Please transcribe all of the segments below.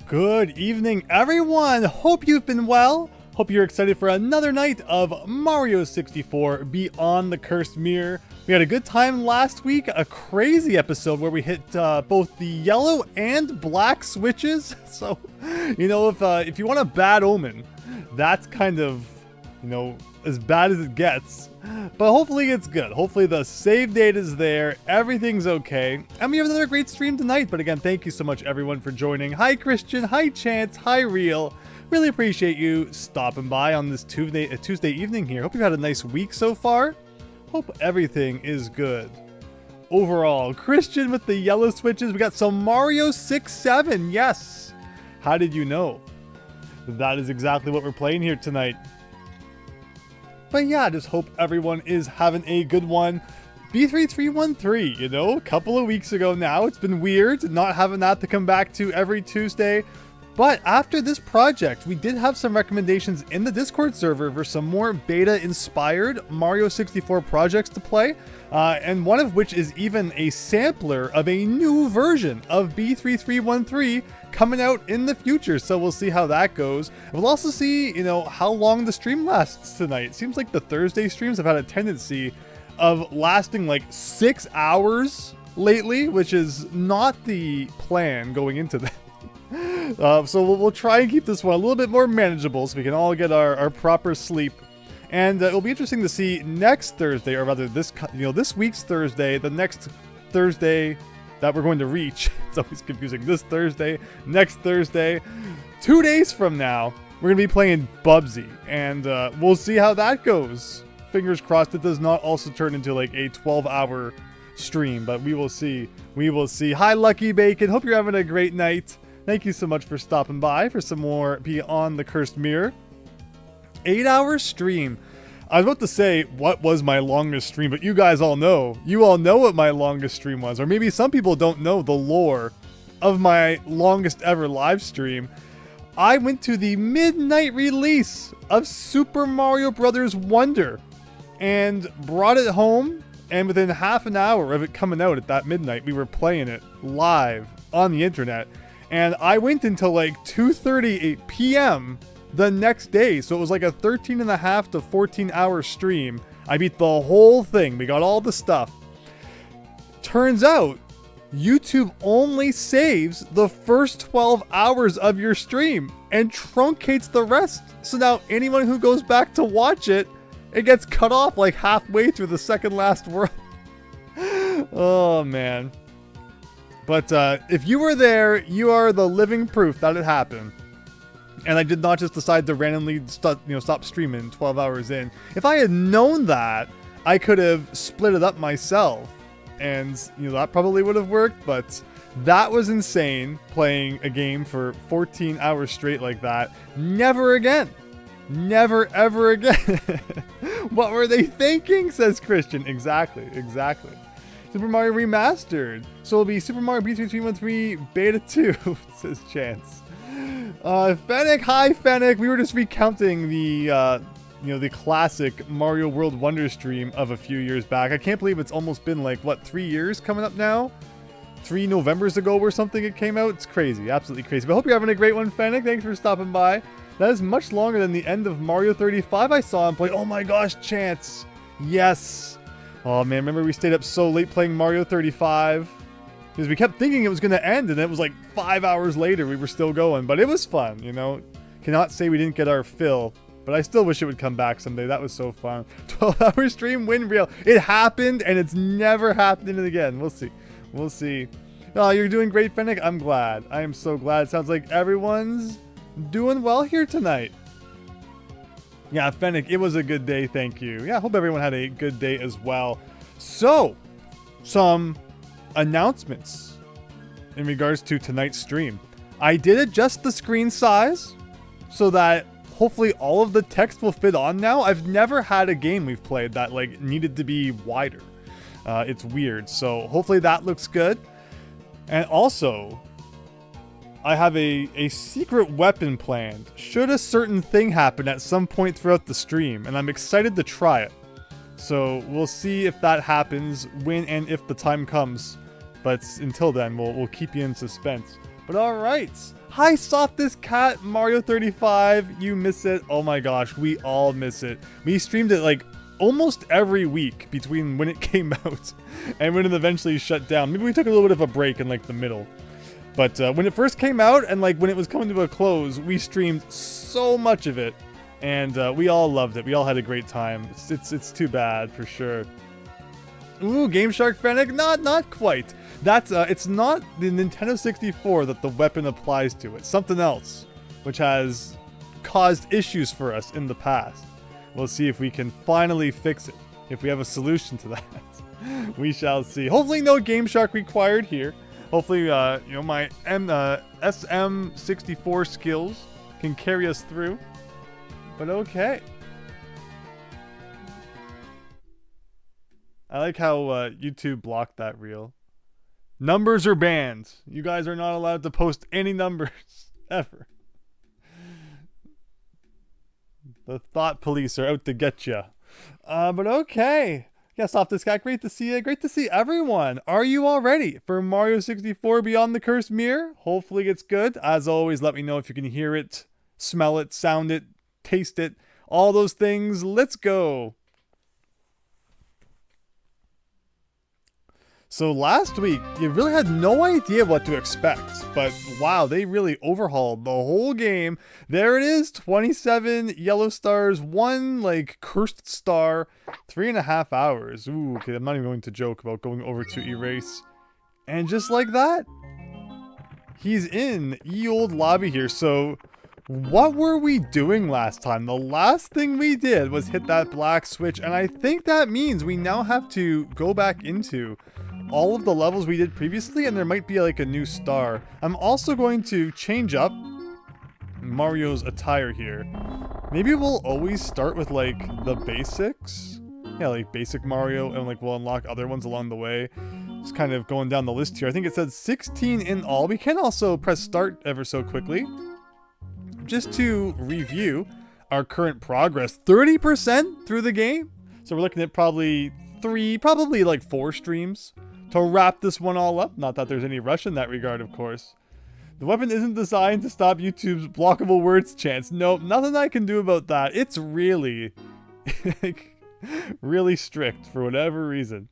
Good evening, everyone. Hope you've been well. Hope you're excited for another night of Mario 64 Beyond the Cursed Mirror. We had a good time last week, a crazy episode where we hit both the yellow and black switches. So, you know, if you want a bad omen, that's kind of, you know, as bad as it gets. But hopefully it's good. Hopefully the save date is there, everything's okay, and we have another great stream tonight. But again, thank you so much everyone for joining. Hi Christian, hi Chance, hi Real. Really appreciate you stopping by on this Tuesday evening here. Hope you've had a nice week so far. Hope everything is good overall. Christian with the yellow switches. We got some Mario 6-7. Yes. How did you know? That is exactly what we're playing here tonight. But yeah, I just hope everyone is having a good one. B3313, you know, a couple of weeks ago now. It's been weird not having that to come back to every Tuesday. But after this project, we did have some recommendations in the Discord server for some more beta-inspired Mario 64 projects to play. And one of which is even a sampler of a new version of B3313 coming out in the future. So we'll see how that goes. And we'll also see, you know, how long the stream lasts tonight. It seems like the Thursday streams have had a tendency of lasting like 6 hours lately, which is not the plan going into that. So we'll try and keep this one a little bit more manageable so we can all get our proper sleep. And it'll be interesting to see next Thursday, or rather this week's Thursday, the next Thursday that we're going to reach. It's always confusing. This Thursday, next Thursday, 2 days from now, we're going to be playing Bubsy. And we'll see how that goes. Fingers crossed it does not also turn into like a 12-hour stream, but we will see. We will see. Hi, Lucky Bacon. Hope you're having a great night. Thank you so much for stopping by for some more Beyond the Cursed Mirror. 8-hour stream. I was about to say what was my longest stream, but you guys all know. You all know what my longest stream was. Or maybe some people don't know the lore of my longest ever live stream. I went to the midnight release of Super Mario Bros. Wonder and brought it home. And within half an hour of it coming out at that midnight, we were playing it live on the internet. And I went until like 2:38 p.m. the next day. So it was like a 13.5 to 14-hour stream. I beat the whole thing. We got all the stuff. Turns out, YouTube only saves the first 12 hours of your stream and truncates the rest. So now anyone who goes back to watch it, it gets cut off like halfway through the second last world. Oh, man. But if you were there, you are the living proof that it happened. And I did not just decide to randomly stop streaming 12 hours in. If I had known that, I could have split it up myself. And, you know, that probably would have worked. But that was insane, playing a game for 14 hours straight like that. Never again. Never, ever again. What were they thinking, says Christian. Exactly, exactly. Super Mario Remastered. So it'll be Super Mario B3313 Beta 2, says Chance. Fennec, hi Fennec. We were just recounting the, the classic Mario World Wonder stream of a few years back. I can't believe it's almost been like, what, 3 years coming up now? 3 Novembers ago or something it came out. It's crazy, absolutely crazy. But I hope you're having a great one, Fennec. Thanks for stopping by. That is much longer than the end of Mario 35 I saw him play. Oh my gosh, Chance. Yes. Oh man, remember we stayed up so late playing Mario 35? Because we kept thinking it was going to end, and it was like 5 hours later we were still going. But it was fun, you know. Cannot say we didn't get our fill, but I still wish it would come back someday. That was so fun. 12-hour stream, win real. It happened, and it's never happening again. We'll see. We'll see. Oh, you're doing great, Fennec. I'm glad. I am so glad. It sounds like everyone's doing well here tonight. Yeah, Fennec, it was a good day, thank you. Yeah, I hope everyone had a good day as well. So, some announcements in regards to tonight's stream. I did adjust the screen size so that hopefully all of the text will fit on now. I've never had a game we've played that like needed to be wider. It's weird, so hopefully that looks good. And also, I have a secret weapon planned should a certain thing happen at some point throughout the stream, and I'm excited to try it. So we'll see if that happens, when and if the time comes. But until then, we'll keep you in suspense. But alright. Hi, Softest Cat, Mario 35. You miss it. Oh my gosh, we all miss it. We streamed it like almost every week between when it came out and when it eventually shut down. Maybe we took a little bit of a break in like the middle. But when it first came out and like when it was coming to a close, we streamed so much of it. And we all loved it. We all had a great time. It's too bad for sure. Ooh, Game Shark Fennec? Not quite. That's it's not the Nintendo 64 that the weapon applies to. It's something else, which has caused issues for us in the past. We'll see if we can finally fix it. If we have a solution to that, we shall see. Hopefully, no Game Shark required here. Hopefully, you know, my SM64 skills can carry us through. But okay. I like how YouTube blocked that reel. Numbers are banned. You guys are not allowed to post any numbers ever. The thought police are out to get you. But okay. Yeah, Softest Cat, great to see you. Great to see everyone. Are you all ready for Mario 64 Beyond the Cursed Mirror? Hopefully it's good. As always, let me know if you can hear it, smell it, sound it, taste it, all those things. Let's go. So last week, you really had no idea what to expect, but wow, they really overhauled the whole game. There it is, 27 yellow stars, 1 like cursed star, 3.5 hours. Ooh, okay, I'm not even going to joke about going over to erase. And just like that, he's in ye old lobby here. So what were we doing last time? The last thing we did was hit that black switch, and I think that means we now have to go back into all of the levels we did previously, and there might be like a new star. I'm also going to change up Mario's attire here. Maybe we'll always start with like the basics. Yeah, like basic Mario, and like we'll unlock other ones along the way. Just kind of going down the list here. I think it said 16 in all. We can also press start ever so quickly. Just to review our current progress. 30% through the game. So we're looking at probably like 4 streams to wrap this one all up. Not that there's any rush in that regard, of course. The weapon isn't designed to stop YouTube's blockable words chance. Nope, nothing I can do about that. It's really, really strict for whatever reason.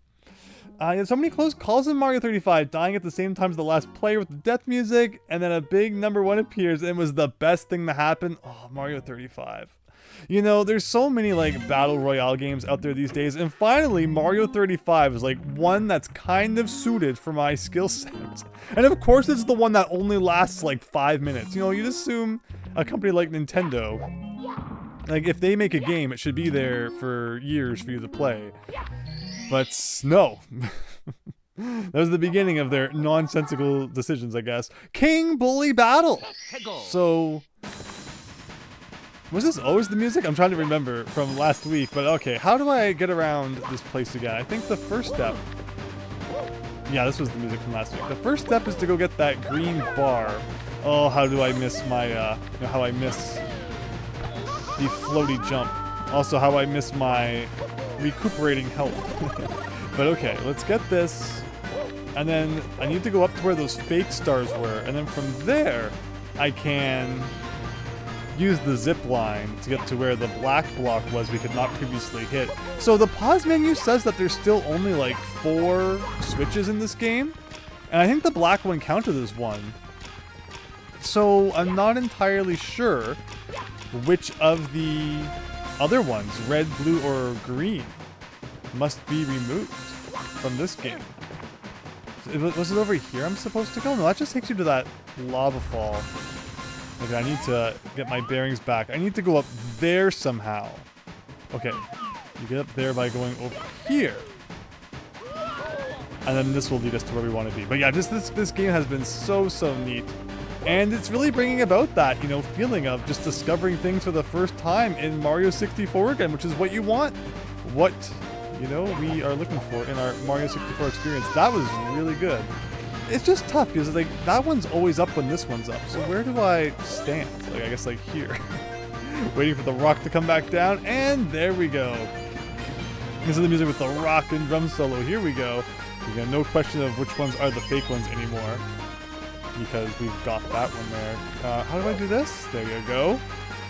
You had so many close calls in Mario 35, dying at the same time as the last player with the death music, and then a big number 1 appears, and it was the best thing to happen. Oh, Mario 35. You know, there's so many like battle royale games out there these days, and finally Mario 35 is like one that's kind of suited for my skill set. And of course it's the one that only lasts like 5 minutes. You know, you'd assume a company like Nintendo, like if they make a game, it should be there for years for you to play. But no. That was the beginning of their nonsensical decisions, I guess. King Bully Battle! So was this always the music? I'm trying to remember from last week, but okay. How do I get around this place again? I think the first step... Yeah, this was the music from last week. The first step is to go get that green bar. Oh, how do I miss my, how I miss the floaty jump. Also, how I miss my recuperating health. But okay, let's get this. And then I need to go up to where those fake stars were. And then from there, I can use the zip line to get to where the black block was we could not previously hit. So the pause menu says that there's still only like 4 switches in this game. And I think the black one counted as 1. So I'm not entirely sure which of the other ones, red, blue, or green, must be removed from this game. Was it over here I'm supposed to go? No, that just takes you to that lava fall. Okay, I need to get my bearings back. I need to go up there somehow. Okay, you get up there by going over here. And then this will lead us to where we want to be. But yeah, just this game has been so neat. And it's really bringing about that, you know, feeling of just discovering things for the first time in Mario 64 again, which is what you want. What, you know, we are looking for in our Mario 64 experience. That was really good. It's just tough because like that one's always up when this one's up. So where do I stand? Like I guess like here. Waiting for the rock to come back down, and there we go. This is the music with the rock and drum solo. Here we go. You got no question of which ones are the fake ones anymore. because we've got that one there. How do I do this? There you go.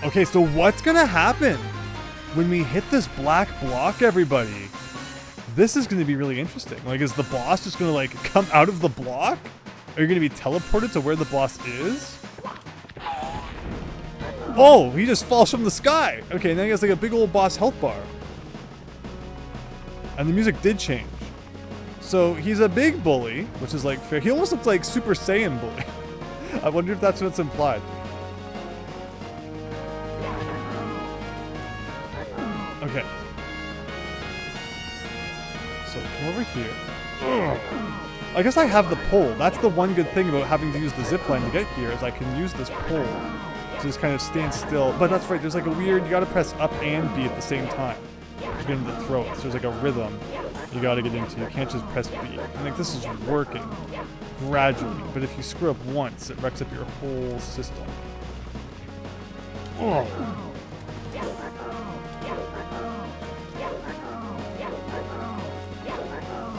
Okay, so what's gonna happen when we hit this black block, everybody? This is gonna be really interesting. Like, is the boss just gonna like come out of the block? Are you gonna be teleported to where the boss is? Oh, he just falls from the sky. Okay, now he has like a big old boss health bar. And the music did change. So he's a big bully, which is like fair. He almost looks like Super Saiyan bully. I wonder if that's what's implied. Okay. So come over here. Ugh. I guess I have the pole. That's the one good thing about having to use the zipline to get here, is I can use this pole to just kind of stand still. But that's right, there's like a weird, you gotta press up and B at the same time to get him to throw it. So there's like a rhythm you gotta get into. You can't just press B. And like, this is working gradually, but if you screw up once, it wrecks up your whole system. Oh.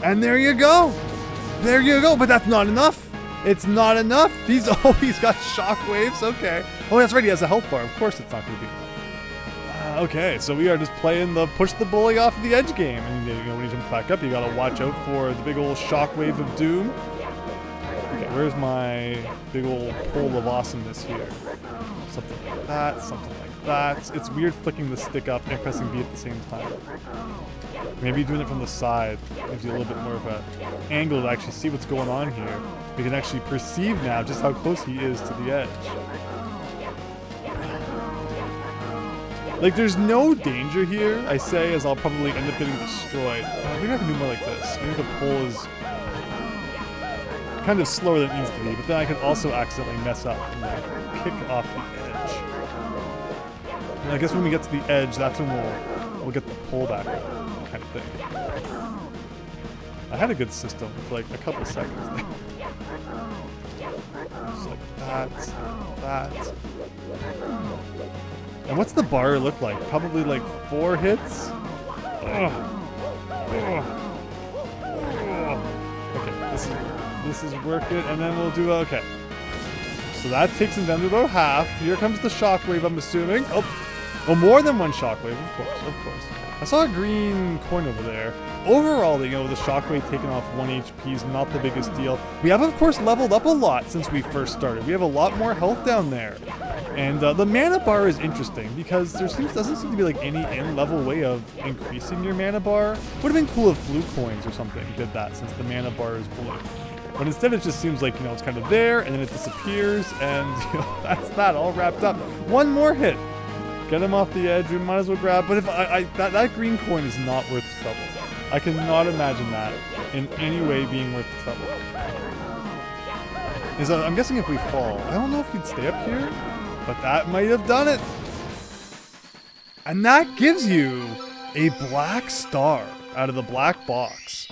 And there you go. There you go. But that's not enough. It's not enough. He's got shockwaves. Okay. Oh, that's right. He has a health bar. Of course it's not going to be. Okay, so we are just playing the push the bully off the edge game. And you know, when he jumps back up, you got to watch out for the big old shockwave of doom. Okay, where's my big old pole of awesomeness here? Something like that. Something like that. It's weird flicking the stick up and pressing B at the same time. Maybe doing it from the side gives you a little bit more of an angle to actually see what's going on here. We can actually perceive now just how close he is to the edge. Like, there's no danger here, I say, as I'll probably end up getting destroyed. Maybe I can do more like this. Maybe the pole is kind of slower than it needs to be, but then I can also accidentally mess up and like, kick off the edge. And I guess when we get to the edge, that's when we'll get the pole back up. Kind of thing. I had a good system for like a couple seconds there. Just like that. And what's the bar look like? Probably like 4 hits? Okay, this is working, and then we'll do okay. So that takes him down to about half. Here comes the shockwave, I'm assuming. Oh, more than one shockwave, of course. I saw a green coin over there. Overall, you know, the shockwave taking off 1 HP is not the biggest deal. We have, of course, leveled up a lot since we first started. We have a lot more health down there. And the mana bar is interesting because there doesn't seem to be like any end-level way of increasing your mana bar. Would have been cool if blue coins or something did that, since the mana bar is blue. But instead it just seems like, you know, it's kind of there and then it disappears, and you know, that's that all wrapped up. One more hit. Get him off the edge, we might as well grab. But if that green coin is not worth the trouble. I cannot imagine that in any way being worth the trouble. I'm guessing if we fall, I don't know if he'd stay up here, but that might have done it. And that gives you a black star out of the black box.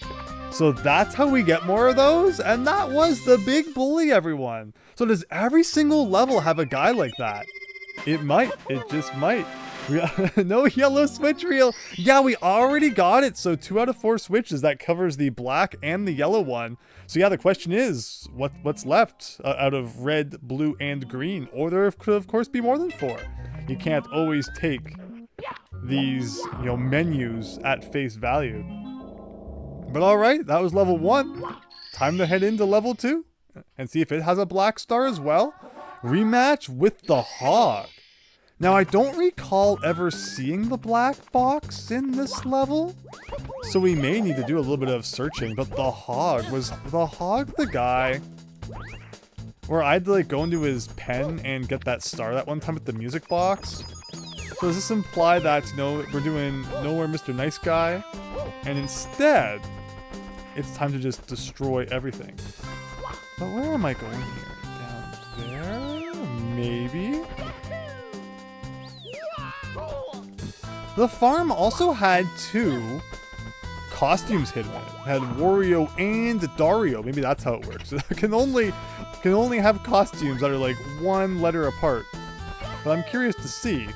So that's how we get more of those, and that was the big bully, everyone. So does every single level have a guy like that? It might. It just might. No yellow switch reel. Yeah, we already got it. So 2 out of 4 switches. That covers the black and the yellow one. So yeah, the question is, what's left out of red, blue, and green? Or there could, of course, be more than 4. You can't always take these, you know, menus at face value. But all right, that was level 1. Time to head into level 2 and see if it has a black star as well. Rematch with the hog. Now, I don't recall ever seeing the black box in this level, so we may need to do a little bit of searching, but the hog, was the hog the guy where I had to like go into his pen and get that star that one time at the music box? So does this imply that, you know, we're doing Nowhere Mr. Nice Guy, and instead, it's time to just destroy everything? But where am I going here? Down there? Maybe? The farm also had 2 costumes hidden in it. It had Wario and Dario. Maybe that's how it works. It can only have costumes that are like 1 letter apart. But I'm curious to see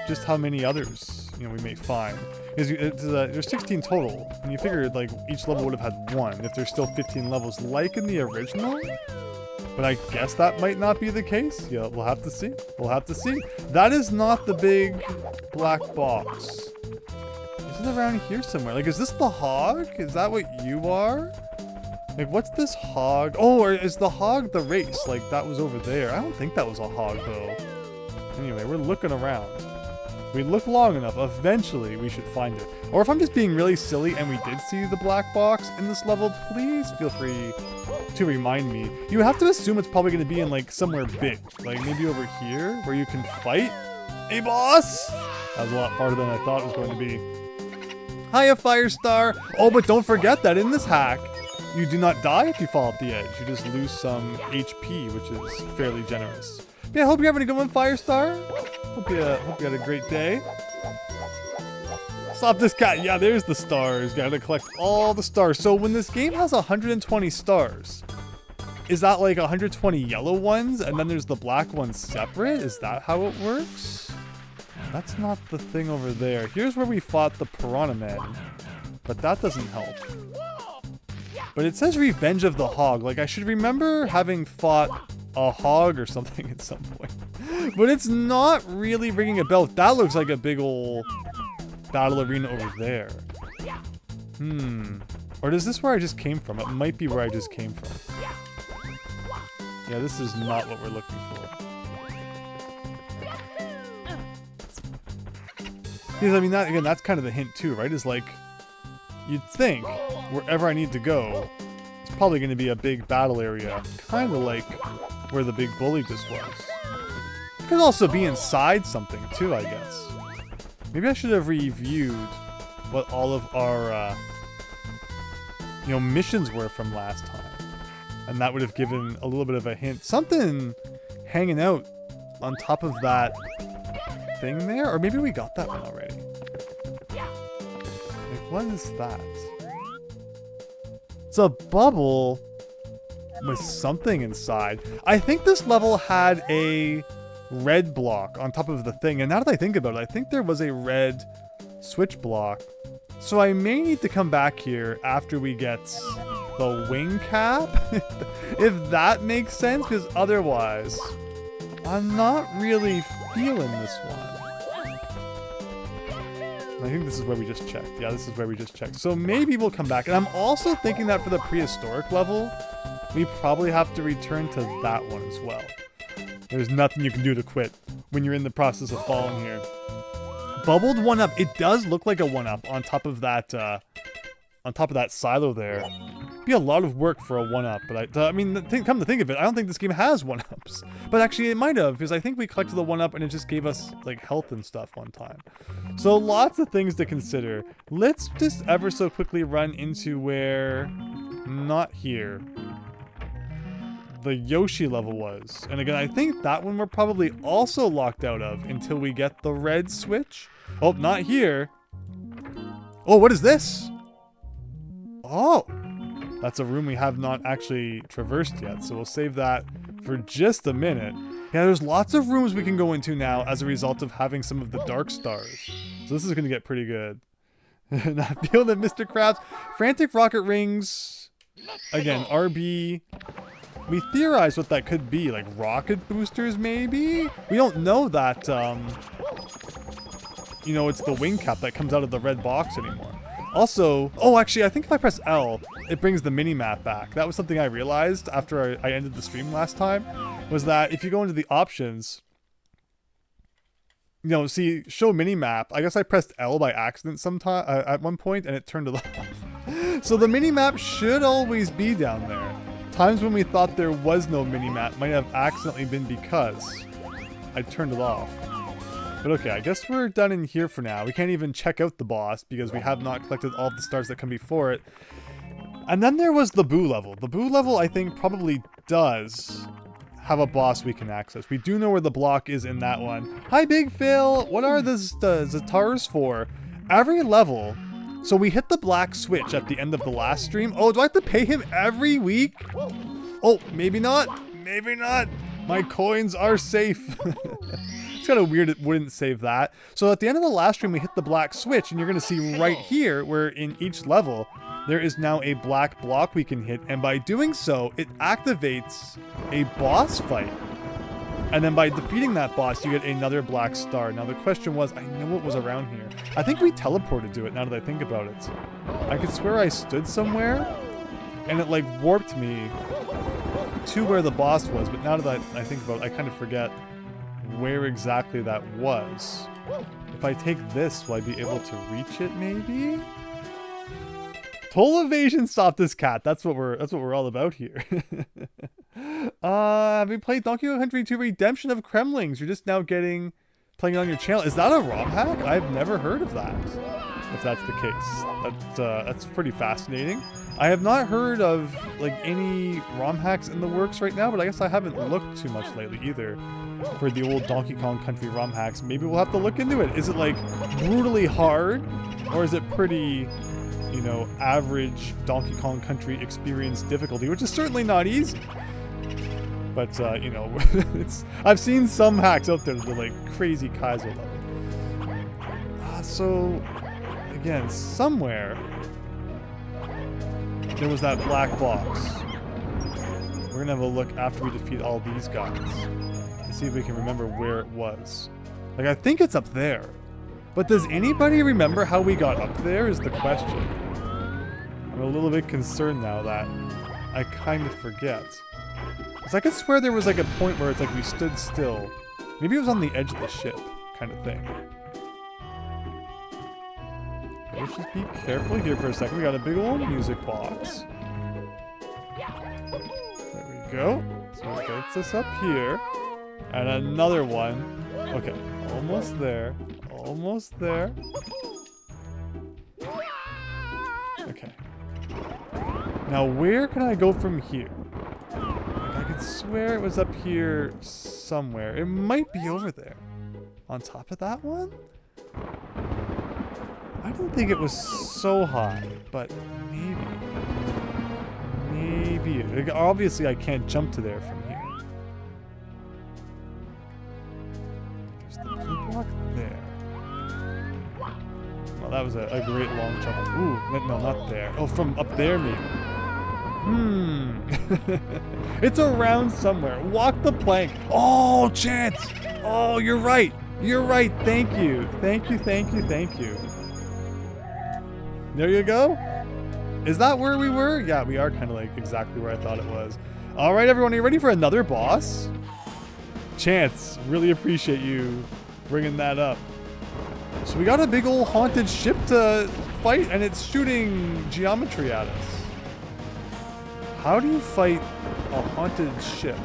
just how many others, you know, we may find. There's 16 total, and you figured like each level would have had 1 if there's still 15 levels, like in the original. But I guess that might not be the case. Yeah, we'll have to see. We'll have to see. That is not the big black box. Is it around here somewhere? Like, is this the hog? Is that what you are? Like, what's this hog? Oh, or is the hog the race? Like, that was over there. I don't think that was a hog, though. Anyway, we're looking around. If we look long enough, eventually we should find it. Or if I'm just being really silly and we did see the black box in this level, please feel free to remind me. You have to assume it's probably going to be in, like, somewhere big. Like, maybe over here, where you can fight a boss? That was a lot farther than I thought it was going to be. Hiya, Firestar! Oh, but don't forget that in this hack, you do not die if you fall off the edge. You just lose some HP, which is fairly generous. Yeah, I hope you're having a good one, Firestar. Hope you had a great day. Stop this cat. Yeah, there's the stars. Gotta collect all the stars. So when this game has 120 stars, is that like 120 yellow ones and then there's the black ones separate? Is that how it works? That's not the thing over there. Here's where we fought the Piranha Men, but that doesn't help. But it says Revenge of the Hog. Like, I should remember having fought a hog or something at some point. But it's not really ringing a bell. That looks like a big ol' battle arena over there. Or is this where I just came from? It might be where I just came from. Yeah, this is not what we're looking for. Because, I mean, that, again, that's kind of the hint too, right? Is like, you'd think wherever I need to go, it's probably going to be a big battle area. Kind of like where the big bully just was. It could also be inside something too, I guess. Maybe I should have reviewed what all of our, missions were from last time. And that would have given a little bit of a hint. Something hanging out on top of that thing there? Or maybe we got that one already. Like, what is that? It's a bubble with something inside. I think this level had a red block on top of the thing. And now that I think about it, I think there was a red switch block. So I may need to come back here after we get the wing cap. If that makes sense, because otherwise, I'm not really feeling this one. I think this is where we just checked. Yeah, this is where we just checked. So maybe we'll come back. And I'm also thinking that for the prehistoric level, we probably have to return to that one as well. There's nothing you can do to quit when you're in the process of falling here. Bubbled 1-up. It does look like a 1-up on top of that silo there. Be a lot of work for a 1-up, but I mean, come to think of it, I don't think this game has 1-ups. But actually it might have, because I think we collected the 1-up and it just gave us like health and stuff one time. So lots of things to consider. Let's just ever so quickly run into where, not here, the Yoshi level was. And again, I think that one we're probably also locked out of until we get the red switch. Oh, not here. Oh, what is this? Oh, that's a room we have not actually traversed yet, so we'll save that for just a minute. Yeah, there's lots of rooms we can go into now as a result of having some of the dark stars. So this is going to get pretty good. Not feeling it, Mr. Krabs. Frantic rocket rings. Again, RB. We theorized what that could be, like rocket boosters maybe? We don't know that, it's the wing cap that comes out of the red box anymore. Also, oh, actually, I think if I press L, it brings the mini-map back. That was something I realized after I ended the stream last time, was that if you go into the options, see, show mini-map, I guess I pressed L by accident sometime at one point, and it turned it off. So the mini-map should always be down there. Times when we thought there was no mini-map might have accidentally been because I turned it off. But okay, I guess we're done in here for now. We can't even check out the boss because we have not collected all of the stars that come before it. And then there was the Boo level. The Boo level, I think, probably does have a boss we can access. We do know where the block is in that one. Hi, Big Phil! What are the Zatars for? Every level... So we hit the black switch at the end of the last stream. Oh, do I have to pay him every week? Oh, maybe not. Maybe not. My coins are safe. It's kind of weird it wouldn't save that. So at the end of the last stream, we hit the black switch, and you're going to see right here, where in each level, there is now a black block we can hit, and by doing so, it activates a boss fight. And then by defeating that boss, you get another black star. Now the question was, I know it was around here. I think we teleported to it now that I think about it. I could swear I stood somewhere, and it like warped me to where the boss was, but now that I think about it, I kind of forget where exactly that was. If I take this, will I be able to reach it maybe? Total evasion, stop this cat. That's what we're all about here. Have you played Donkey Kong Country 2 Redemption of Kremlings? You're just now playing it on your channel. Is that a ROM hack? I've never heard of that. If that's the case, that's pretty fascinating. I have not heard of like any ROM hacks in the works right now, but I guess I haven't looked too much lately either for the old Donkey Kong Country ROM hacks. Maybe we'll have to look into it. Is it like brutally hard, or is it pretty, you know, average Donkey Kong Country experience difficulty, which is certainly not easy. But you know, I've seen some hacks out there that are like crazy Kaiser level. So again, somewhere there was that black box. We're gonna have a look after we defeat all these guys and see if we can remember where it was. Like, I think it's up there. But does anybody remember how we got up there is the question. I'm a little bit concerned now that I kind of forget. Because I could swear there was like a point where it's like we stood still. Maybe it was on the edge of the ship kind of thing. Let's just be careful here for a second. We got a big old music box. There we go. So it gets us up here. And another one. Okay, almost there. Almost there. Okay. Now where can I go from here? Like, I could swear it was up here somewhere. It might be over there. On top of that one? I didn't think it was so high, but maybe. Maybe. Like, obviously I can't jump to there from here. There's the blue block there. Well, that was a great long jump. Ooh, no, not there. Oh, from up there maybe. It's around somewhere. Walk the plank. Oh, Chance! Oh, you're right. You're right. Thank you. Thank you, thank you, thank you. There you go. Is that where we were? Yeah, we are kind of like exactly where I thought it was. All right, everyone, are you ready for another boss? Chance, really appreciate you bringing that up. So we got a big old haunted ship to fight, and it's shooting geometry at us. How do you fight a haunted ship?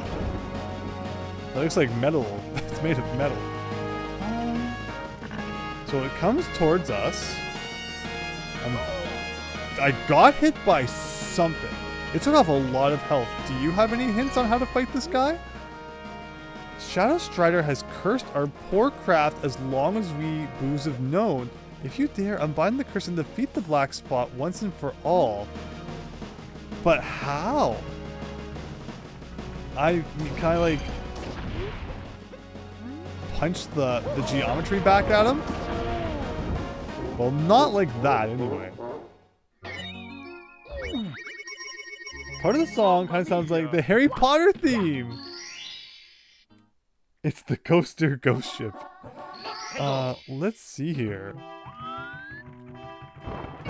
That looks like metal. It's made of metal. So it comes towards us. I got hit by something. It took off a lot of health. Do you have any hints on how to fight this guy? Shadow Strider has cursed our poor craft as long as we boos have known. If you dare, unbind the curse and defeat the black spot once and for all. But how? Can I like punch the geometry back at him? Well, not like that anyway. Part of the song kind of sounds like the Harry Potter theme. It's the coaster ghost ship. Let's see here.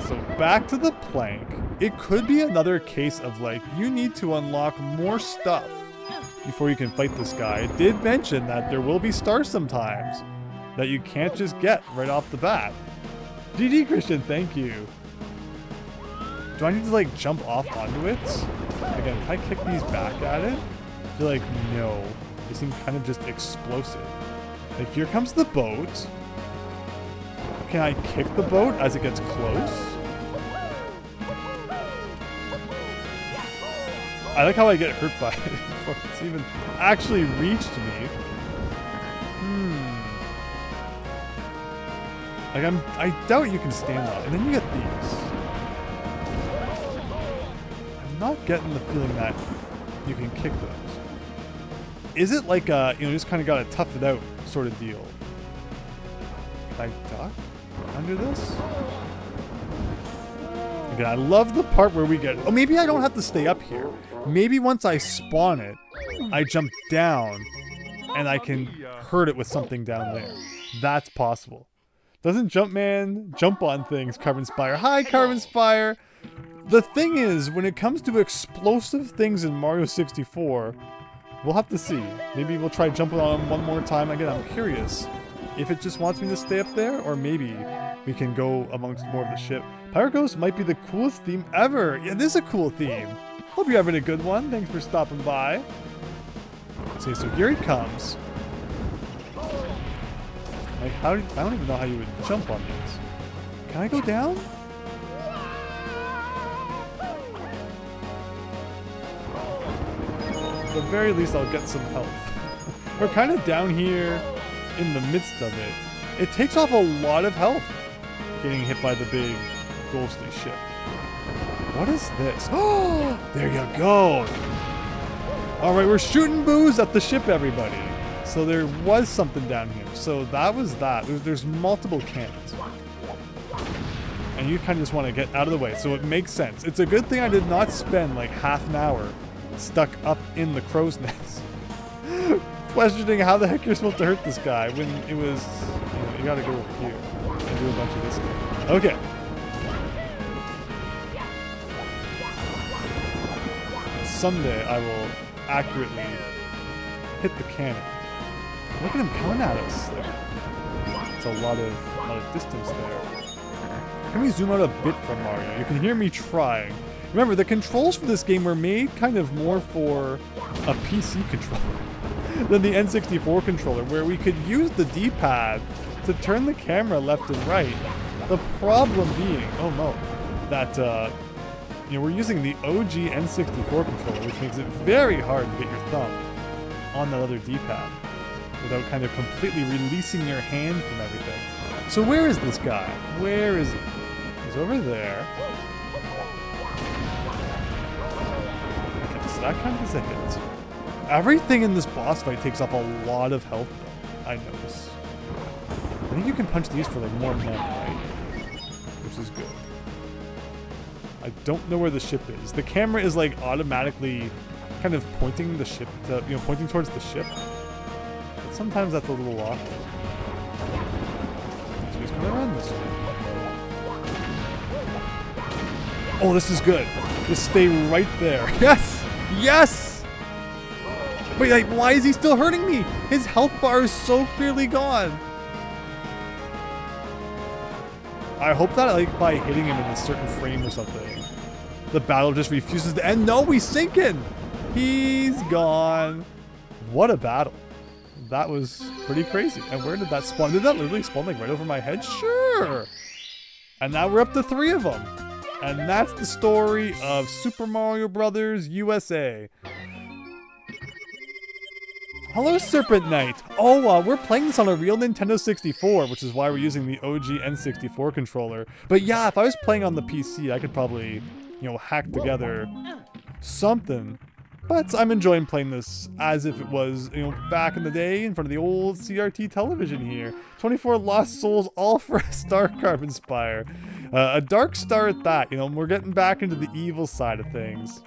So back to the plank. It could be another case of like, you need to unlock more stuff before you can fight this guy. It did mention that there will be stars sometimes that you can't just get right off the bat. GG Christian, thank you. Do I need to like jump off onto it? Again, can I kick these back at it? I feel like no. They seem kind of just explosive. Like, here comes the boat. Can I kick the boat as it gets close? I like how I get hurt by it before it's even actually reached me. Like, I doubt you can stand on it. And then you get these. I'm not getting the feeling that you can kick those. Is it like a, you know, just kind of got to tough it out sort of deal? Can I duck under this? Again, I love the part where we get... Oh, maybe I don't have to stay up here. Maybe once I spawn it, I jump down and I can hurt it with something down there. That's possible. Doesn't Jumpman jump on things, Carbon Spire? Hi, Carbon Spire! The thing is, when it comes to explosive things in Mario 64, we'll have to see. Maybe we'll try jumping on them one more time. Again, I'm curious if it just wants me to stay up there, or maybe we can go amongst more of the ship. Pirate Ghost might be the coolest theme ever. Yeah, this is a cool theme. Hope you're having a good one. Thanks for stopping by. Okay, so here he comes. Like, I don't even know how you would jump on these. Can I go down? At the very least, I'll get some health. We're kind of down here in the midst of it. It takes off a lot of health getting hit by the big ghostly ship. What is this? Oh, there you go. All right, we're shooting booze at the ship, everybody. So there was something down here. So that was that. There's multiple cannons. And you kind of just want to get out of the way. So it makes sense. It's a good thing I did not spend like half an hour stuck up in the crow's nest. Questioning how the heck you're supposed to hurt this guy when it was, you gotta go over here and do a bunch of this stuff. Okay. Someday I will accurately hit the cannon. Look at him coming at us. Like, it's a lot of distance there. Can we zoom out a bit from Mario? You can hear me trying. Remember, the controls for this game were made kind of more for a PC controller than the N64 controller, where we could use the D-pad to turn the camera left and right. The problem being, oh no, that we're using the OG N64 controller, which makes it very hard to get your thumb on that other D-pad without kind of completely releasing your hand from everything. So where is this guy? Where is he? He's over there. Okay, so that kind of is a hit. Everything in this boss fight takes off a lot of health, though, I notice. I think you can punch these for like more men, right? Which is good. I don't know where the ship is. The camera is like automatically kind of pointing the ship to, pointing towards the ship. But sometimes that's a little off. So he's coming around this way. Oh, this is good. Just stay right there. Yes! Yes! Wait, like, why is he still hurting me? His health bar is so clearly gone. I hope that, like, by hitting him in a certain frame or something, the battle just refuses to end. No, he's sinking! He's gone. What a battle. That was pretty crazy. And where did that spawn? Did that literally spawn, like, right over my head? Sure! And now we're up to 3 of them. And that's the story of Super Mario Brothers USA. Hello, Serpent Knight. Oh, we're playing this on a real Nintendo 64, which is why we're using the OG N64 controller. But yeah, if I was playing on the PC, I could probably, hack together something. But I'm enjoying playing this as if it was, back in the day in front of the old CRT television here. 24 lost souls, all for a star, Carbon Spire. A dark star at that, we're getting back into the evil side of things.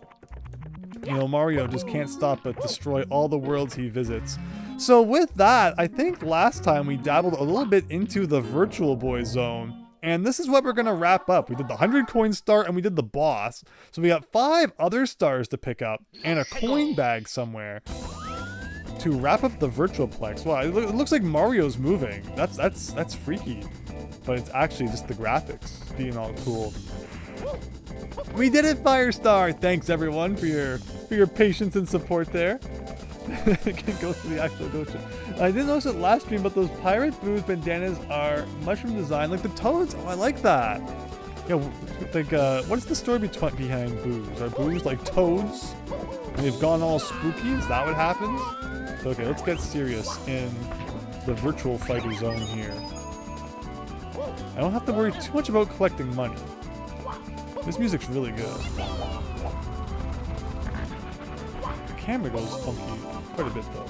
Mario just can't stop but destroy all the worlds he visits. So with that, I think last time we dabbled a little bit into the Virtual Boy zone. And this is what we're going to wrap up. We did the 100 coin star and we did the boss. So we got 5 other stars to pick up and a coin bag somewhere to wrap up the Virtualplex. Wow, it looks like Mario's moving. That's freaky. But it's actually just the graphics being all cool. We did it, Firestar! Thanks everyone for your patience and support there. It goes to the actual ghost ship. I didn't notice it last stream, but those pirate booze bandanas are mushroom design, like the toads. Oh, I like that. What's the story behind booze? Are booze like toads? And they've gone all spooky? Is that what happens? Okay, let's get serious in the virtual fighter zone here. I don't have to worry too much about collecting money. This music's really good. The camera goes funky quite a bit though.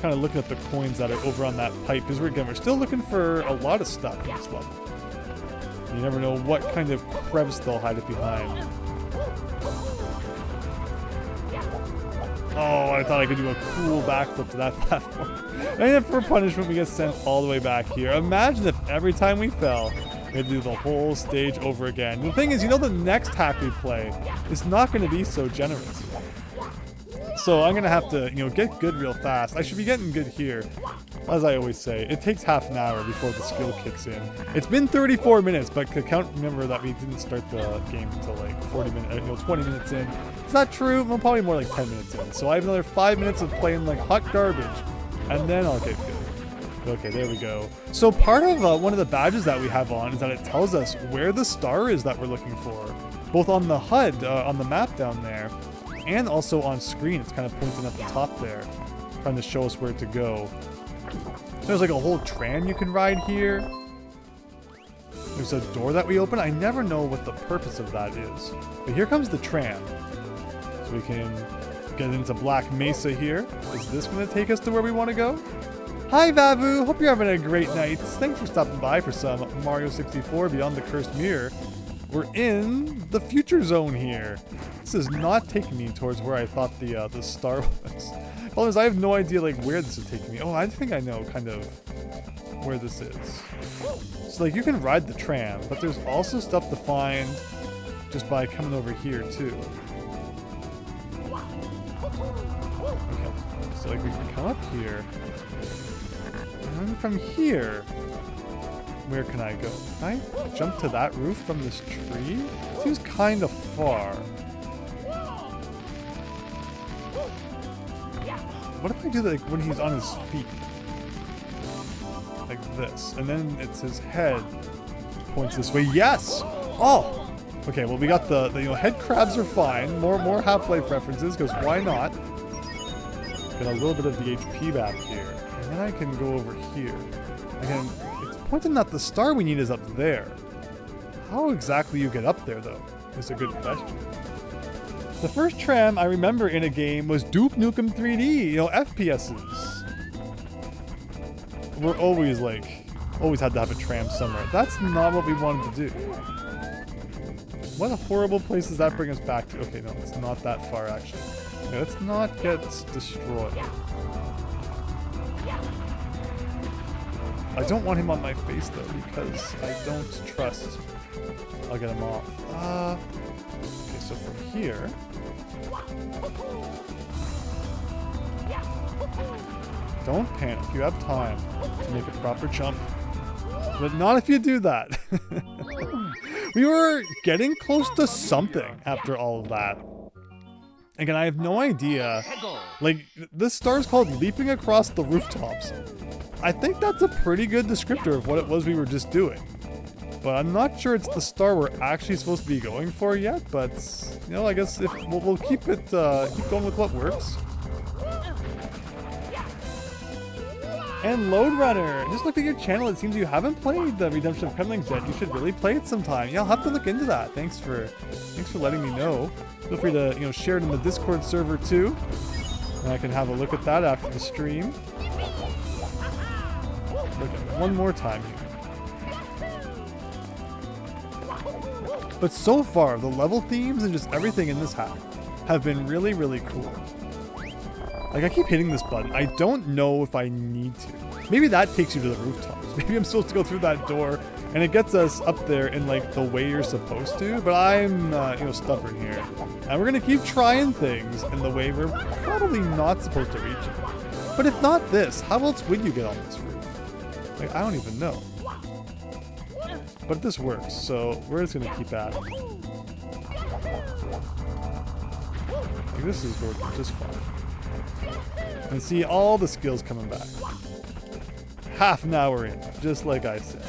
Kind of looking at the coins that are over on that pipe, because we're still looking for a lot of stuff in this level. You never know what kind of crevice they'll hide it behind. Oh, I thought I could do a cool backflip to that platform. And then for punishment, we get sent all the way back here. Imagine if every time we fell, we had to do the whole stage over again. The thing is, you know, the next hack we play is not going to be so generous. So I'm going to have to, you know, get good real fast. I should be getting good here. As I always say, it takes half an hour before the skill kicks in. It's been 34 minutes, but remember that we didn't start the game until like 40 minutes, you know, 20 minutes in. It's not true. Well, probably more like 10 minutes in. So I have another 5 minutes of playing like hot garbage, and then I'll get good. Okay, there we go. So part of one of the badges that we have on is that it tells us where the star is that we're looking for, both on the HUD, on the map down there, and also on screen. It's kind of pointing at the top there, trying to show us where to go. There's like a whole tram you can ride here. There's a door that we open. I never know what the purpose of that is. But here comes the tram. So we can get into Black Mesa here. Is this going to take us to where we want to go? Hi Vavu, hope you're having a great night. Thanks for stopping by for some Mario 64 Beyond the Cursed Mirror. We're in the future zone here. This is not taking me towards where I thought the star was. Well, I have no idea like where this is taking me. Oh, I think I know kind of where this is. So like you can ride the tram, but there's also stuff to find just by coming over here too. Okay, so like we can come up here. And then from here, where can I go? Can I jump to that roof from this tree? Seems kind of far. What if I do that like, when he's on his feet? Like this. And then it's his head points this way. Yes! Oh! Okay, well we got the you know, head crabs are fine. More Half-Life references, because why not? Get a little bit of the HP back here. And then I can go over here. Again, it's pointing that the star we need is up there. How exactly you get up there, though, is a good question. The first tram I remember in a game was Duke Nukem 3D, you know, FPSs. We're always had to have a tram somewhere. That's not what we wanted to do. What a horrible place does that bring us back to? Okay, no, it's not that far, actually. Okay, let's not get destroyed. I don't want him on my face, though, because I don't trust I'll get him off. Okay, so from here... Don't panic, you have time to make a proper jump. But not if you do that. We were getting close to something after all of that. Again, I have no idea. Like, this star is called Leaping Across the Rooftops. I think that's a pretty good descriptor of what it was we were just doing. But I'm not sure it's the star we're actually supposed to be going for yet, but, you know, I guess if we'll keep going with what works. And Load Runner, just looked at your channel. It seems you haven't played the Redemption of Cuddlings yet. You should really play it sometime. Yeah, I'll have to look into that. Thanks for letting me know. Feel free to, you know, share it in the Discord server too, and I can have a look at that after the stream. Look at it one more time here. But so far, the level themes and just everything in this hack have been really, really cool. Like, I keep hitting this button. I don't know if I need to. Maybe that takes you to the rooftops. Maybe I'm supposed to go through that door, and it gets us up there in, like, the way you're supposed to. But I'm, you know, stubborn here. And we're going to keep trying things in the way we're probably not supposed to reach it. But if not this, how else would you get on this roof? Like, I don't even know. But this works, so we're just going to keep at it. Like, this is working just fine. And see all the skills coming back. Half an hour in, just like I said.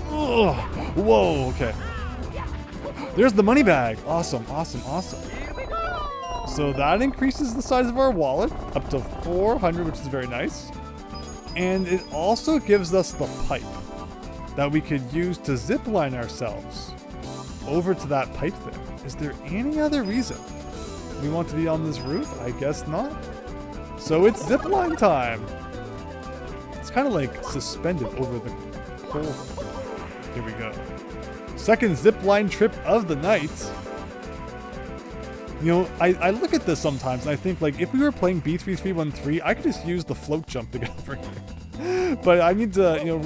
Ugh. Whoa, okay. There's the money bag. Awesome, awesome, awesome. So that increases the size of our wallet up to 400, which is very nice. And it also gives us the pipe that we could use to zipline ourselves over to that pipe there. Is there any other reason we want to be on this roof? I guess not. So it's zipline time. It's kind of like suspended over the whole. Here we go. Second zipline trip of the night. You know, I look at this sometimes and I think, like, if we were playing B3313, I could just use the float jump to get over here. But I need to, you know,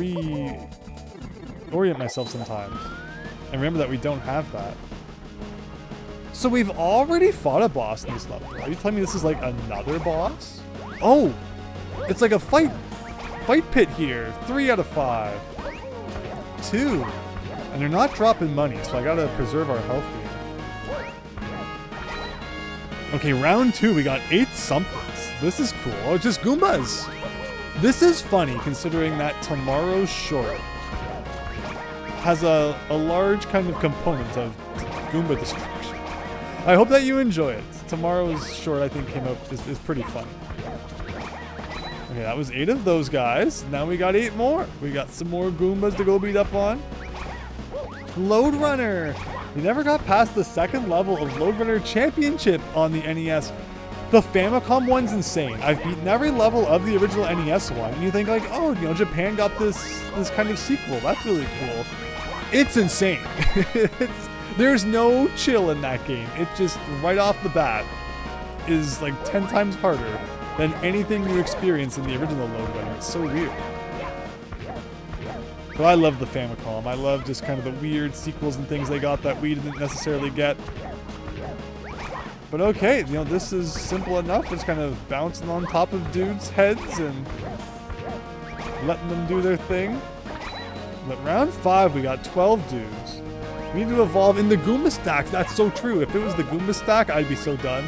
reorient myself sometimes. And remember that we don't have that. So we've already fought a boss in this level. Are you telling me this is like another boss? Oh! It's like a fight pit here. 3 out of 5. 2. And they're not dropping money, so I gotta preserve our health here. Okay, round 2, we got 8 somethings. This is cool. Oh, just Goombas. This is funny, considering that tomorrow's short has a large kind of component of Goomba destruction. I hope that you enjoy it. Tomorrow's short, I think, is pretty fun. Okay, that was 8 of those guys. Now we got 8 more. We got some more Goombas to go beat up on. Load Runner. We never got past the 2nd level of Load Runner Championship on the NES. The Famicom one's insane. I've beaten every level of the original NES one, and you think like, oh, you know, Japan got this kind of sequel. That's really cool. It's insane. There's no chill in that game. It just, right off the bat, is like 10 times harder than anything you experience in the original Load Runner. It's so weird. But I love the Famicom. I love just kind of the weird sequels and things they got that we didn't necessarily get. But okay, you know, this is simple enough. It's kind of bouncing on top of dudes' heads and letting them do their thing. But round 5, we got 12 dudes. We need to evolve in the Goomba stack. That's so true. If it was the Goomba stack, I'd be so done.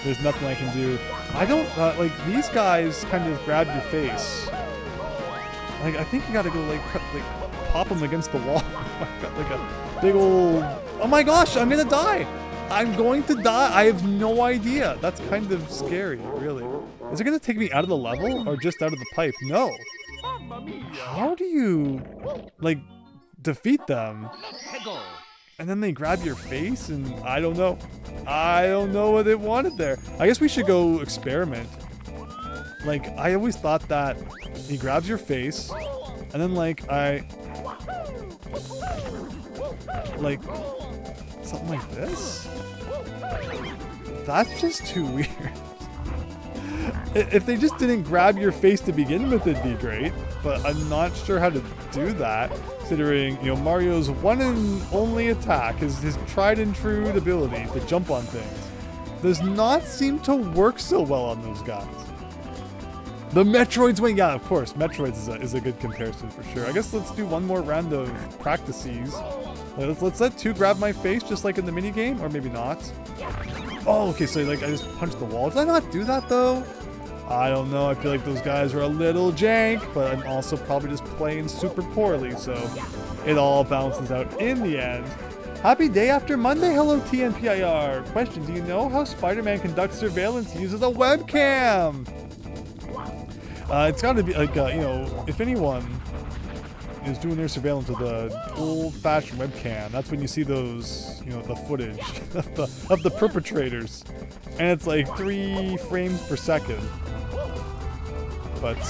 There's nothing I can do. I don't, like, these guys kind of grab your face. Like, I think you gotta go, like, pop them against the wall. I've got, like, a big old... Oh my gosh, I'm gonna die! I'm going to die! I have no idea. That's kind of scary, really. Is it gonna take me out of the level, or just out of the pipe? No. How do you, like, defeat them? And then they grab your face, and I don't know. I don't know what they wanted there. I guess we should go experiment. Like, I always thought that he grabs your face, and then, like, something like this? That's just too weird. If they just didn't grab your face to begin with, it'd be great, but I'm not sure how to do that, considering, you know, Mario's one and only attack, his tried and true ability to jump on things, does not seem to work so well on those guys. The Metroids win. Yeah, of course. Metroids is a good comparison for sure. I guess let's do one more round of practices. Let's let 2 grab my face just like in the minigame, or maybe not. Oh, okay, so like I just punched the wall. Did I not do that though? I don't know. I feel like those guys are a little jank, but I'm also probably just playing super poorly, so it all balances out in the end. Happy day after Monday. Hello, TNPIR. Question, do you know how Spider-Man conducts surveillance uses a webcam? It's got to be like, you know, if anyone is doing their surveillance with a old-fashioned webcam, that's when you see those, you know, the footage of the perpetrators, and it's like 3 frames per second. But at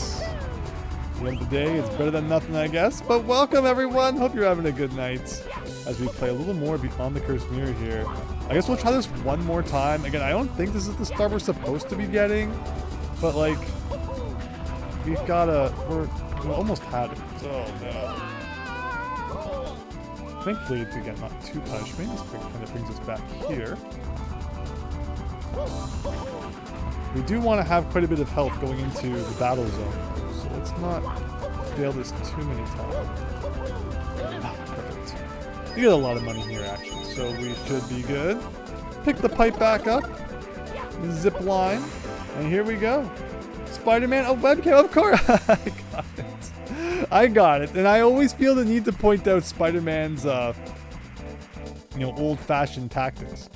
the end of the day, it's better than nothing, I guess. But welcome, everyone. Hope you're having a good night as we play a little more Beyond the Cursed Mirror here. I guess we'll try this one more time. Again, I don't think this is the star we're supposed to be getting, but like, we've gotta, we almost had it. Oh no. Thankfully, it's again not too punishing. This kind of brings us back here. We do want to have quite a bit of health going into the battle zone, so let's not fail this too many times. Ah, perfect. We get a lot of money here, actually, so we should be good. Pick the pipe back up, zip line, and here we go. Spider-Man, a webcam, of course. I got it, and I always feel the need to point out Spider-Man's, you know, old-fashioned tactics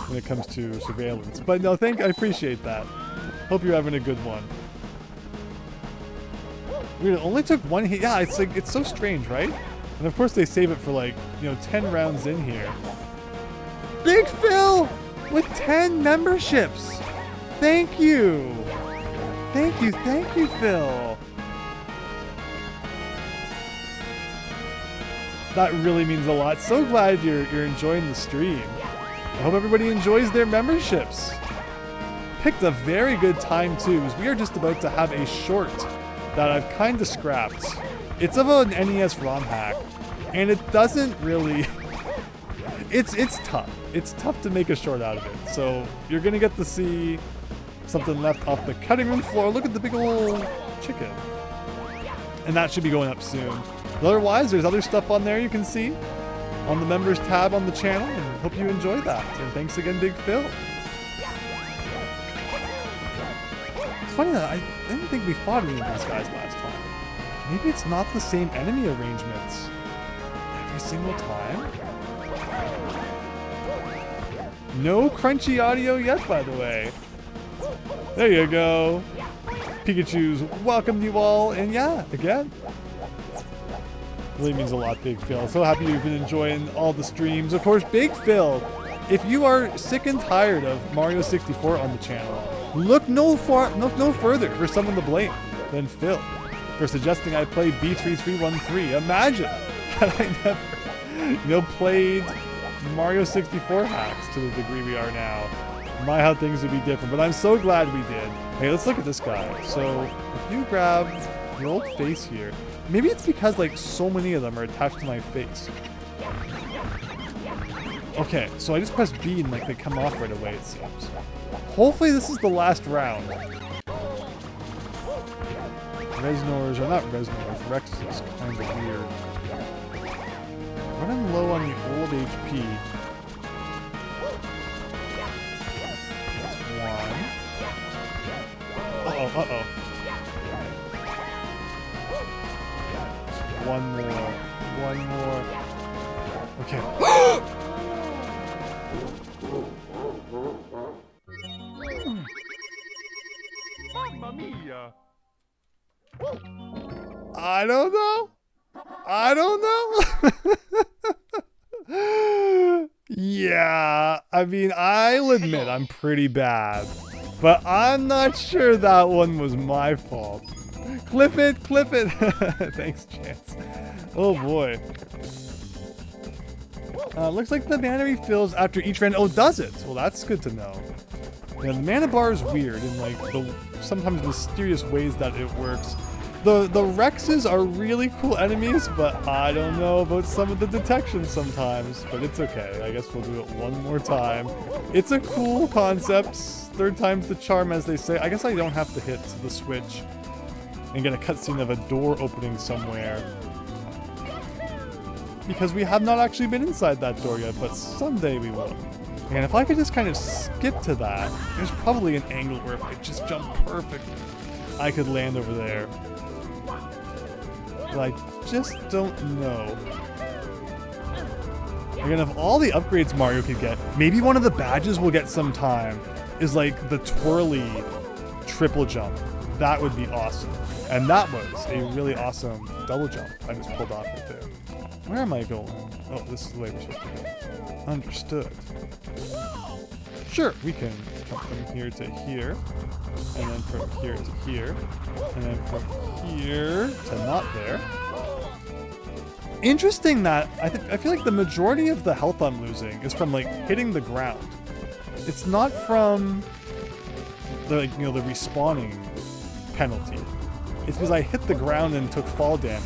when it comes to surveillance. But no, I appreciate that. Hope you're having a good one. Weird, it only took 1 hit. Yeah, it's like, it's so strange, right? And of course they save it for like, you know, 10 rounds in here. Big Phil! with 10 memberships. Thank you. Thank you, Phil. That really means a lot. So glad you're enjoying the stream. I hope everybody enjoys their memberships. Picked a very good time too, because we are just about to have a short that I've kind of scrapped. It's of an NES ROM hack, and it doesn't really... It's tough. It's tough to make a short out of it. So you're gonna get to see something left off the cutting room floor. Look at the big old chicken. And that should be going up soon. But otherwise, there's other stuff on there you can see on the members tab on the channel, and hope you enjoy that. And thanks again, Big Phil. It's funny that I didn't think we fought any of these guys last time. Maybe it's not the same enemy arrangements every single time. No crunchy audio yet, by the way. There you go. Pikachu's welcomed you all, and yeah, again. Really means a lot, Big Phil. So happy you've been enjoying all the streams. Of course, Big Phil, if you are sick and tired of Mario 64 on the channel, look no further for someone to blame than Phil for suggesting I play B3313. Imagine that I never, played Mario 64 hacks to the degree we are now. My, how things would be different, but I'm so glad we did. Hey, let's look at this guy. So if you grab your old face here, maybe it's because like so many of them are attached to my face. Okay, so I just press B and like they come off right away, it seems. Hopefully this is the last round. Resnors, or not Resnors, Rex is kind of weird. Running low on the old HP. That's one. Uh-oh. One more. Okay. Mamma mia. I don't know. Yeah, I mean, I'll admit I'm pretty bad, but I'm not sure that one was my fault. Clip it. Thanks, Chance. Oh boy. Looks like the mana refills after each round. Oh, does it? Well, that's good to know. Yeah, the mana bar is weird in like the sometimes mysterious ways that it works. The Rexes are really cool enemies, but I don't know about some of the detection sometimes. But it's okay. I guess we'll do it one more time. It's a cool concept. Third time's the charm, as they say. I guess I don't have to hit the switch and get a cutscene of a door opening somewhere, because we have not actually been inside that door yet, but someday we will. And if I could just kind of skip to that, there's probably an angle where if I just jump perfectly, I could land over there. But I just don't know. Again, of all the upgrades Mario could get, maybe one of the badges we'll get sometime is like the twirly triple jump. That would be awesome. And that was a really awesome double jump I just pulled off right there. Where am I going? Oh, this is the way we're supposed to go. Understood. Sure, we can jump from here to here, and then from here to here, and then from here to not there. Interesting that I feel like the majority of the health I'm losing is from like hitting the ground. It's not from the the respawning penalty. It's because I hit the ground and took fall damage.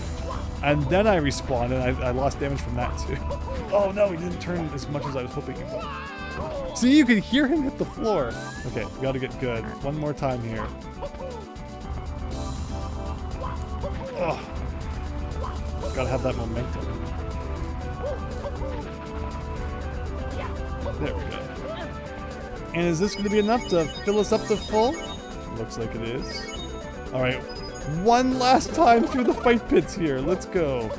And then I respawned and I lost damage from that too. Oh no, he didn't turn as much as I was hoping he would. See, you can hear him hit the floor. Okay, we gotta get good. One more time here. Oh. Gotta have that momentum. There we go. And is this gonna be enough to fill us up to full? Looks like it is. Alright, one last time through the fight pits here. Let's go.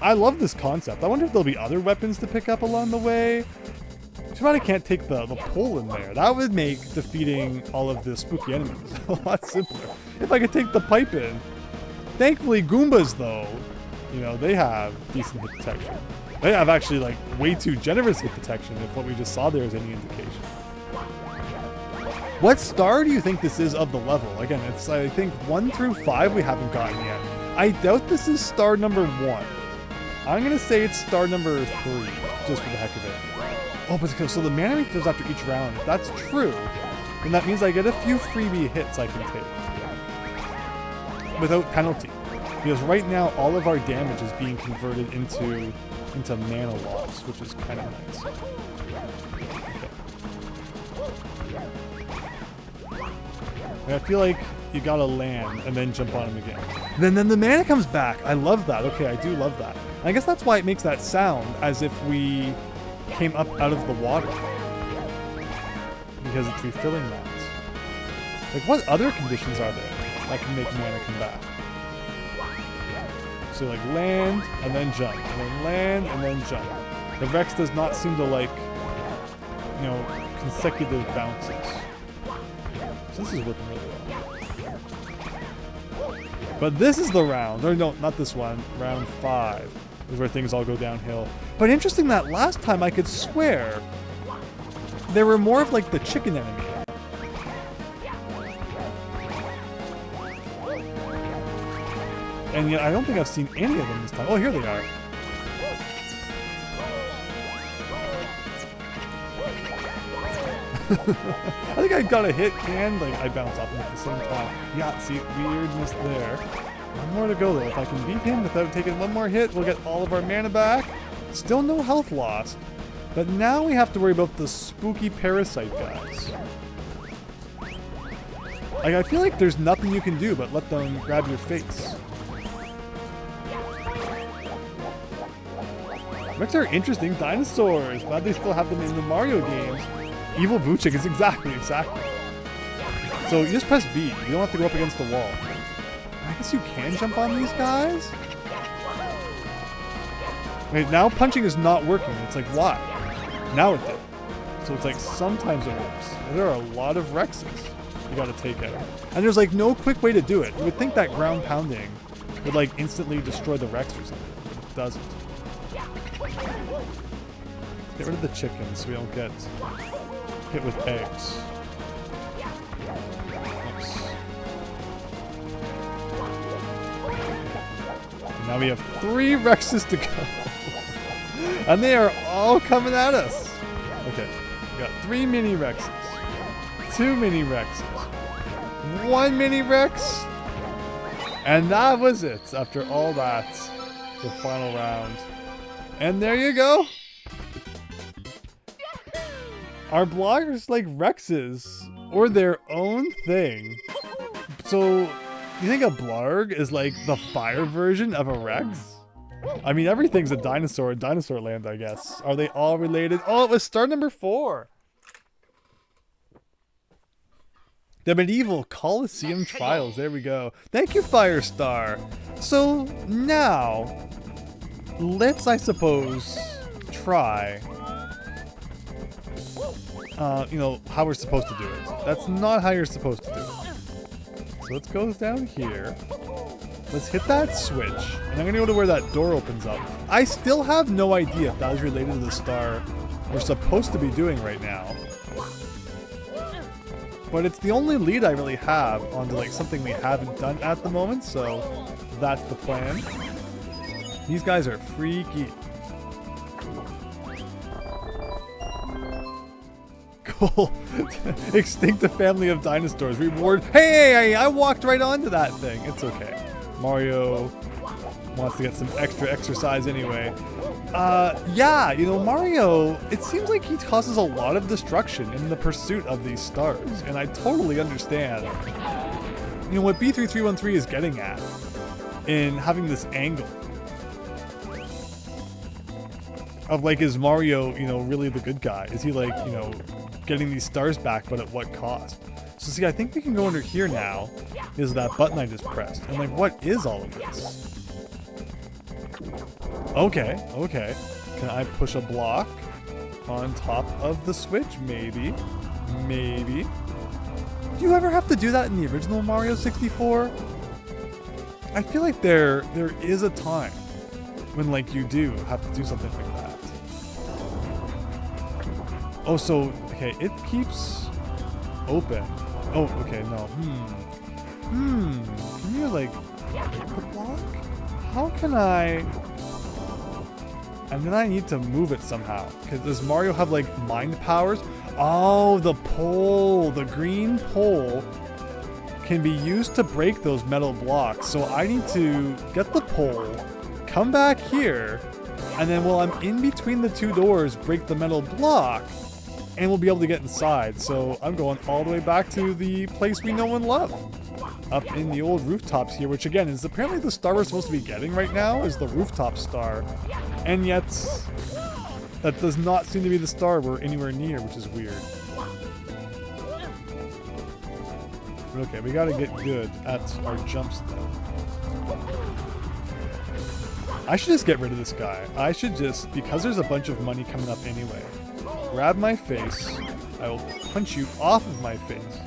I love this concept. I wonder if there'll be other weapons to pick up along the way. Too bad I can't take the pole in there. That would make defeating all of the spooky enemies a lot simpler. If I could take the pipe in. Thankfully, Goombas, though, You know, they have decent hit detection. They have actually like way too generous hit detection if what we just saw there is any indication. What star do you think this is of the level? Again, it's I think 1 through 5 we haven't gotten yet. I doubt this is star number 1. I'm gonna say it's star number 3, just for the heck of it. Oh, but so the mana refills after each round. If that's true, then that means I get a few freebie hits I can take without penalty. Because right now all of our damage is being converted into mana loss, which is kind of nice. Okay. I feel like you gotta land and then jump on him again. Then the mana comes back. I love that. Okay, I do love that. And I guess that's why it makes that sound as if we came up out of the water. Because it's refilling that. Like, what other conditions are there that can make mana come back? So like land and then jump, and then land and then jump. The Rex does not seem to like, you know, consecutive bounces. So this is working really well. But this is the round, or no, not this one, round 5 is where things all go downhill. But interesting that last time I could swear there were more of like the chicken enemy. And yet I don't think I've seen any of them this time. Oh, here they are. I think I got a hit and like I bounced off him at the same time. Yeah, see, weirdness there. One more to go though. If I can beat him without taking one more hit, we'll get all of our mana back. Still no health lost. But now we have to worry about the spooky parasite guys. Like, I feel like there's nothing you can do but let them grab your face. Rex are interesting dinosaurs. Glad they still have them in the Mario games. Evil Boo Chickens, exactly. So you just press B. You don't have to go up against the wall. I guess you can jump on these guys? Wait, now punching is not working. It's like, why? Now it did. So it's like, sometimes it works. There are a lot of Rexes you gotta take out. And there's like no quick way to do it. You would think that ground pounding would like instantly destroy the Rex or something, but it doesn't. Get rid of the chickens so we don't get hit with eggs. Oops. And now we have 3 Rexes to go. And they are all coming at us. Okay, we got 3 mini Rexes, 2 mini Rexes, 1 mini Rex, and that was it. After all that, the final round. And there you go. Our bloggers like Rexes, or their own thing. So, you think a blarg is like the fire version of a Rex? I mean, everything's a dinosaur in Dinosaur Land, I guess. Are they all related? Oh, it was star number 4. The Medieval Colosseum Trials. There we go. Thank you, Firestar. So, now, let's, I suppose, try, you know, how we're supposed to do it. That's not how you're supposed to do it. So let's go down here. Let's hit that switch, and I'm gonna go to where that door opens up. I still have no idea if that was related to the star we're supposed to be doing right now. But it's the only lead I really have onto like something we haven't done at the moment, so that's the plan. These guys are freaky. Cool. Extinct a family of dinosaurs. Reward. Hey, I walked right onto that thing. It's okay. Mario wants to get some extra exercise anyway. Yeah, you know, Mario, it seems like he causes a lot of destruction in the pursuit of these stars, and I totally understand, you know, what B3313 is getting at in having this angle of like, is Mario, you know, really the good guy? Is he like, you know, getting these stars back, but at what cost? So see, I think we can go under here now, is that button I just pressed. And like, what is all of this? Okay. Can I push a block on top of the switch? Maybe. Do you ever have to do that in the original Mario 64? I feel like there is a time when like you do have to do something like that. Oh, so, okay, it keeps open. Oh, okay, no. Can you like the block? How can I? And then I need to move it somehow. Because does Mario have like mind powers? Oh, the pole, the green pole can be used to break those metal blocks. So I need to get the pole, come back here, and then while I'm in between the two doors, break the metal block, and we'll be able to get inside. So I'm going all the way back to the place we know and love. Up in the old rooftops here, which again is apparently the star we're supposed to be getting right now, is the rooftop star. And yet, that does not seem to be the star we're anywhere near, which is weird. Okay, we gotta get good at our jumps though. I should just get rid of this guy. I should just, because there's a bunch of money coming up anyway, grab my face. I will punch you off of my face.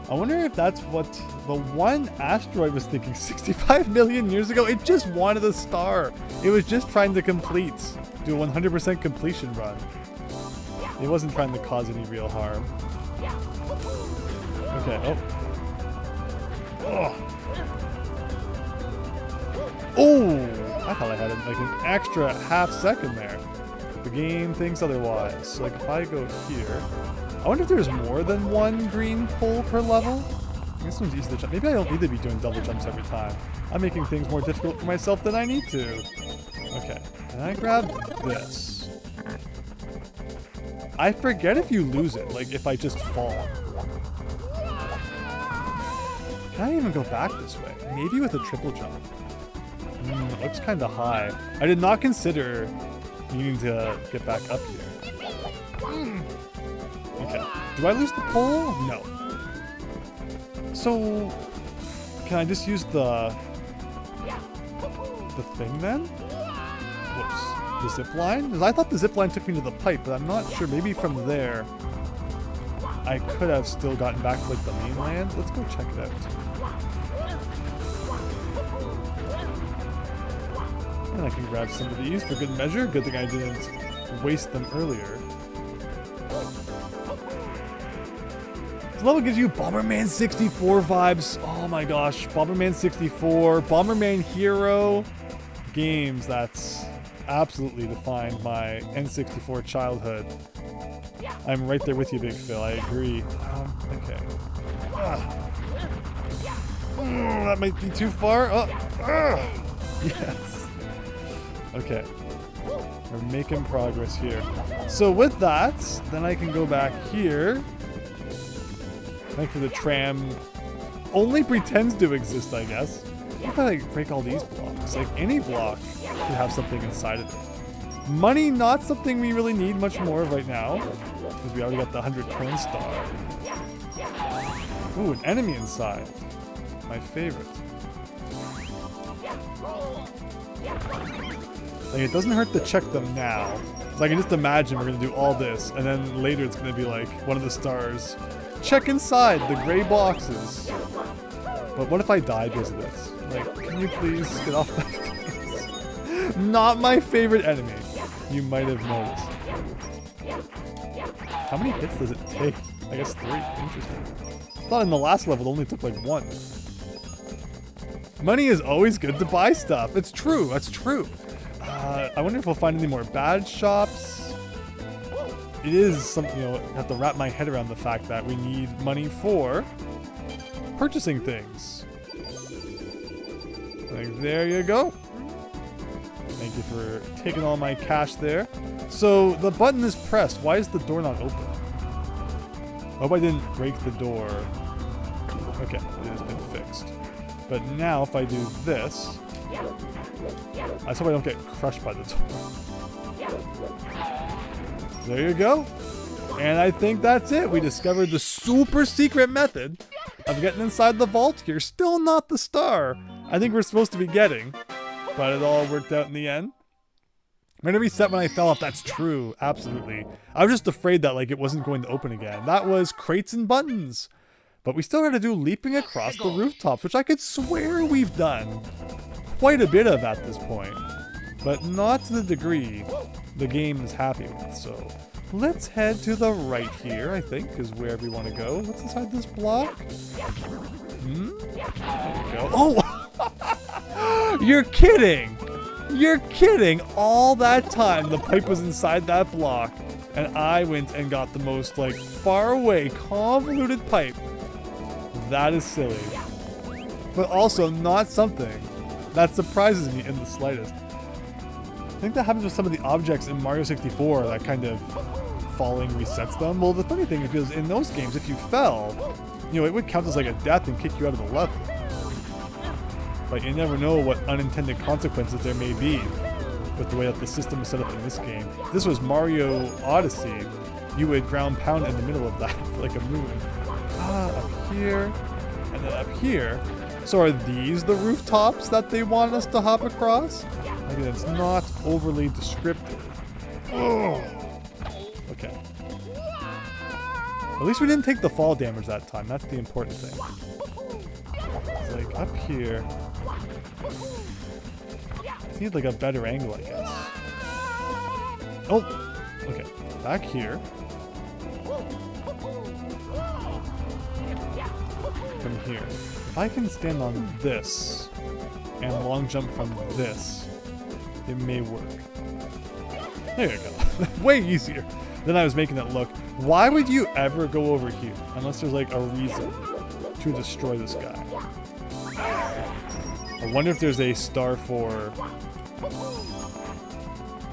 I wonder if that's what the one asteroid was thinking 65 million years ago. It just wanted a star. It was just trying to do a 100% completion run. It wasn't trying to cause any real harm. Okay, Oh, I thought I had like an extra half second there. The game thinks otherwise. Like if I go here, I wonder if there's more than one green pole per level? This one's easy to jump. Maybe I don't need to be doing double jumps every time. I'm making things more difficult for myself than I need to. Okay, and I grab this. I forget if you lose it, like if I just fall. Can I even go back this way? Maybe with a triple jump. It looks kind of high. I did not consider needing to get back up here. Okay. Do I lose the pole? No. So, can I just use the thing then? Whoops. The zip line? Because I thought the zip line took me to the pipe, but I'm not sure. Maybe from there, I could have still gotten back to like the mainland. Let's go check it out. And I can grab some of these for good measure. Good thing I didn't waste them earlier. This level gives you Bomberman 64 vibes. Oh my gosh, Bomberman 64, Bomberman Hero games that's absolutely defined my N64 childhood. I'm right there with you, Big Phil. I agree. Okay. That might be too far. Yes. Okay. We're making progress here. So with that, then I can go back here. Like for the tram only pretends to exist, I guess. What if I like break all these blocks? Like any block should have something inside of it. Money, not something we really need much more of right now, because we already got the 100 coin star. Ooh, an enemy inside. My favorite. Like, it doesn't hurt to check them now. So I can just imagine we're gonna do all this, and then later it's gonna be like one of the stars. Check inside the gray boxes. But what if I die because of this? Like, can you please get off my face? Not my favorite enemy. You might have noticed. How many hits does it take? I guess 3. Interesting. I thought in the last level it only took like 1. Money is always good to buy stuff. It's true. That's true. I wonder if we'll find any more badge shops. It is something, you know, I have to wrap my head around the fact that we need money for purchasing things. Like, there you go. Thank you for taking all my cash there. So the button is pressed. Why is the door not open? I hope I didn't break the door. Okay, it has been fixed. But now if I do this, I just hope I don't get crushed by the door. There you go. And I think that's it. We discovered the super secret method of getting inside the vault here. Still not the star I think we're supposed to be getting, but it all worked out in the end. I'm gonna reset when I fell off. That's true. Absolutely. I was just afraid that like it wasn't going to open again. That was crates and buttons. But we still had to do leaping across the rooftops, which I could swear we've done quite a bit of at this point. but not to the degree the game is happy with. So let's head to the right here, I think, is where we want to go. What's inside this block? There we go. Oh! You're kidding! You're kidding! All that time the pipe was inside that block, and I went and got the most, like, far away, convoluted pipe. That is silly. But also not something that surprises me in the slightest. I think that happens with some of the objects in Mario 64, that kind of falling resets them. Well, the funny thing is, because in those games, if you fell, you know, it would count as like a death and kick you out of the level. But you never know what unintended consequences there may be with the way that the system is set up in this game. If this was Mario Odyssey, you would ground pound in the middle of that like a moon. Up here, and then up here. So are these the rooftops that they want us to hop across? Maybe that's not overly descriptive. Oh. Okay. At least we didn't take the fall damage that time. That's the important thing. It's like up here. I need like a better angle, I guess. Oh! Okay. Back here. From here. If I can stand on this and long jump from this, it may work. There you go. Way easier than I was making it look. Why would you ever go over here unless there's like a reason to destroy this guy? I wonder if there's a star for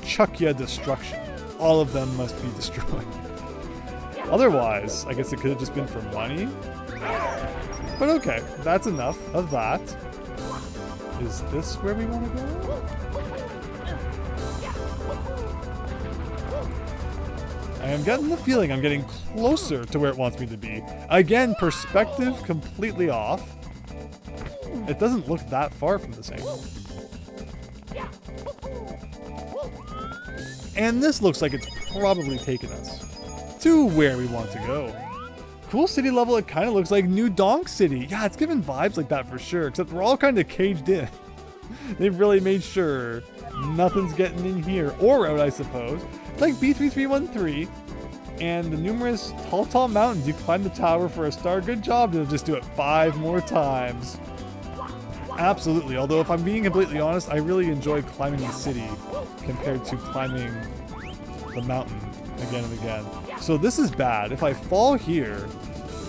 Chuck ya destruction. All of them must be destroyed. Otherwise, I guess it could have just been for money. But okay, that's enough of that. Is this where we want to go? I am getting the feeling I'm getting closer to where it wants me to be. Again, perspective completely off. It doesn't look that far from this angle. And this looks like it's probably taken us to where we want to go. Cool city level, it kind of looks like New Donk City. Yeah, it's giving vibes like that for sure, except we're all kind of caged in. They've really made sure nothing's getting in here, or out, I suppose. It's like B3313, and the numerous tall mountains. You climb the tower for a star. Good job to just do it 5 more times. Absolutely, although if I'm being completely honest, I really enjoy climbing the city compared to climbing the mountain again and again. So this is bad. If I fall here,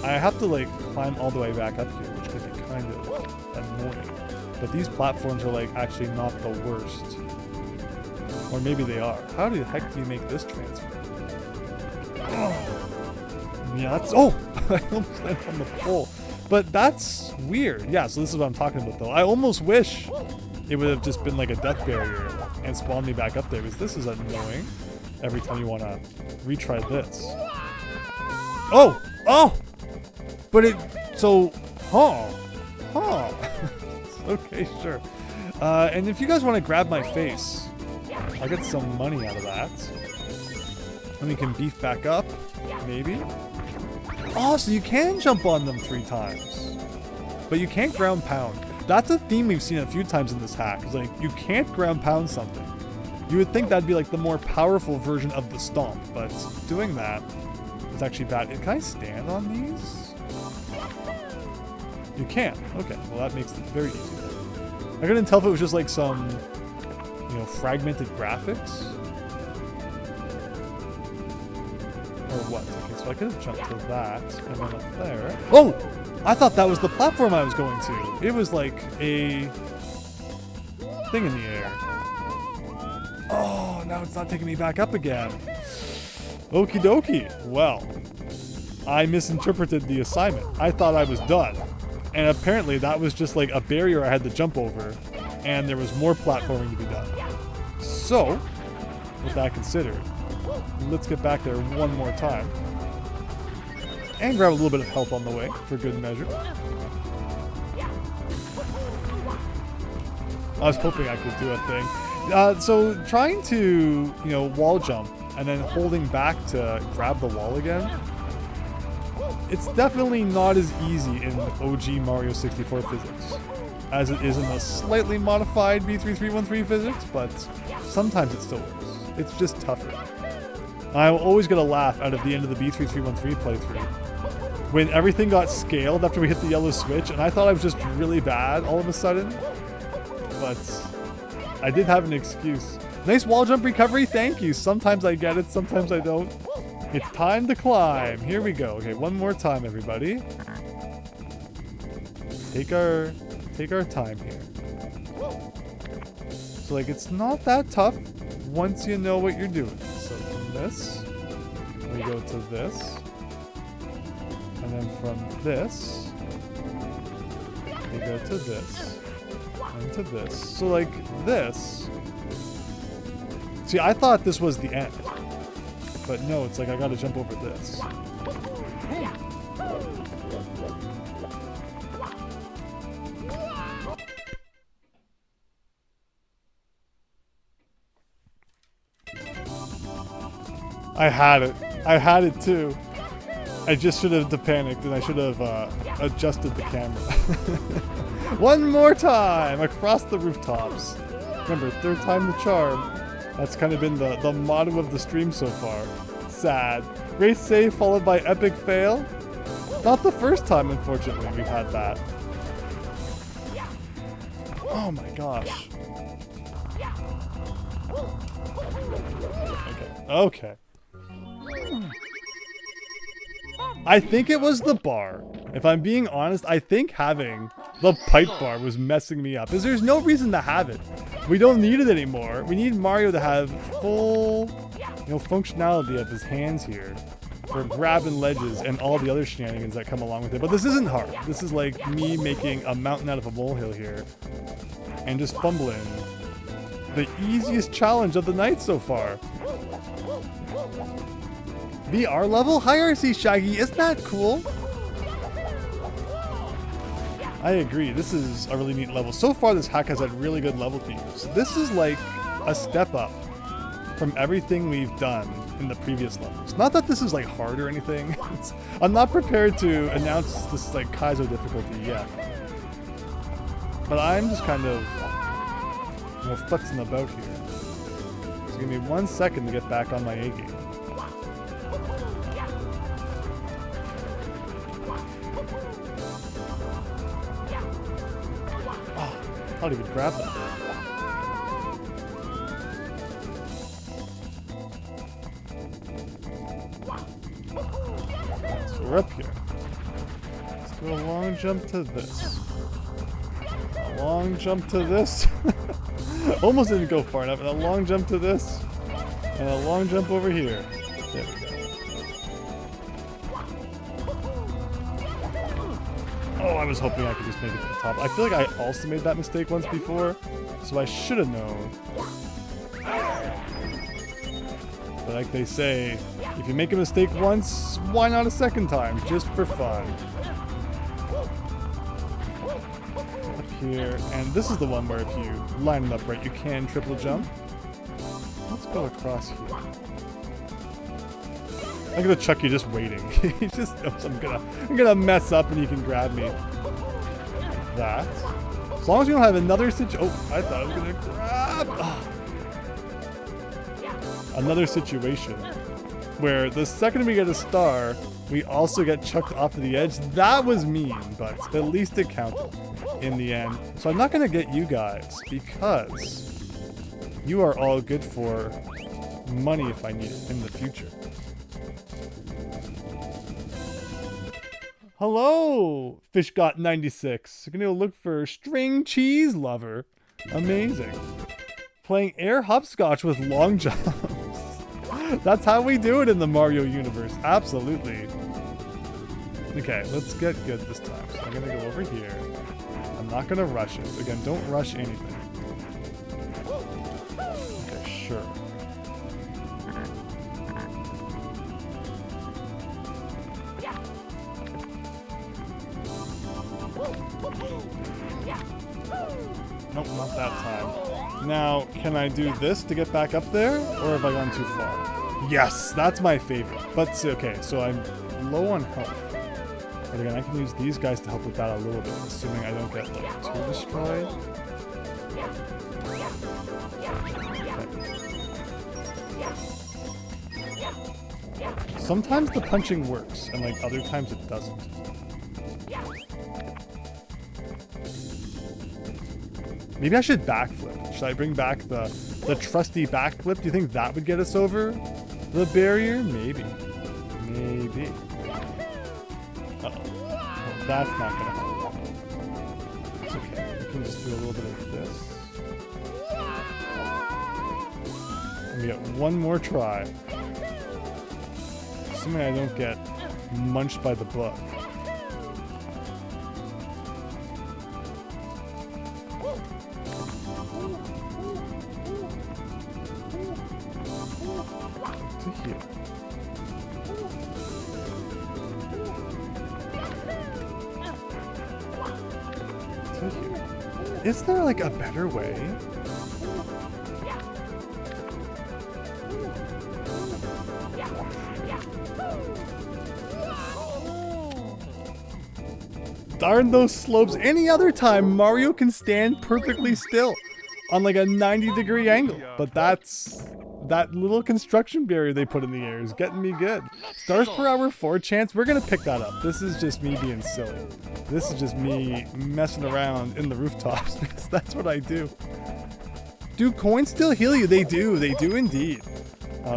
I have to like climb all the way back up here, which could be kind of annoying. But these platforms are like actually not the worst. Or maybe they are. How the heck do you make this transfer? Oh. Yeah, that's... Oh! I almost landed on the pole. But that's weird. Yeah, so this is what I'm talking about though. I almost wish it would have just been like a death barrier and spawned me back up there, because this is annoying every time you want to retry this. Oh! Oh! But it... So... Huh. Okay, sure. And if you guys want to grab my face, I'll get some money out of that. And we can beef back up, maybe. Oh, so you can jump on them 3 times. But you can't ground pound. That's a theme we've seen a few times in this hack. It's like, you can't ground pound something. You would think that'd be like the more powerful version of the stomp, but doing that is actually bad. Can I stand on these? You can. Okay, well that makes it very easy. I couldn't tell if it was just like some, you know, fragmented graphics. Or what? Okay, so I could have jumped to that, and then up there. Oh! I thought that was the platform I was going to. It was like a thing in the air. Oh, now it's not taking me back up again. Okie dokie. Well, I misinterpreted the assignment. I thought I was done. And apparently that was just like a barrier I had to jump over, and there was more platforming to be done. So, with that considered, let's get back there one more time. And grab a little bit of help on the way, for good measure. I was hoping I could do a thing. So trying to, you know, wall jump, and then holding back to grab the wall again, it's definitely not as easy in OG Mario 64 physics as it is in the slightly modified B3313 physics, but sometimes it still works. It's just tougher. I'm always gonna laugh out of the end of the B3313 playthrough when everything got scaled after we hit the yellow switch, and I thought I was just really bad all of a sudden. But I did have an excuse. Nice wall jump recovery, thank you. Sometimes I get it, sometimes I don't. It's time to climb. Here we go. Okay, one more time, everybody. Take our time here. So like, it's not that tough once you know what you're doing. So from this, we go to this, and then from this, we go to this, and to this. So like this. See, I thought this was the end, but no, it's like I gotta jump over this. I had it. I had it too. I just should have panicked and I should have adjusted the camera. One more time across the rooftops. Remember, third time the charm. That's kind of been the motto of the stream so far. Sad. Great save followed by epic fail. Not the first time, unfortunately, we've had that. Oh my gosh. Okay. I think it was the bar. If I'm being honest, I think having the pipe bar was messing me up. Because there's no reason to have it. We don't need it anymore. We need Mario to have full, functionality of his hands here for grabbing ledges and all the other shenanigans that come along with it. But this isn't hard. This is like me making a mountain out of a molehill here and just fumbling. The easiest challenge of the night so far. VR level? Hi RC Shaggy, isn't that cool? I agree, this is a really neat level. So far this hack has had really good level teams. This is like a step up from everything we've done in the previous levels. Not that this is like hard or anything. I'm not prepared to announce this like Kaizo difficulty yet. But I'm just kind of flexing about here. So give me 1 second to get back on my A game. How do you even grab that? So we're up here. Let's do a long jump to this. A long jump to this. Almost didn't go far enough. And a long jump to this. And a long jump over here. There we go. Oh, I was hoping I could just make it to the top. I feel like I also made that mistake once before, so I should have known. But like they say, if you make a mistake once, why not a second time? Just for fun. Up here, and this is the one where if you line it up right, you can triple jump. Let's go across here. I'm gonna chuck you just waiting. He just knows I'm gonna mess up and he can grab me. That. As long as we don't have another situation. Oh, I thought I was gonna grab. Oh. Another situation where the second we get a star, we also get chucked off of the edge. That was mean, but at least it counted in the end. So I'm not gonna get you guys because you are all good for money if I need it in the future. Hello, FishGot96. You're gonna look for String Cheese Lover. Amazing. Playing air hopscotch with long jumps. That's how we do it in the Mario universe. Absolutely. Okay, let's get good this time. So I'm gonna go over here. I'm not gonna rush it. Again, don't rush anything. Okay, sure. Nope, not that time. Now, can I do this to get back up there? Or have I gone too far? Yes, that's my favorite. But, okay, so I'm low on health. But again, I can use these guys to help with that a little bit, assuming I don't get, like, too destroyed. Okay. Sometimes the punching works, and like other times it doesn't. Maybe I should backflip. Should I bring back the trusty backflip? Do you think that would get us over the barrier? Maybe. Maybe. Uh-oh. Well, that's not gonna help. It's okay. We can just do a little bit of this. And we get one more try. Assuming I don't get munched by the bug. To here. To here. Is there like a better way? Darn those slopes. Any other time, Mario can stand perfectly still on like a 90-degree angle. But that little construction barrier they put in the air is getting me good. Stars per hour 4 chance. We're going to pick that up. This is just me being silly. This is just me messing around in the rooftops because that's what I do. Do coins still heal you? They do. They do indeed.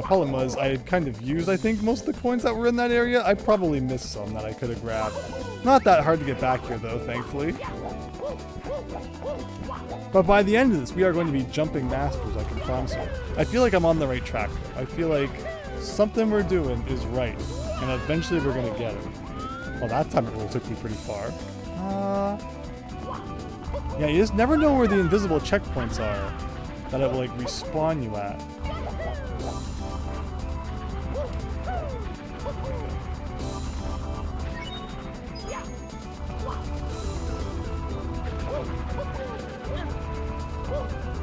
Problem was, I had kind of used, I think, most of the coins that were in that area. I probably missed some that I could have grabbed. Not that hard to get back here, though, thankfully. But by the end of this, we are going to be jumping masters, I can promise you. I feel like I'm on the right track, though. I feel like something we're doing is right, and eventually we're going to get it. Well, that time it really took me pretty far. Yeah, you just never know where the invisible checkpoints are that it will, like, respawn you at.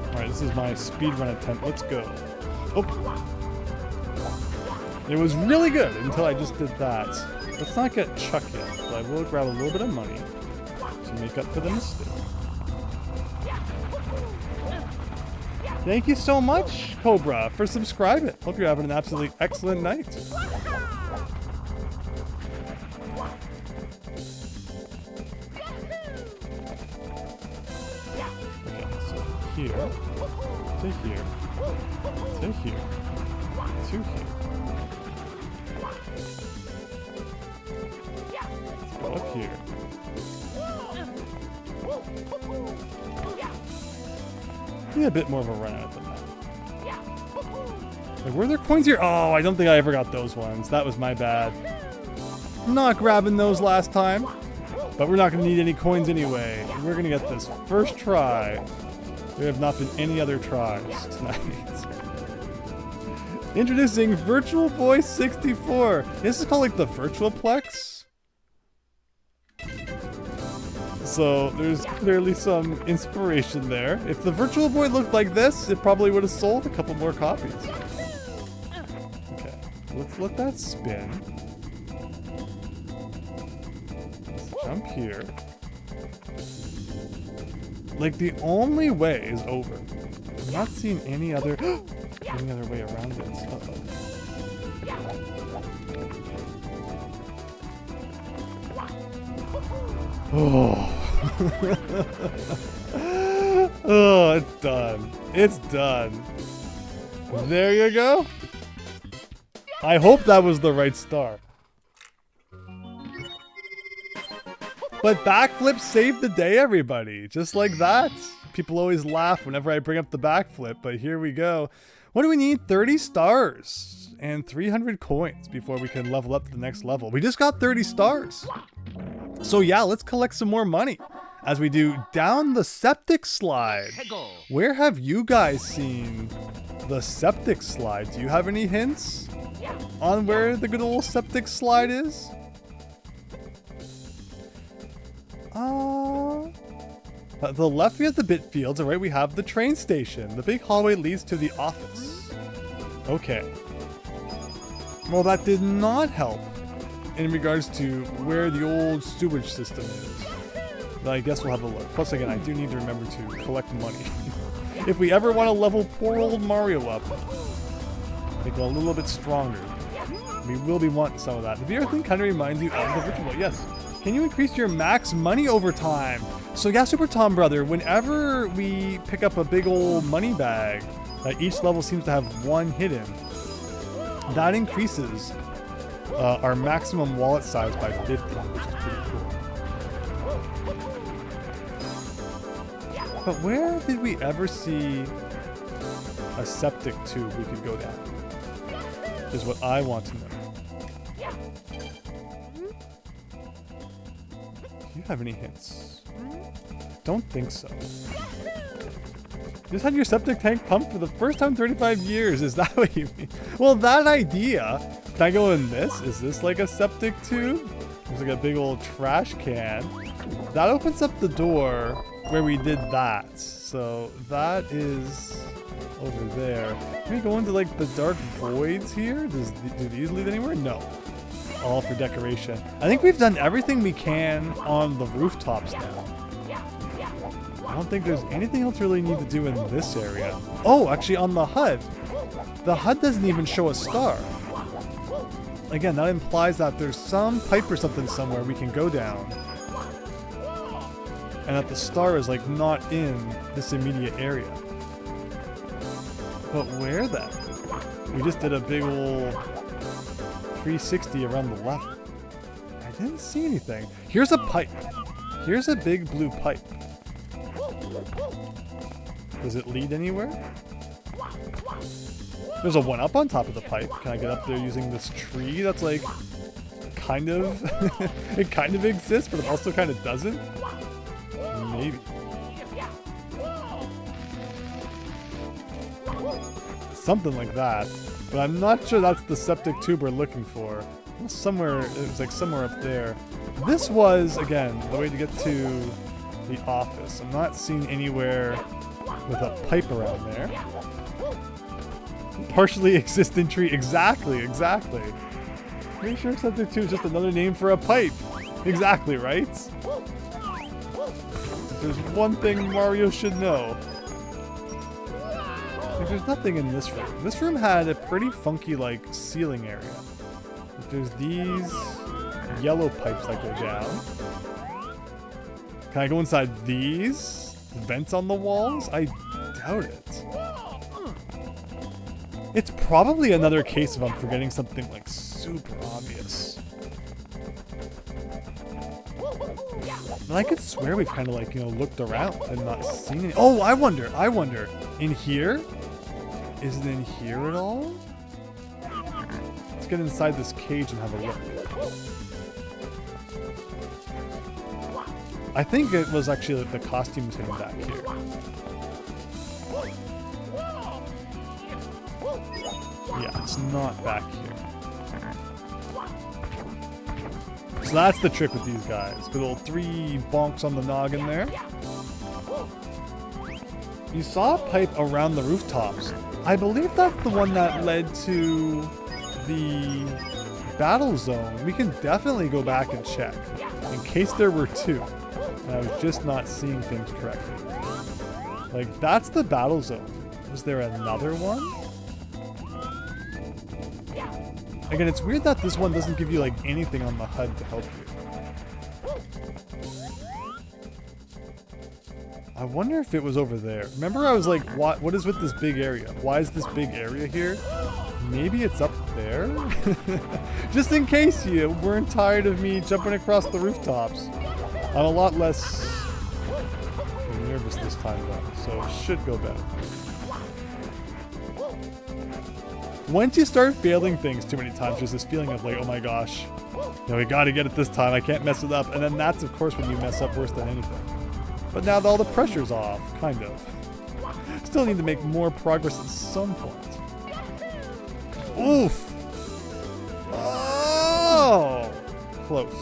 Alright, this is my speedrun attempt. Let's go. Oh! It was really good until I just did that. Let's not get Chuck yet, but I will grab a little bit of money to make up for the mistake. Thank you so much, Cobra, for subscribing. Hope you're having an absolutely excellent night. Here, to here, to here, to here. Let's go up here. Need a bit more of a run out than that. Like, were there coins here? Oh, I don't think I ever got those ones. That was my bad. Not grabbing those last time. But we're not going to need any coins anyway. We're going to get this first try. There have not been any other tries tonight. Introducing Virtual Boy 64. This is called like the Virtualplex. So there's clearly some inspiration there. If the Virtual Boy looked like this, it probably would have sold a couple more copies. Okay, let's let that spin. Let's jump here. Like, the only way is over. I'm not seeing any other way around it. Uh-oh. Oh. Oh, it's done. It's done. There you go. I hope that was the right star. But backflip saved the day, everybody. Just like that. People always laugh whenever I bring up the backflip, but here we go. What do we need? 30 stars and 300 coins before we can level up to the next level. We just got 30 stars. So yeah, let's collect some more money as we do down the septic slide. Where have you guys seen the septic slide? Do you have any hints on where the good old septic slide is? To the left we have the bit fields, and right we have the train station. The big hallway leads to the office. Okay. Well, that did not help in regards to where the old sewage system is. But I guess we'll have a look. Plus, again, I do need to remember to collect money. If we ever want to level poor old Mario up, make it a little bit stronger. We will be wanting some of that. The VR thing kind of reminds you of the virtual. Yes. Can you increase your max money over time? So yeah, Super Tom Brother, whenever we pick up a big old money bag, each level seems to have one hidden. That increases our maximum wallet size by 50, which is pretty cool. But where did we ever see a septic tube we could go down? Is what I want to know. Do you have any hints? Don't think so. You just had your septic tank pumped for the first time in 35 years. Is that what you mean? Well, that idea. Can I go in this? Is this like a septic tube? There's like a big old trash can. That opens up the door where we did that. So that is over there. Can we go into like the dark voids here? Do these lead anywhere? No. All for decoration. I think we've done everything we can on the rooftops now. I don't think there's anything else really need to do in this area. Oh, actually on the HUD. The HUD doesn't even show a star. Again, that implies that there's some pipe or something somewhere we can go down. And that the star is like not in this immediate area. But where then? We just did a big old 360 around the left. I didn't see anything. Here's a pipe. Here's a big blue pipe. Does it lead anywhere? There's a 1-up on top of the pipe. Can I get up there using this tree that's like kind of it kind of exists, but it also kind of doesn't? Maybe. Something like that. But I'm not sure that's the septic tube we're looking for. Somewhere, it was like somewhere up there. This was, again, the way to get to the office. I'm not seeing anywhere with a pipe around there. Partially existent tree. Exactly. Pretty sure septic tube is just another name for a pipe. Exactly, right? If there's one thing Mario should know. Like, there's nothing in this room. This room had a pretty funky, like, ceiling area. Like, there's these yellow pipes that go down. Can I go inside these vents on the walls? I doubt it. It's probably another case of I'm forgetting something, like, super obvious. And I could swear we've kind of, like, you know, looked around and not seen it. Oh, I wonder. In here? Is it in here at all? Let's get inside this cage and have a look. I think it was actually the costumes hidden back here. Yeah, it's not back here. So that's the trick with these guys. Good old 3 bonks on the noggin there. You saw a pipe around the rooftops. I believe that's the one that led to the battle zone. We can definitely go back and check in case there were 2. And I was just not seeing things correctly. Like, that's the battle zone. Was there another one? Again, it's weird that this one doesn't give you, like, anything on the HUD to help you. I wonder if it was over there. Remember I was like, what is with this big area? Why is this big area here? Maybe it's up there? Just in case you weren't tired of me jumping across the rooftops. I'm a lot less nervous this time though, so it should go better. Once you start failing things too many times, there's this feeling of like, oh my gosh, you know, we gotta get it this time, I can't mess it up. And then that's of course when you mess up worse than anything. But now that all the pressure's off, kind of. Still need to make more progress at some point. Oof! Oh! Close.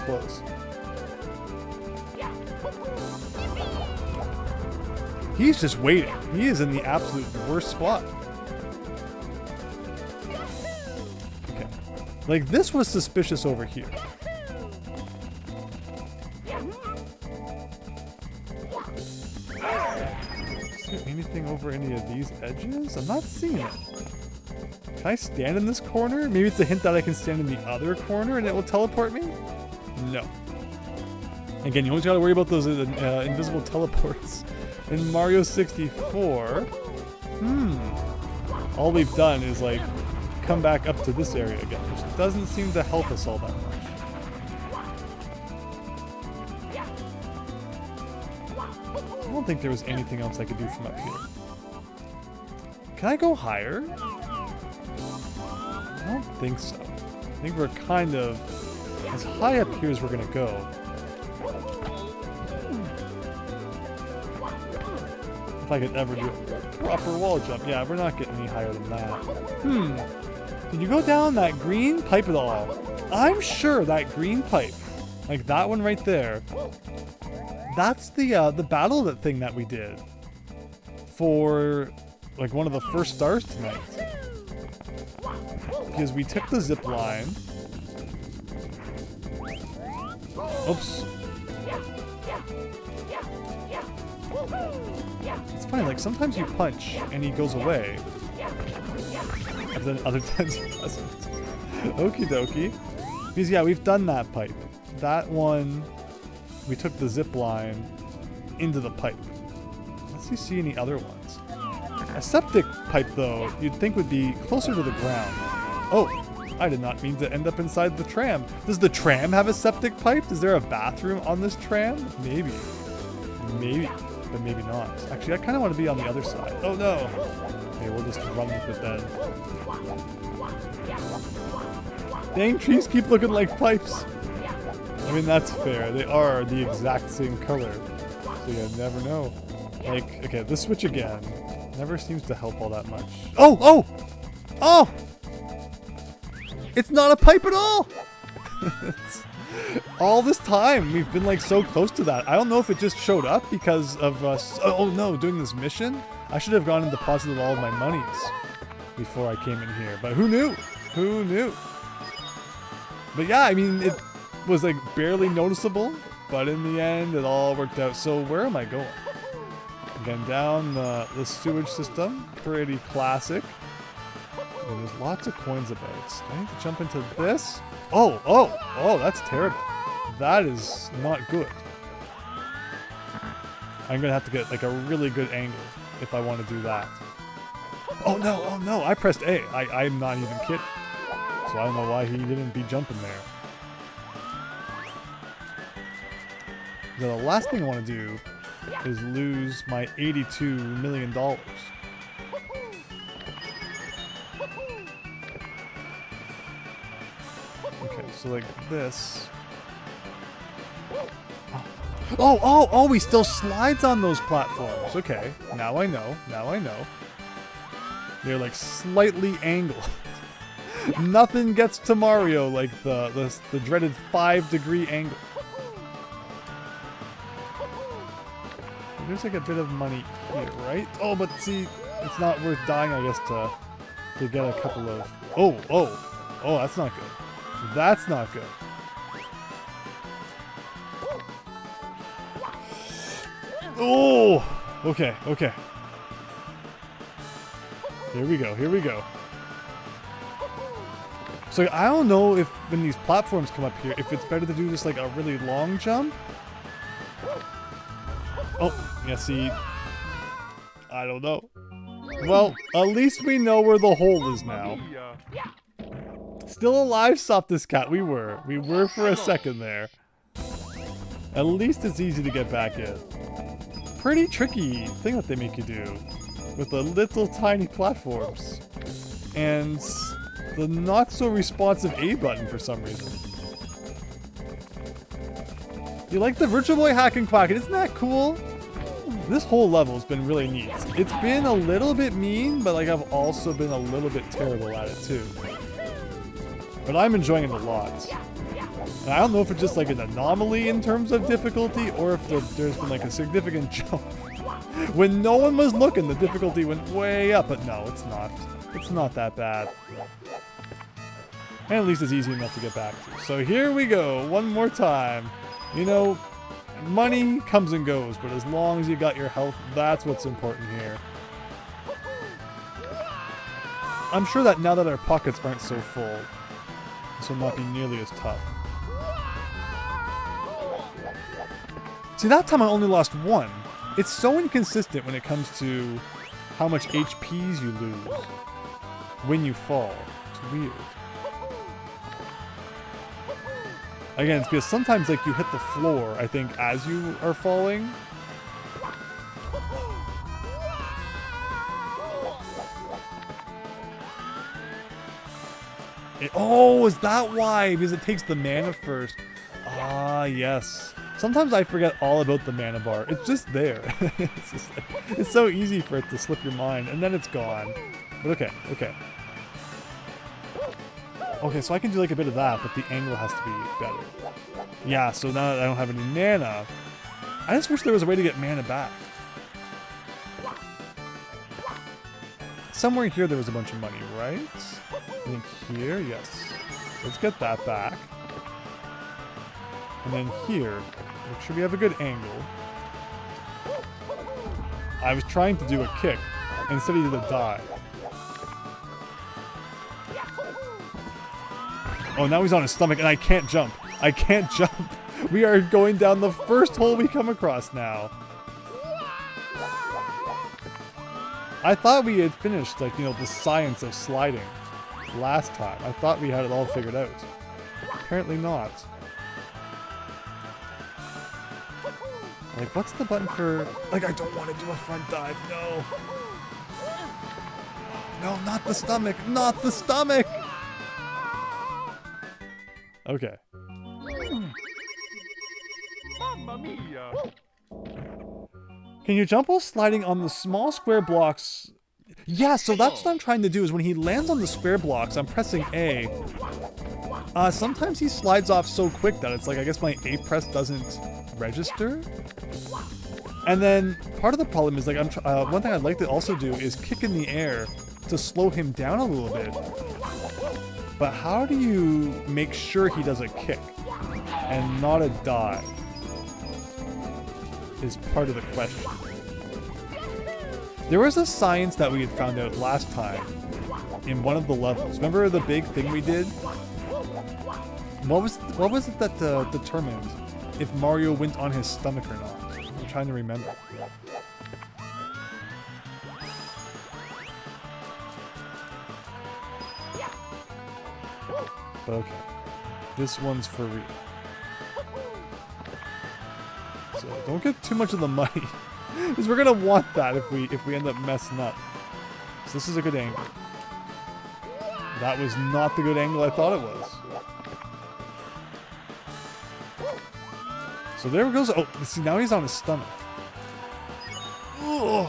Close. He's just waiting. He is in the absolute worst spot. Okay. Like, this was suspicious over here. Is there anything over any of these edges? I'm not seeing it. Can I stand in this corner? Maybe it's a hint that I can stand in the other corner and it will teleport me? No. Again, you always gotta worry about those invisible teleports. In Mario 64, all we've done is like come back up to this area again, which doesn't seem to help us all that much. I don't think there was anything else I could do from up here. Can I go higher? I don't think so. I think we're kind of as high up here as we're gonna go. If I could ever do a proper wall jump. Yeah, we're not getting any higher than that. Did you go down that green pipe at all? I'm sure that green pipe, like that one right there, that's the battle thing that we did for like one of the first stars tonight. Because we took the zip line. Oops. It's funny, like sometimes you punch and he goes away. And then other times he doesn't. Okie dokie. Because yeah, we've done that pipe. That one, we took the zip line into the pipe. Let's see any other ones. A septic pipe though, you'd think would be closer to the ground. Oh, I did not mean to end up inside the tram. Does the tram have a septic pipe? Is there a bathroom on this tram? Maybe. Maybe. But maybe not. Actually, I kind of want to be on the other side. Oh no! Okay, we'll just run with it then. Dang, trees keep looking like pipes. I mean, that's fair. They are the exact same color. So you never know. Like, okay, this switch again never seems to help all that much. Oh! Oh! Oh! It's not a pipe at all! All this time, we've been like so close to that. I don't know if it just showed up because of us. Oh no, doing this mission? I should have gone and deposited all of my monies before I came in here. But who knew? Who knew? But yeah, I mean, it was like barely noticeable. But in the end, it all worked out. So where am I going? Again, down the sewage system. Pretty classic. And there's lots of coins about. Do I need to jump into this? Oh, that's terrible. That is not good. I'm gonna have to get like a really good angle if I want to do that. Oh no, I pressed A. I'm not even kidding. So I don't know why he didn't be jumping there. The last thing I want to do is lose my $82 million. Okay, so like this. Oh, he still slides on those platforms. Okay, now I know. They're like slightly angled. Nothing gets to Mario like the dreaded 5-degree angle. There's like a bit of money here, right? Oh, but see, it's not worth dying, I guess, to get a couple of... Oh, that's not good. That's not good. Oh! Okay. Here we go. So I don't know if when these platforms come up here, if it's better to do just like a really long jump. Oh, yeah, see. I don't know. Well, at least we know where the hole is now. Still alive, Softest Cat. We were for a second there. At least it's easy to get back in. Pretty tricky thing that they make you do with the little tiny platforms and the not so responsive A button for some reason. You like the Virtual Boy hack and quack? Isn't that cool? This whole level has been really neat. It's been a little bit mean, but like I've also been a little bit terrible at it too. But I'm enjoying it a lot. And I don't know if it's just like an anomaly in terms of difficulty or if there's been like a significant jump. When no one was looking, the difficulty went way up, but no, it's not. It's not that bad. And at least it's easy enough to get back to. So here we go, one more time. You know, money comes and goes, but as long as you got your health, that's what's important here. I'm sure that now that our pockets aren't so full, this will not be nearly as tough. See, that time I only lost one. It's so inconsistent when it comes to how much HPs you lose when you fall. It's weird. Again, it's because sometimes like you hit the floor, I think, as you are falling. Oh, is that why? Because it takes the mana first. Ah, yes. Sometimes I forget all about the mana bar. It's just there. It's so easy for it to slip your mind, and then it's gone. But okay, okay. Okay, so I can do like a bit of that, but the angle has to be better. Yeah, so now that I don't have any mana, I just wish there was a way to get mana back. Somewhere here there was a bunch of money, right? I think here, yes. Let's get that back. And then here, make sure we have a good angle. I was trying to do a kick, and instead he did a dive. Oh, now he's on his stomach, and I can't jump. I can't jump. We are going down the first hole we come across now. I thought we had finished, like, you know, the science of sliding last time. I thought we had it all figured out. Apparently not. Like, what's the button for... Like, I don't want to do a front dive. No. No, not the stomach. Not the stomach. Okay. Mamma mia. Can you jump while sliding on the small square blocks? Yeah, so that's what I'm trying to do, is when he lands on the square blocks, I'm pressing A. Sometimes he slides off so quick that it's like, I guess my A press doesn't register. And then part of the problem is, like, one thing I'd like to also do is kick in the air to slow him down a little bit. But how do you make sure he does a kick and not a dive is part of the question. There was a science that we had found out last time in one of the levels. Remember the big thing we did? What was it that determined if Mario went on his stomach or not? I'm trying to remember. Okay, this one's for real. So don't get too much of the money, because we're gonna want that if we end up messing up. So this is a good angle. That was not the good angle I thought it was. So there goes. Oh, see, now he's on his stomach. Ugh.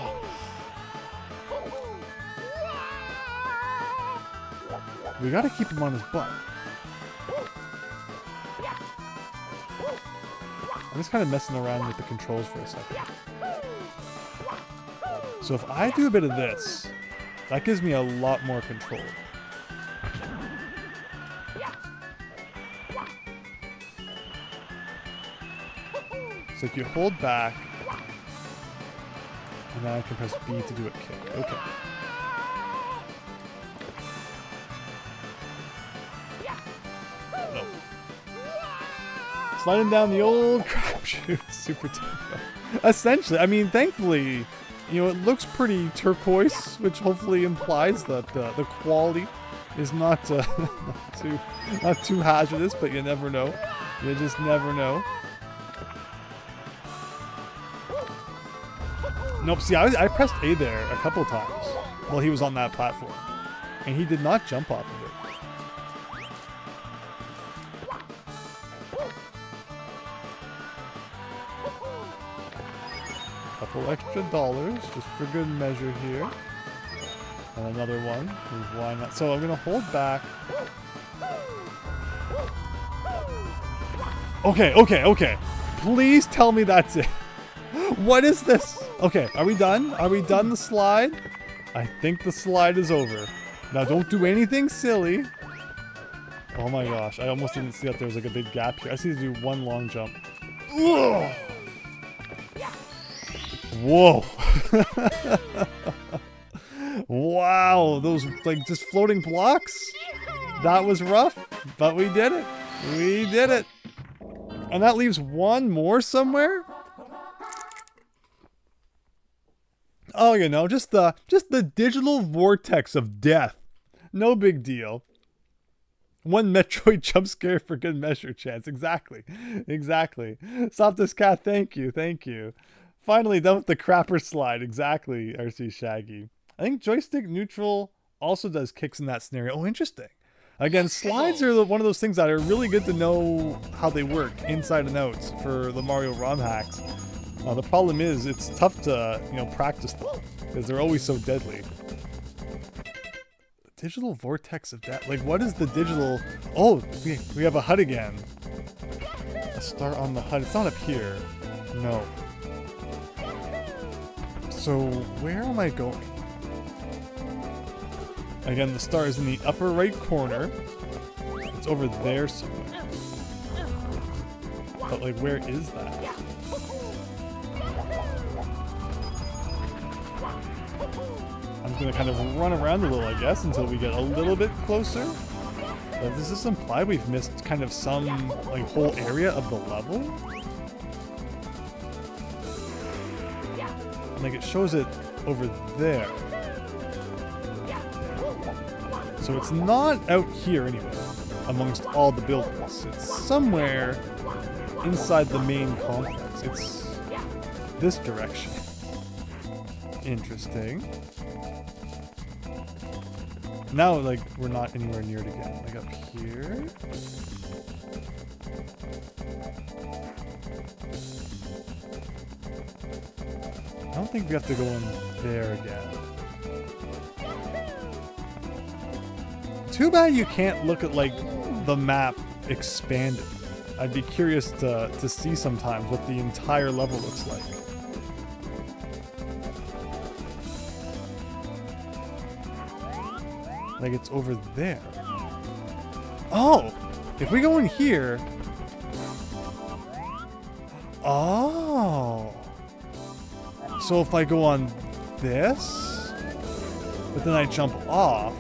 We gotta keep him on his butt. I'm just kind of messing around with the controls for a second. So if I do a bit of this, that gives me a lot more control. So if you hold back, and then I can press B to do a kick. Okay. Sliding down the old crapshoot super tempo. Essentially, I mean, thankfully, you know, it looks pretty turquoise, which hopefully implies that the quality is not too hazardous, but you never know. You just never know. Nope, see, I pressed A there a couple times while he was on that platform, and he did not jump off of it. Couple extra dollars, just for good measure here. And another one, why not? So I'm gonna hold back. Okay, okay, okay. Please tell me that's it. What is this? Okay, are we done? Are we done the slide? I think the slide is over. Now don't do anything silly. Oh my gosh, I almost didn't see that there was like a big gap here. I just need to do one long jump. Ugh. Whoa. Wow, those like just floating blocks? That was rough, but we did it. We did it. And that leaves one more somewhere? Oh, you know, just the digital vortex of death. No big deal. One Metroid jump scare for good measure, Chance. Exactly. Exactly. Softus Cat, thank you. Thank you. Finally done with the crapper slide. Exactly, RC Shaggy. I think joystick neutral also does kicks in that scenario. Oh, interesting. Again, slides are one of those things that are really good to know how they work inside and out for the Mario ROM hacks. The problem is it's tough to, you know, practice them because they're always so deadly. The digital vortex of death. Like, what is the digital? Oh, we have a HUD again. A star on the HUD. It's not up here. No. So where am I going? Again, the star is in the upper right corner. It's over there somewhere. But like, where is that? I'm just gonna kind of run around a little, I guess, until we get a little bit closer. But does this imply we've missed kind of some like whole area of the level? And, like, it shows it over there. So it's not out here anyway, amongst all the buildings. It's somewhere inside the main complex. It's this direction. Interesting. Now, like, we're not anywhere near it again. Like, up here? I don't think we have to go in there again. Too bad you can't look at, like, the map expanded. I'd be curious to see sometimes what the entire level looks like. Like, it's over there. Oh! If we go in here... Oh! So if I go on this, but then I jump off...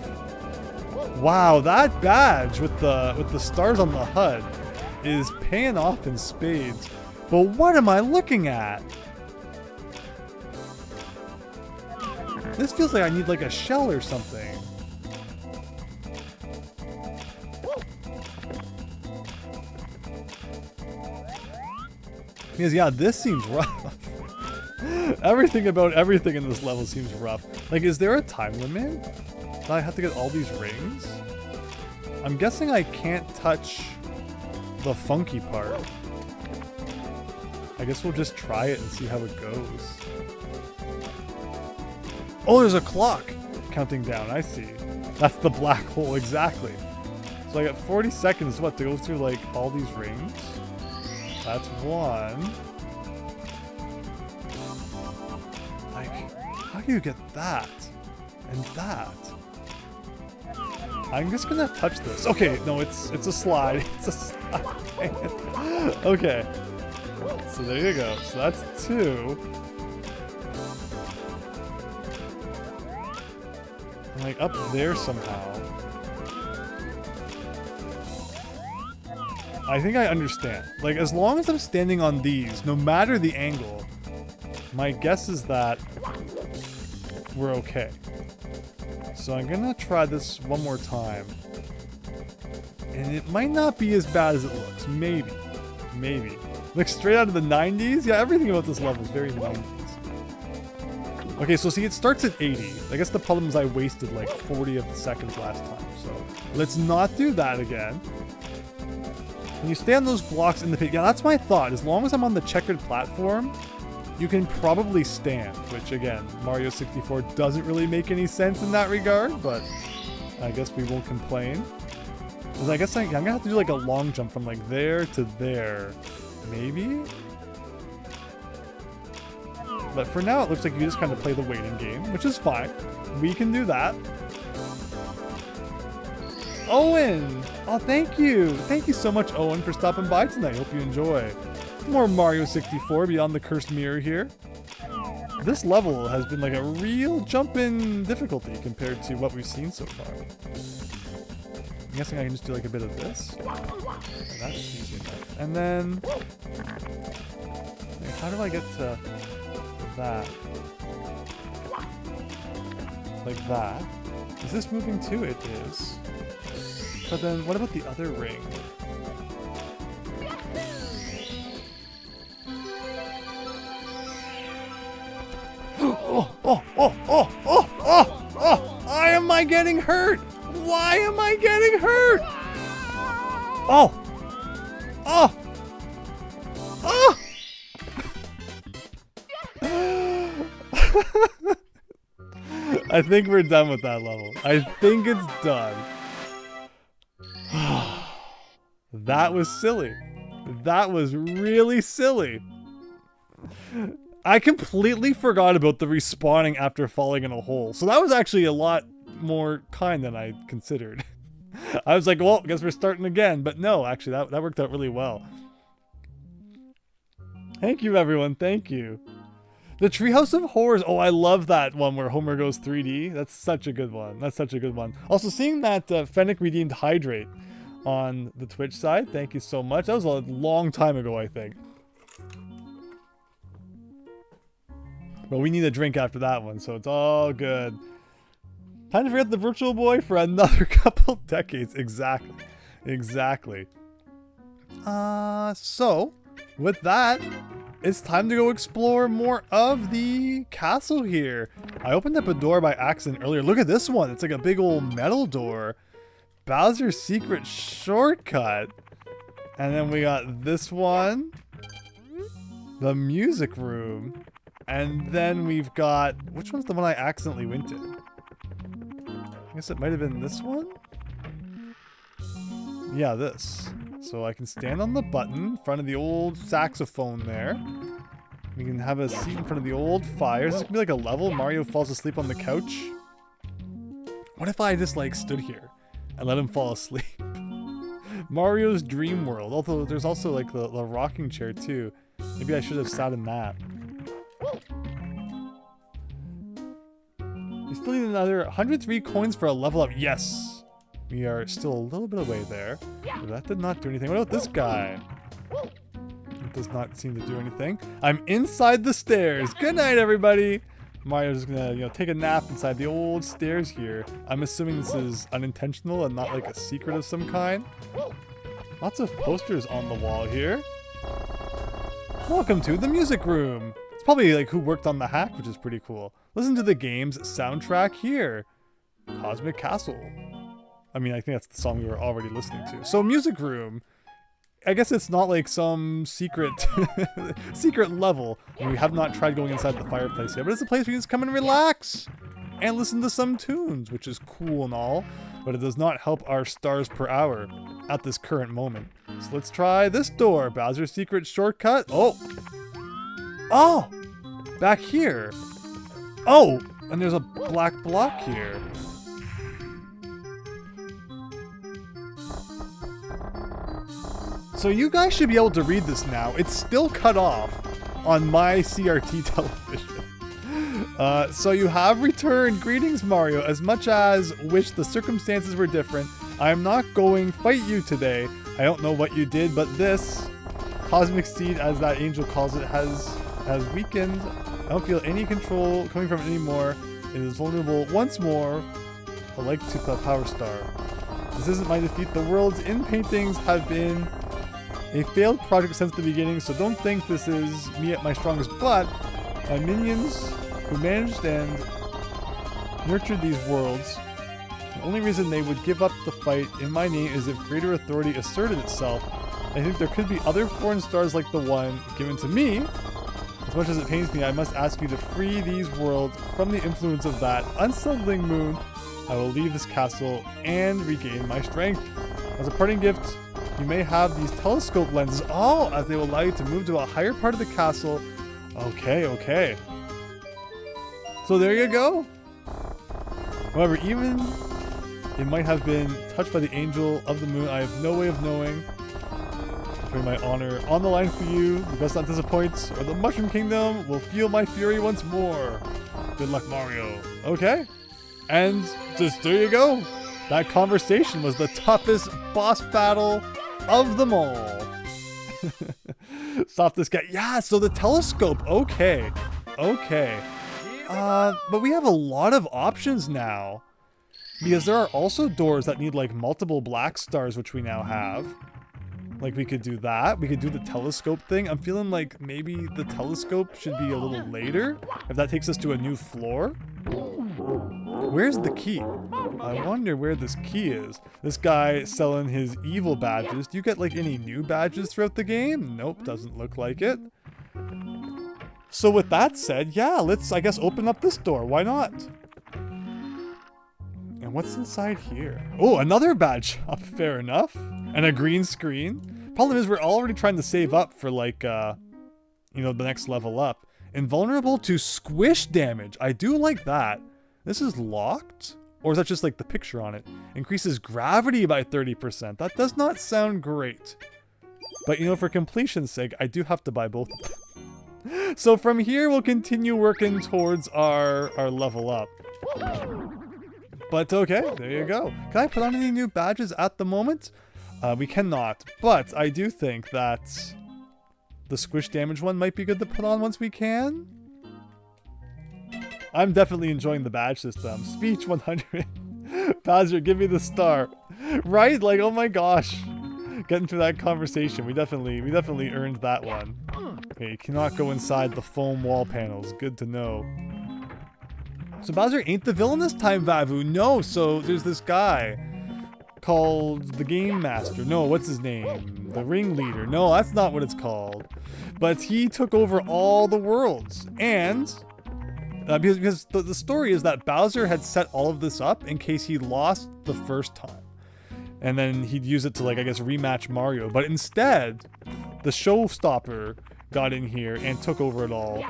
Wow, that badge with the stars on the HUD is paying off in spades. But what am I looking at? This feels like I need like a shell or something. Because yeah, this seems rough. Everything about everything in this level seems rough. Like, is there a time limit? Do I have to get all these rings? I'm guessing I can't touch the funky part. I guess we'll just try it and see how it goes. Oh, there's a clock counting down. I see. That's the black hole, exactly. So I got 40 seconds, what, to go through, like, all these rings? That's one. Like, how do you get that? And that? I'm just gonna touch this. Okay, no, it's a slide. It's a slide. Okay. So there you go. So that's 2. I'm like up there somehow. I think I understand. Like, as long as I'm standing on these, no matter the angle, my guess is that we're okay. So I'm gonna try this one more time. And it might not be as bad as it looks. Maybe. Maybe. Like, straight out of the 90s? Yeah, everything about this level is very 90s. Okay, so see, it starts at 80. I guess the problem is I wasted like 40 of the seconds last time. So let's not do that again. When you stay on those blocks in the pit, yeah, that's my thought. As long as I'm on the checkered platform, you can probably stand, which again, Mario 64 doesn't really make any sense in that regard, but I guess we won't complain. Because I guess I'm gonna have to do like a long jump from like there to there, maybe? But for now, it looks like you just kind of play the waiting game, which is fine. We can do that. Owen! Oh, thank you! Thank you so much, Owen, for stopping by tonight. Hope you enjoy. More Mario 64 Beyond the Cursed Mirror here. This level has been like a real jump in difficulty compared to what we've seen so far. I'm guessing I can just do like a bit of this. That's easy enough. And then, wait, how do I get to that? Like that. Is this moving too? It is. But then what about the other ring? Why am I getting hurt? Why am I getting hurt? Oh! Oh! Oh! I think we're done with that level. I think it's done. That was silly. That was really silly. I completely forgot about the respawning after falling in a hole. So that was actually a lot more kind than I considered. I was like, well, I guess we're starting again. But no, actually, that worked out really well. Thank you, everyone. Thank you. The Treehouse of Horrors. Oh, I love that one where Homer goes 3D. That's such a good one. That's such a good one. Also, seeing that Fennec redeemed Hydrate on the Twitch side. Thank you so much. That was a long time ago, I think. But we need a drink after that one, so it's all good. Time to forget the Virtual Boy for another couple decades. Exactly. Exactly. So, with that, it's time to go explore more of the castle here. I opened up a door by accident earlier. Look at this one. It's like a big old metal door. Bowser's Secret Shortcut. And then we got this one. The music room. And then we've got... Which one's the one I accidentally went to? I guess it might have been this one? Yeah, this. So I can stand on the button in front of the old saxophone there. We can have a seat in front of the old fire. Is this gonna be like a level? Mario falls asleep on the couch? What if I just like stood here and let him fall asleep? Mario's Dream World. Although there's also like the rocking chair too. Maybe I should have sat in that. We still need another 103 coins for a level up. Yes! We are still a little bit away there. But that did not do anything. What about this guy? It does not seem to do anything. I'm inside the stairs. Good night, everybody! Mario's gonna, take a nap inside the old stairs here. I'm assuming this is unintentional and not like a secret of some kind. Lots of posters on the wall here. Welcome to the music room. It's probably like who worked on the hack, which is pretty cool. Listen to the game's soundtrack here. Cosmic Castle. I mean, I think that's the song we were already listening to. So music room. I guess it's not like some secret secret level. And we have not tried going inside the fireplace yet, but it's a place where you can just come and relax and listen to some tunes, which is cool and all, but it does not help our stars per hour at this current moment. So let's try this door. Bowser's Secret Shortcut. Oh! Oh! Back here. Oh! And there's a black block here. So you guys should be able to read this now. It's still cut off on my CRT television. So you have returned. Greetings, Mario. As much as wish the circumstances were different, I am not going fight you today. I don't know what you did, but this cosmic seed, as that angel calls it, has weakened. I don't feel any control coming from it anymore. It is vulnerable once more, like to the Power Star. This isn't my defeat. The world's in paintings have been a failed project since the beginning, so don't think this is me at my strongest, but my minions who managed and nurtured these worlds, the only reason they would give up the fight in my name is if greater authority asserted itself. I think there could be other foreign stars like the one given to me. As much as it pains me, I must ask you to free these worlds from the influence of that unsettling moon. I will leave this castle and regain my strength. As a parting gift, you may have these telescope lenses. Oh, as they will allow you to move to a higher part of the castle. Okay, okay. So there you go. However, even it might have been touched by the angel of the moon, I have no way of knowing. Putting my honor on the line for you. You best not disappoint, or the Mushroom Kingdom will feel my fury once more. Good luck, Mario. Okay. And just there you go. That conversation was the toughest boss battle of them all. Stop this guy. Yeah, so the telescope. Okay. Okay. But we have a lot of options now. Because there are also doors that need like multiple black stars, which we now have. Like we could do that. We could do the telescope thing. I'm feeling like maybe the telescope should be a little later. If that takes us to a new floor. Where's the key? I wonder where this key is. This guy selling his evil badges. Do you get like any new badges throughout the game? Nope, doesn't look like it. So with that said, yeah, let's, I guess, open up this door. Why not? And what's inside here? Oh, another badge shop. Fair enough. And a green screen. Problem is we're already trying to save up for like, you know, the next level up. Invulnerable to squish damage. I do like that. This is locked? Or is that just like the picture on it? Increases gravity by 30%. That does not sound great. But you know, for completion's sake, I do have to buy both of them. So from here, we'll continue working towards our level up. But okay, there you go. Can I put on any new badges at the moment? We cannot, but I do think that the squish damage one might be good to put on once we can. I'm definitely enjoying the badge system. Speech 100. Bowser, give me the star. Right? Like, oh my gosh. Getting through that conversation. We definitely earned that one. Okay, you cannot go inside the foam wall panels. Good to know. So Bowser ain't the villain this time, Vavu. No, so there's this guy called the Game Master. No, what's his name? The Ringleader. No, that's not what it's called. But he took over all the worlds. And because the story is that Bowser had set all of this up in case he lost the first time. And then he'd use it to, like, I guess, rematch Mario. But instead, the showstopper got in here and took over it all.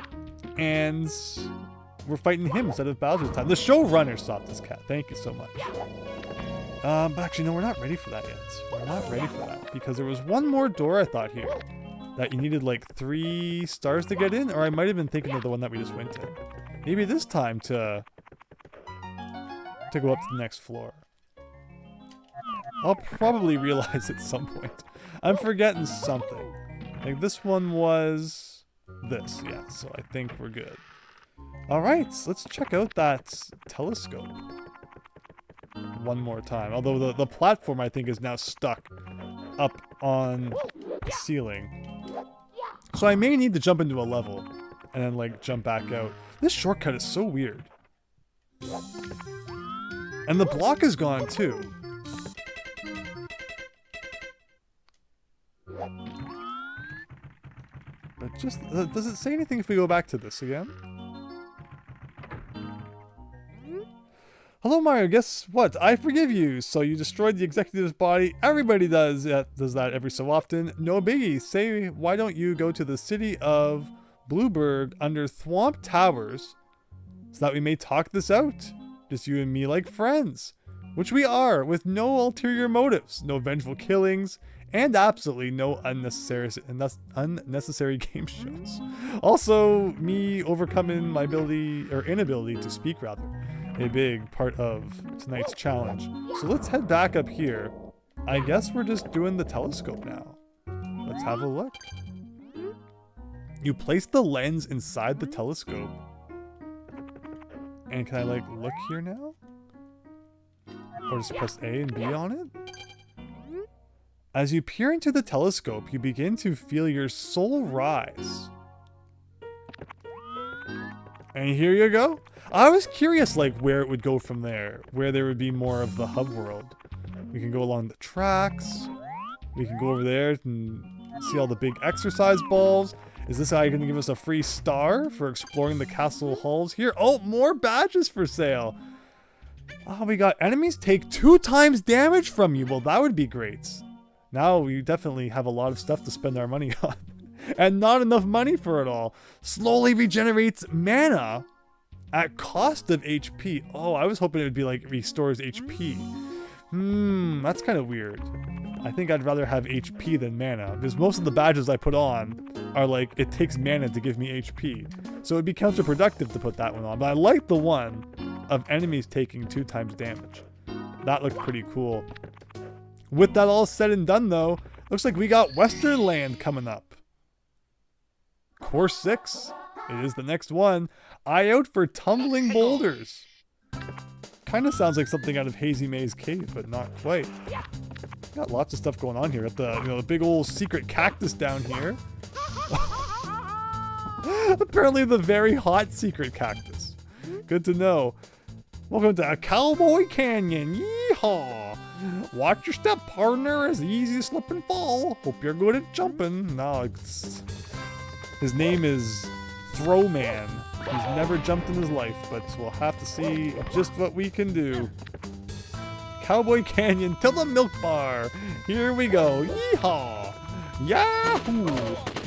And we're fighting him instead of Bowser this time. The showrunner stopped this cat. Thank you so much. But actually, no, we're not ready for that yet. We're not ready for that. Because there was one more door, I thought, here. That you needed, like, 3 stars to get in. Or I might have been thinking of the one that we just went to. Maybe this time to go up to the next floor. I'll probably realize at some point. I'm forgetting something. Like this one was this. Yeah, so I think we're good. Alright, let's check out that telescope. One more time. Although the platform I think is now stuck up on the ceiling. So I may need to jump into a level and then like jump back out. This shortcut is so weird. And the block is gone too. But just, does it say anything if we go back to this again? Hello Mario, guess what? I forgive you. So you destroyed the executive's body. Everybody does that every so often. No biggie. Say, why don't you go to the city of Blueberg under Thwomp Towers so that we may talk this out. Just you and me like friends. Which we are, with no ulterior motives, no vengeful killings, and absolutely no unnecessary game shows. Also, me overcoming my inability to speak rather, a big part of tonight's challenge. So let's head back up here. I guess we're just doing the telescope now. Let's have a look. You place the lens inside the telescope. And can I like look here now? Or just press A and B on it? As you peer into the telescope, you begin to feel your soul rise. And here you go. I was curious like where it would go from there. Where there would be more of the hub world. We can go along the tracks. We can go over there and see all the big exercise balls. Is this guy going to give us a free star for exploring the castle halls here? Oh, more badges for sale. Oh, we got enemies take 2 times damage from you. Well, that would be great. Now we definitely have a lot of stuff to spend our money on. And not enough money for it all. Slowly regenerates mana at cost of HP. Oh, I was hoping it would be like restores HP. That's kind of weird. I think I'd rather have HP than mana, because most of the badges I put on are like, it takes mana to give me HP. So it'd be counterproductive to put that one on. But I like the one of enemies taking 2 times damage. That looked pretty cool. With that all said and done though, looks like we got Western Land coming up. Course 6. It is the next one. Eye out for tumbling boulders. Kind of sounds like something out of Hazy Maze Cave, but not quite. Got lots of stuff going on here. Got the, the big old secret cactus down here. Apparently the very hot secret cactus. Good to know. Welcome to Cowboy Canyon. Yeehaw! Watch your step, partner, as the easy slip and fall. Hope you're good at jumping. No, his name is Throwman. He's never jumped in his life, but we'll have to see just what we can do. Cowboy Canyon to the milk bar. Here we go. Yeehaw! Yahoo!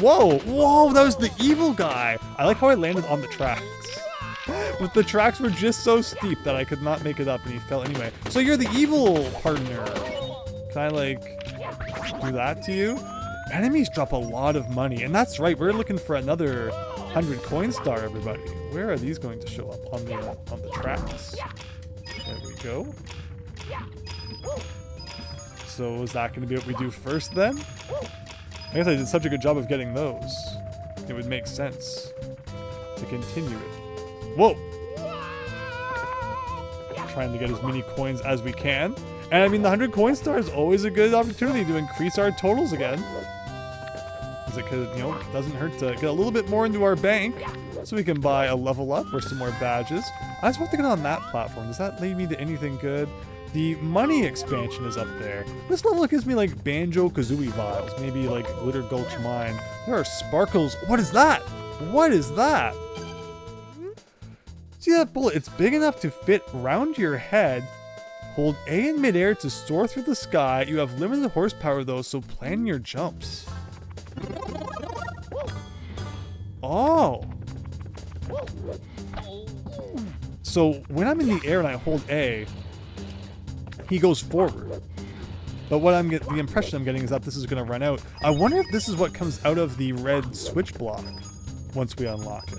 Whoa! Whoa! That was the evil guy. I like how I landed on the tracks. But the tracks were just so steep that I could not make it up and he fell anyway. So you're the evil partner. Can I like do that to you? Enemies drop a lot of money, and that's right, we're looking for another 100 coin star, everybody. Where are these going to show up? On the tracks. There we go. So is that going to be what we do first then? I guess I did such a good job of getting those. It would make sense to continue it. Whoa! Trying to get as many coins as we can. And I mean, the 100 coin star is always a good opportunity to increase our totals again. Because it could, it doesn't hurt to get a little bit more into our bank so we can buy a level up or some more badges. I just want to get on that platform. Does that lead me to anything good? The money expansion is up there. This level gives me like Banjo-Kazooie vibes. Maybe like Glitter Gulch Mine. There are sparkles. What is that? What is that? See that bullet? It's big enough to fit round your head. Hold A in midair to soar through the sky. You have limited horsepower though, so plan your jumps. Oh. So when I'm in the air and I hold A, he goes forward. But what the impression I'm getting is that this is going to run out. I wonder if this is what comes out of the red switch block once we unlock it.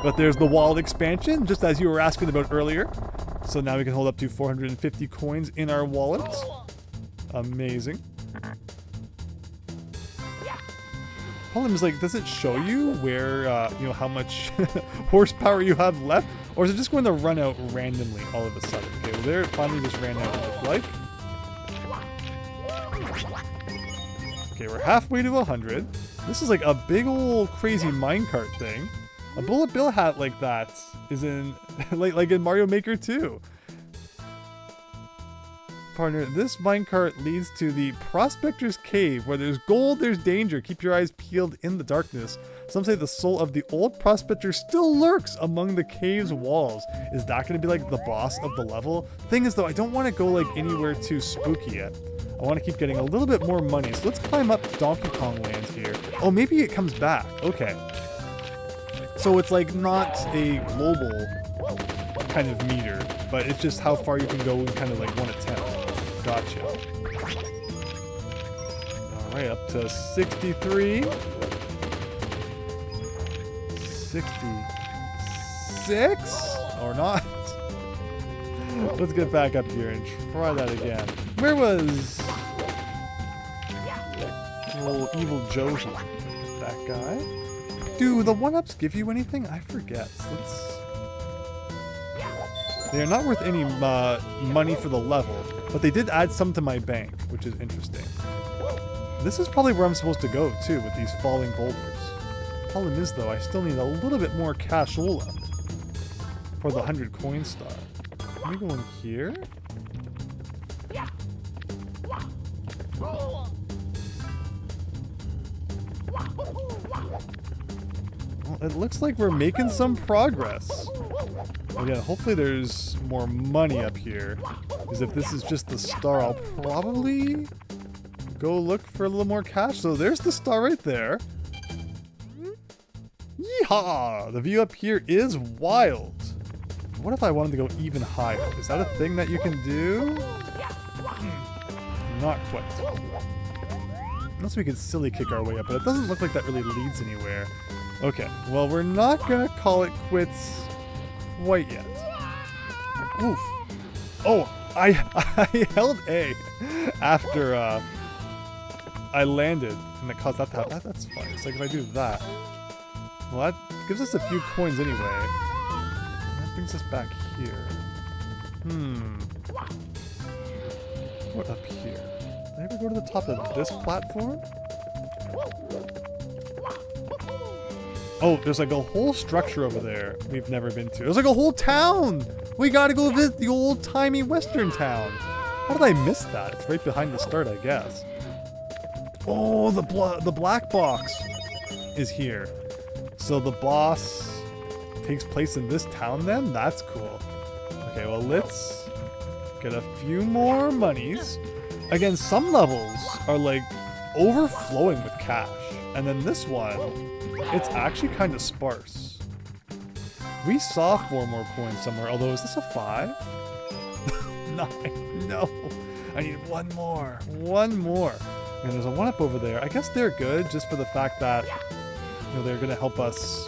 But there's the wallet expansion, just as you were asking about earlier. So now we can hold up to 450 coins in our wallet. Amazing. Problem is, like, does it show you where, how much horsepower you have left? Or is it just going to run out randomly all of a sudden? Okay, well, there it finally just ran out, it looked like. Okay, we're halfway to 100. This is like a big old crazy minecart thing. A bullet bill hat like that is in, like in Mario Maker 2. Partner, this minecart leads to the Prospector's Cave. Where there's gold, there's danger. Keep your eyes peeled in the darkness. Some say the soul of the old prospector still lurks among the cave's walls. Is that going to be like the boss of the level? Thing is though, I don't want to go like anywhere too spooky yet. I want to keep getting a little bit more money. So let's climb up Donkey Kong Land here. Oh, maybe it comes back. Okay. So it's like not a global kind of meter, but it's just how far you can go in kind of like one attempt. Gotcha. Alright, up to 63. 66? Or not? Let's get back up here and try that again. Where was little evil Joe here? That guy? Do the 1-ups give you anything? I forget. They are not worth any money for the level, but they did add some to my bank, which is interesting. This is probably where I'm supposed to go, too, with these falling boulders. Problem is, though, I still need a little bit more cashola for the 100 coin star. Can we go in here? Well, it looks like we're making some progress. Again, hopefully there's more money up here. Because if this is just the star, I'll probably go look for a little more cash. So there's the star right there. Yeehaw! The view up here is wild. What if I wanted to go even higher? Is that a thing that you can do? not quite. Unless we could silly kick our way up, but it doesn't look like that really leads anywhere. Okay, well, we're not gonna call it quits quite yet. Oof. Oh, I held A after I landed, and it caused that to happen. That's fine. It's like if I do that. Well, that gives us a few coins anyway. That brings us back here. What up here? Did I ever go to the top of this platform? Oh, there's like a whole structure over there we've never been to. There's like a whole town! We gotta go visit the old-timey western town. How did I miss that? It's right behind the start, I guess. Oh, the black box is here. So the boss takes place in this town then? That's cool. Okay, well, let's get a few more monies. Again, some levels are like overflowing with cash. And then this one, it's actually kind of sparse. We saw 4 more coins somewhere, although is this a 5? 9, no. I need one more. And there's a 1-up over there. I guess they're good just for the fact that, you know, they're gonna help us,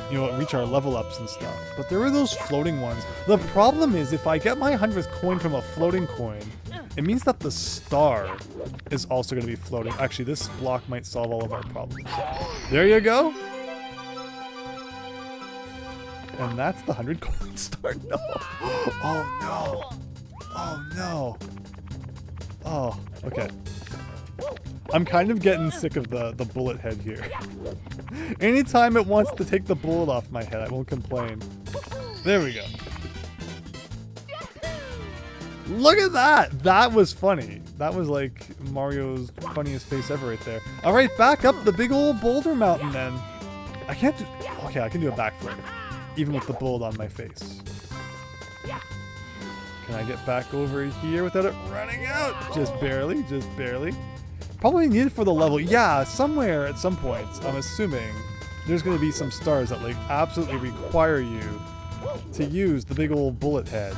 you know, reach our level ups and stuff. But there were those floating ones. The problem is if I get my 100th coin from a floating coin, it means that the star is also going to be floating. Actually, this block might solve all of our problems. There you go. And that's the 100 coin star. No. Oh, no. Oh, no. Oh, okay. I'm kind of getting sick of the bullet head here. Anytime it wants to take the bullet off my head, I won't complain. There we go. Look at that! That was funny. That was like Mario's funniest face ever right there. Alright, back up the big old boulder mountain then. I can't do... Okay, I can do a backflip. Even with the bullet on my face. Can I get back over here without it running out? Just barely, just barely. Probably needed for the level. Yeah, somewhere at some points, I'm assuming, there's going to be some stars that like absolutely require you to use the big old bullet head.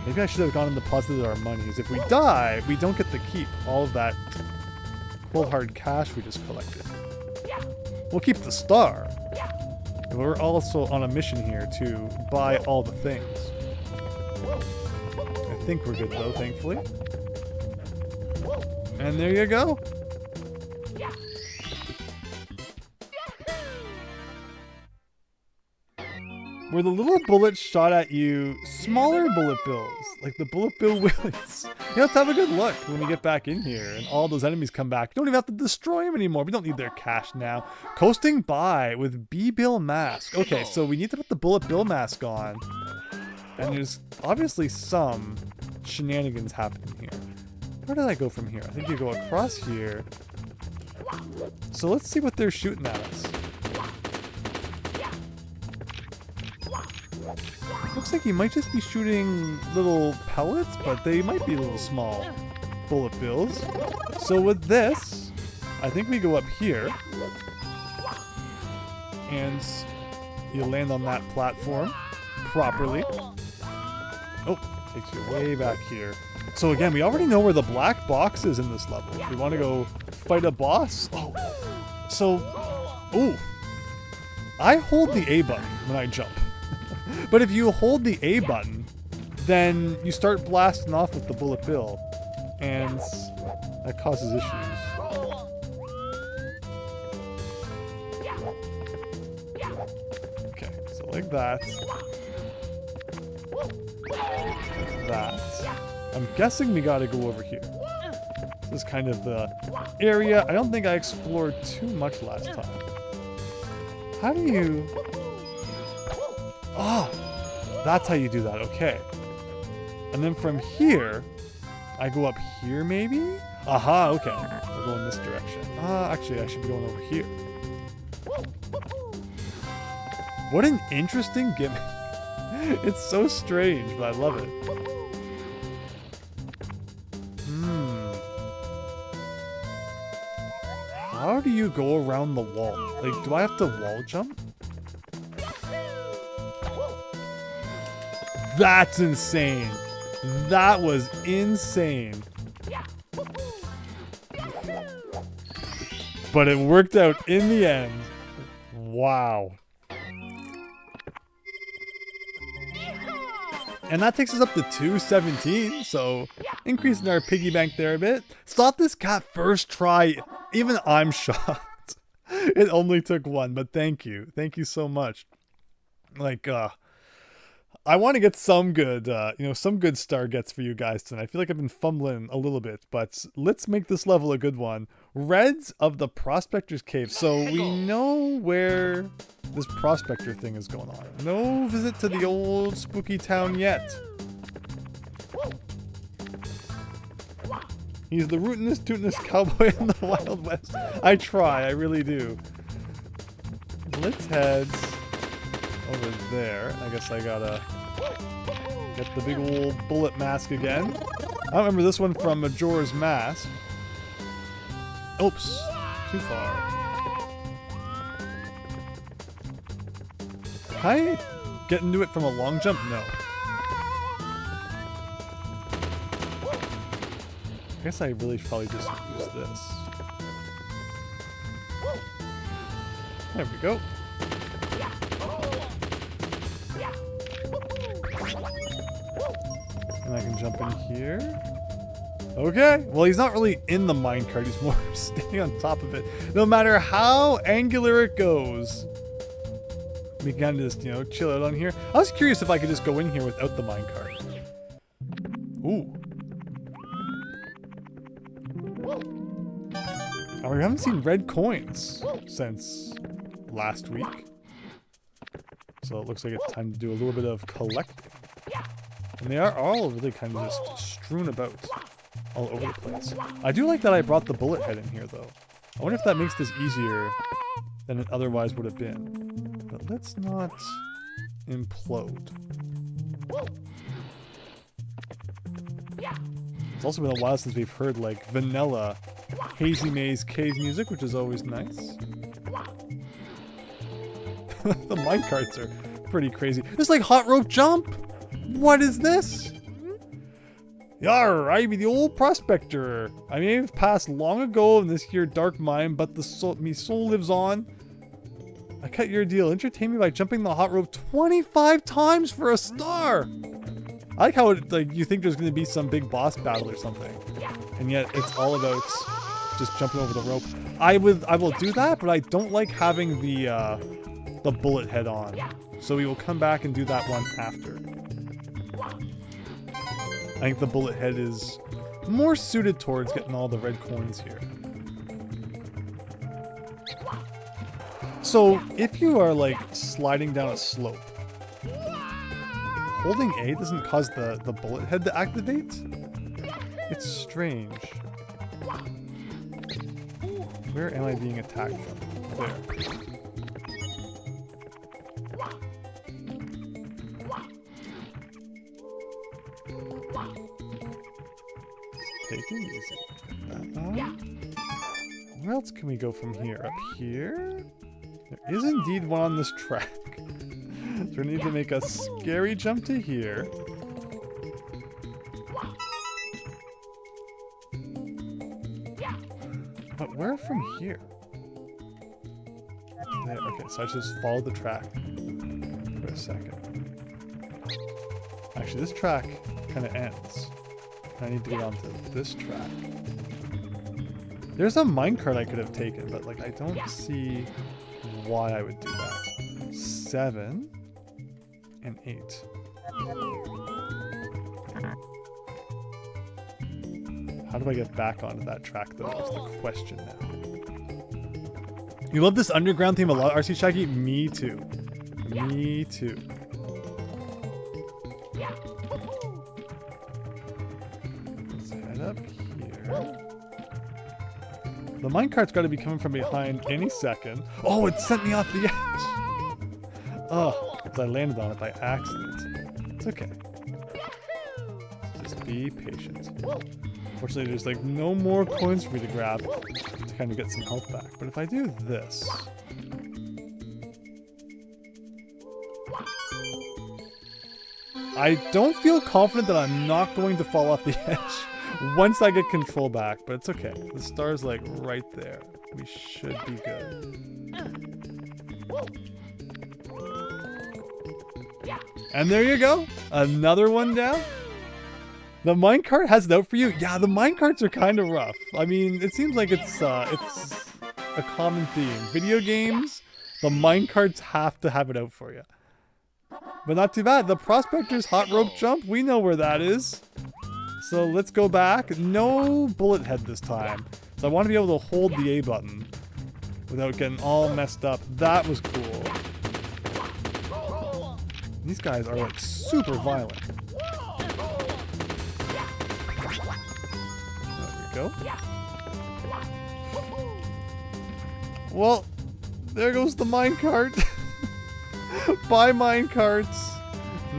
Maybe I should have gone and deposited our monies. If we die, we don't get to keep all of that cold hard cash we just collected. We'll keep the star. And we're also on a mission here to buy all the things. I think we're good though, thankfully. And there you go. Where the little bullets shot at you, smaller bullet bills, like the bullet bill willies. Yeah, let's have a good look when we get back in here and all those enemies come back. You don't even have to destroy them anymore. We don't need their cash now. Coasting by with B-Bill mask. Okay, so we need to put the bullet bill mask on. And there's obviously some shenanigans happening here. Where did I go from here? I think you go across here. So let's see what they're shooting at us. Looks like he might just be shooting little pellets, but they might be little small bullet bills. So with this, I think we go up here. And you land on that platform properly. Oh, takes you way back here. So again, we already know where the black box is in this level. If we want to go fight a boss. Oh, so, ooh. I hold the A button when I jump. But if you hold the A button, then you start blasting off with the bullet bill. And that causes issues. Okay, so like that. Like that. I'm guessing we gotta go over here. This is kind of the area. I don't think I explored too much last time. How do you... Oh, that's how you do that. Okay. And then from here, I go up here maybe? Aha, okay. We're going this direction. Actually, I should be going over here. What an interesting gimmick. It's so strange, but I love it. How do you go around the wall? Like, do I have to wall jump? That's insane. That was insane. But it worked out in the end. Wow. And that takes us up to 217, so increasing our piggy bank there a bit. Stop this cat first try. Even I'm shocked. It only took one, but thank you. Thank you so much. Like, I want to get some good, some good star gets for you guys tonight. I feel like I've been fumbling a little bit, but let's make this level a good one. Reds of the Prospector's Cave. So we know where this prospector thing is going on. No visit to the old spooky town yet. He's the rootinest, tootinest cowboy in the Wild West. I try, I really do. Let's head over there. I guess I gotta get the big old bullet mask again. I don't remember this one from Majora's Mask. Oops, too far. Can I get into it from a long jump? No. I guess I really should probably just use this. There we go. And I can jump in here. Okay. Well, he's not really in the minecart. He's more standing on top of it. No matter how angular it goes, we can kind of just, chill out on here. I was curious if I could just go in here without the minecart. Ooh. Oh, we haven't seen red coins since last week. So it looks like it's time to do a little bit of collecting. And they are all really kind of just strewn about all over the place. I do like that I brought the bullet head in here, though. I wonder if that makes this easier than it otherwise would have been. But let's not implode. It's also been a while since we've heard, like, vanilla Hazy Maze cave music, which is always nice. The minecarts are pretty crazy. It's like hot rope jump! What is this? Yar, I be the old prospector. I may have passed long ago in this here dark mine, but me soul lives on. I cut your deal. Entertain me by jumping the hot rope 25 times for a star. I like how you think there's going to be some big boss battle or something, and yet it's all about just jumping over the rope. I will do that, but I don't like having the bullet head on. So we will come back and do that one after. I think the bullet head is more suited towards getting all the red coins here. So if you are like sliding down a slope, holding A doesn't cause the bullet head to activate? It's strange. Where am I being attacked from? There. Take it easy. Where else can we go from here? Up here? There is indeed one on this track. So we need to make a scary jump to here. But where from here? There. Okay, so I just follow the track for a second. Actually, this track kind of ends. I need to get onto this track. There's a minecart I could have taken, but like I don't see why I would do that. 7 and 8. How do I get back onto that track though? That's the question now. You love this underground theme a lot, RC Shaggy? Me too. Me too. Up here. The minecart's got to be coming from behind any second. Oh, it sent me off the edge. Oh, because I landed on it by accident. It's okay. Just be patient. Unfortunately, there's like no more coins for me to grab to kind of get some health back. But if I do this, I don't feel confident that I'm not going to fall off the edge once I get control back, but it's okay. The star's like right there. We should be good. And there you go. Another one down. The minecart has it out for you. Yeah, the minecarts are kind of rough. I mean, it seems like it's a common theme. Video games, the minecarts have to have it out for you. But not too bad. The Prospector's hot rope jump, we know where that is. So let's go back. No bullet head this time. So I want to be able to hold the A button without getting all messed up. That was cool. These guys are like super violent. There we go. Well, there goes the minecart. Bye minecarts.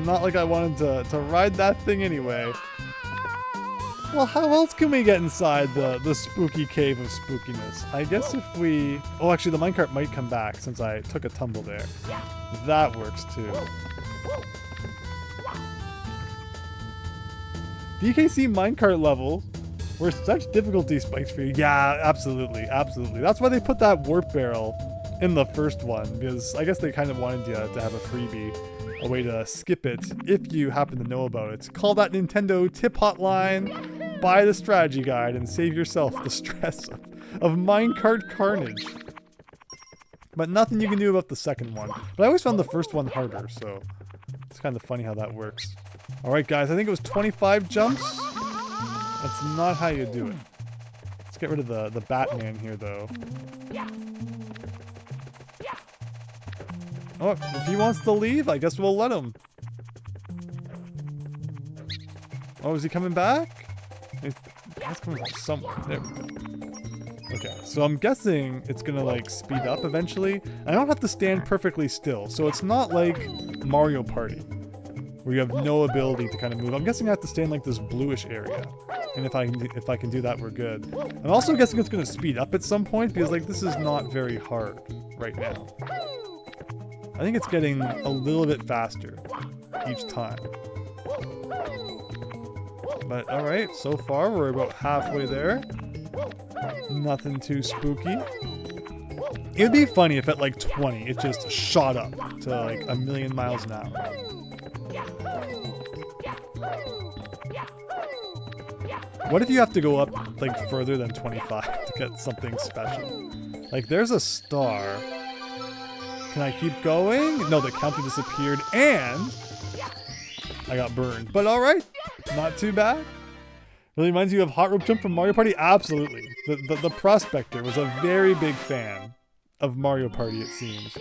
Not like I wanted to ride that thing anyway. Well, how else can we get inside the spooky cave of spookiness? I guess if we... Oh, actually, the minecart might come back since I took a tumble there. That works too. DKC minecart level were such difficulty spikes for you. Yeah, absolutely, absolutely. That's why they put that warp barrel in the first one, because I guess they kind of wanted you to have a freebie, a way to skip it if you happen to know about it. Call that Nintendo tip hotline, buy the strategy guide, and save yourself the stress of minecart carnage. But nothing you can do about the second one. But I always found the first one harder, so it's kind of funny how that works. Alright guys, I think it was 25 jumps. That's not how you do it. Let's get rid of the Batman here, though. Oh, if he wants to leave, I guess we'll let him. Oh, is he coming back? He's coming from somewhere. There we go. Okay, so I'm guessing it's gonna like speed up eventually. I don't have to stand perfectly still, so it's not like Mario Party, where you have no ability to kind of move. I'm guessing I have to stay in like this bluish area. And if I can do that, we're good. I'm also guessing it's gonna speed up at some point, because like this is not very hard right now. I think it's getting a little bit faster each time. But alright, so far we're about halfway there. Nothing too spooky. It would be funny if at like 20 it just shot up to like 1,000,000 miles an hour. What if you have to go up like further than 25 to get something special? Like there's a star. Can I keep going? No, the counter disappeared and I got burned. But alright, not too bad. Really reminds you of Hot Rope Jump from Mario Party? Absolutely. The Prospector was a very big fan of Mario Party, it seems.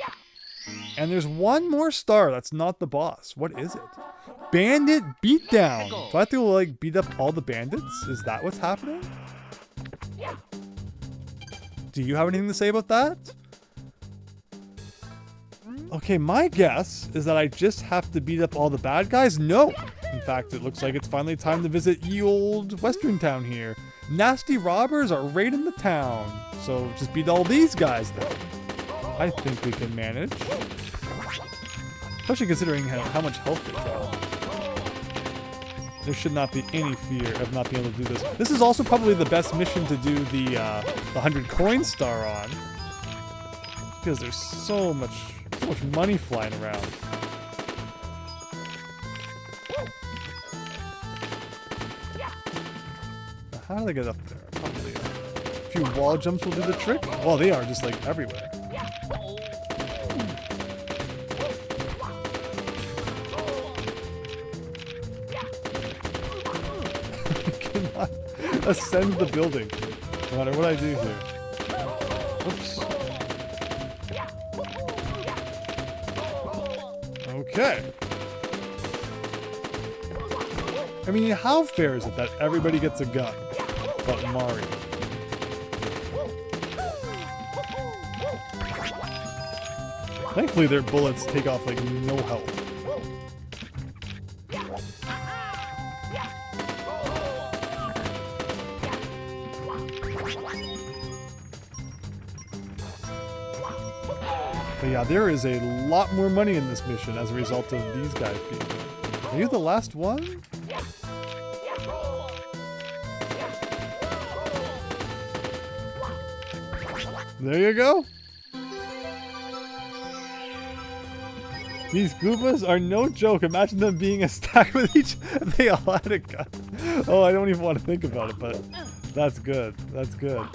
And there's one more star that's not the boss. What is it? Bandit Beatdown. Do I have to like beat up all the bandits? Is that what's happening? Do you have anything to say about that? Okay, my guess is that I just have to beat up all the bad guys. No. In fact, it looks like it's finally time to visit ye old western town here. Nasty robbers are raiding the town. So just beat all these guys then. I think we can manage. Especially considering how much health they drop. There should not be any fear of not being able to do this. This is also probably the best mission to do the 100 coin star on. Because there's so much money flying around. Now, how do they get up there? Probably a few wall jumps will do the trick. Well, they are just like everywhere. Cannot ascend the building, no matter what I do here. Oops. Okay. I mean, how fair is it that everybody gets a gun but Mario? Thankfully, their bullets take off like no health. But yeah, there is a lot more money in this mission as a result of these guys being here. Are you the last one? There you go. These Goombas are no joke. Imagine them being a stack with each. They all had a gun. Oh, I don't even want to think about it, but that's good. That's good.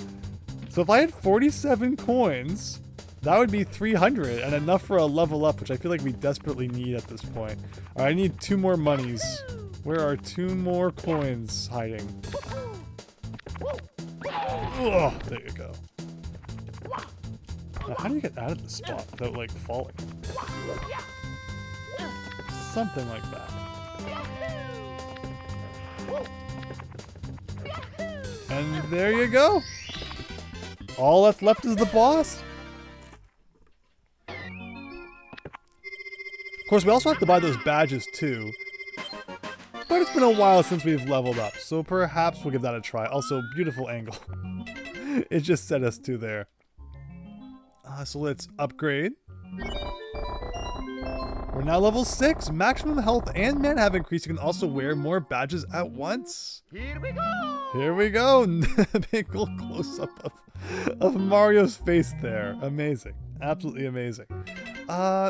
So if I had 47 coins, that would be 300 and enough for a level up, which I feel like we desperately need at this point. All right, I need 2 more monies. Where are 2 more coins hiding? Oh, there you go. Now, how do you get out of the spot without, like, falling? Something like that. And there you go. All that's left is the boss. Of course, we also have to buy those badges too. But it's been a while since we've leveled up, so perhaps we'll give that a try. Also, beautiful angle. It just set us to there. So let's upgrade. We're now level 6. Maximum health and mana have increased. You can also wear more badges at once. Here we go. Here we go. Big old close-up of Mario's face there. Amazing. Absolutely amazing.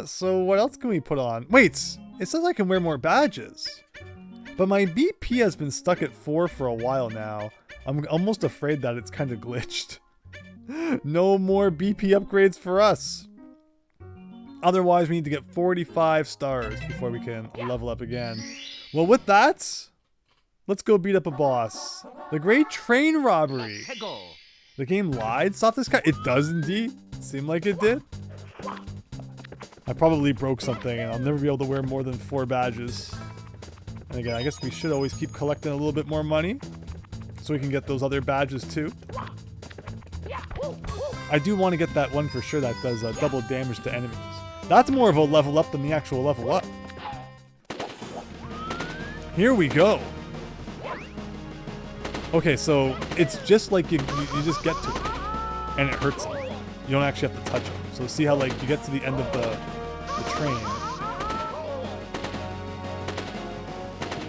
So what else can we put on? Wait, it says I can wear more badges. But my BP has been stuck at 4 for a while now. I'm almost afraid that it's kind of glitched. No more BP upgrades for us. Otherwise, we need to get 45 stars before we can level up again. Well, with that, let's go beat up a boss. The Great Train Robbery. The game lied? Stop this guy. It does indeed seem like it did. I probably broke something and I'll never be able to wear more than 4 badges. And again, I guess we should always keep collecting a little bit more money so we can get those other badges too. I do want to get that one for sure that does double damage to enemies. That's more of a level up than the actual level up. Here we go. Okay, so it's just like you just get to it and it hurts them. You don't actually have to touch them. So see how like you get to the end of the train.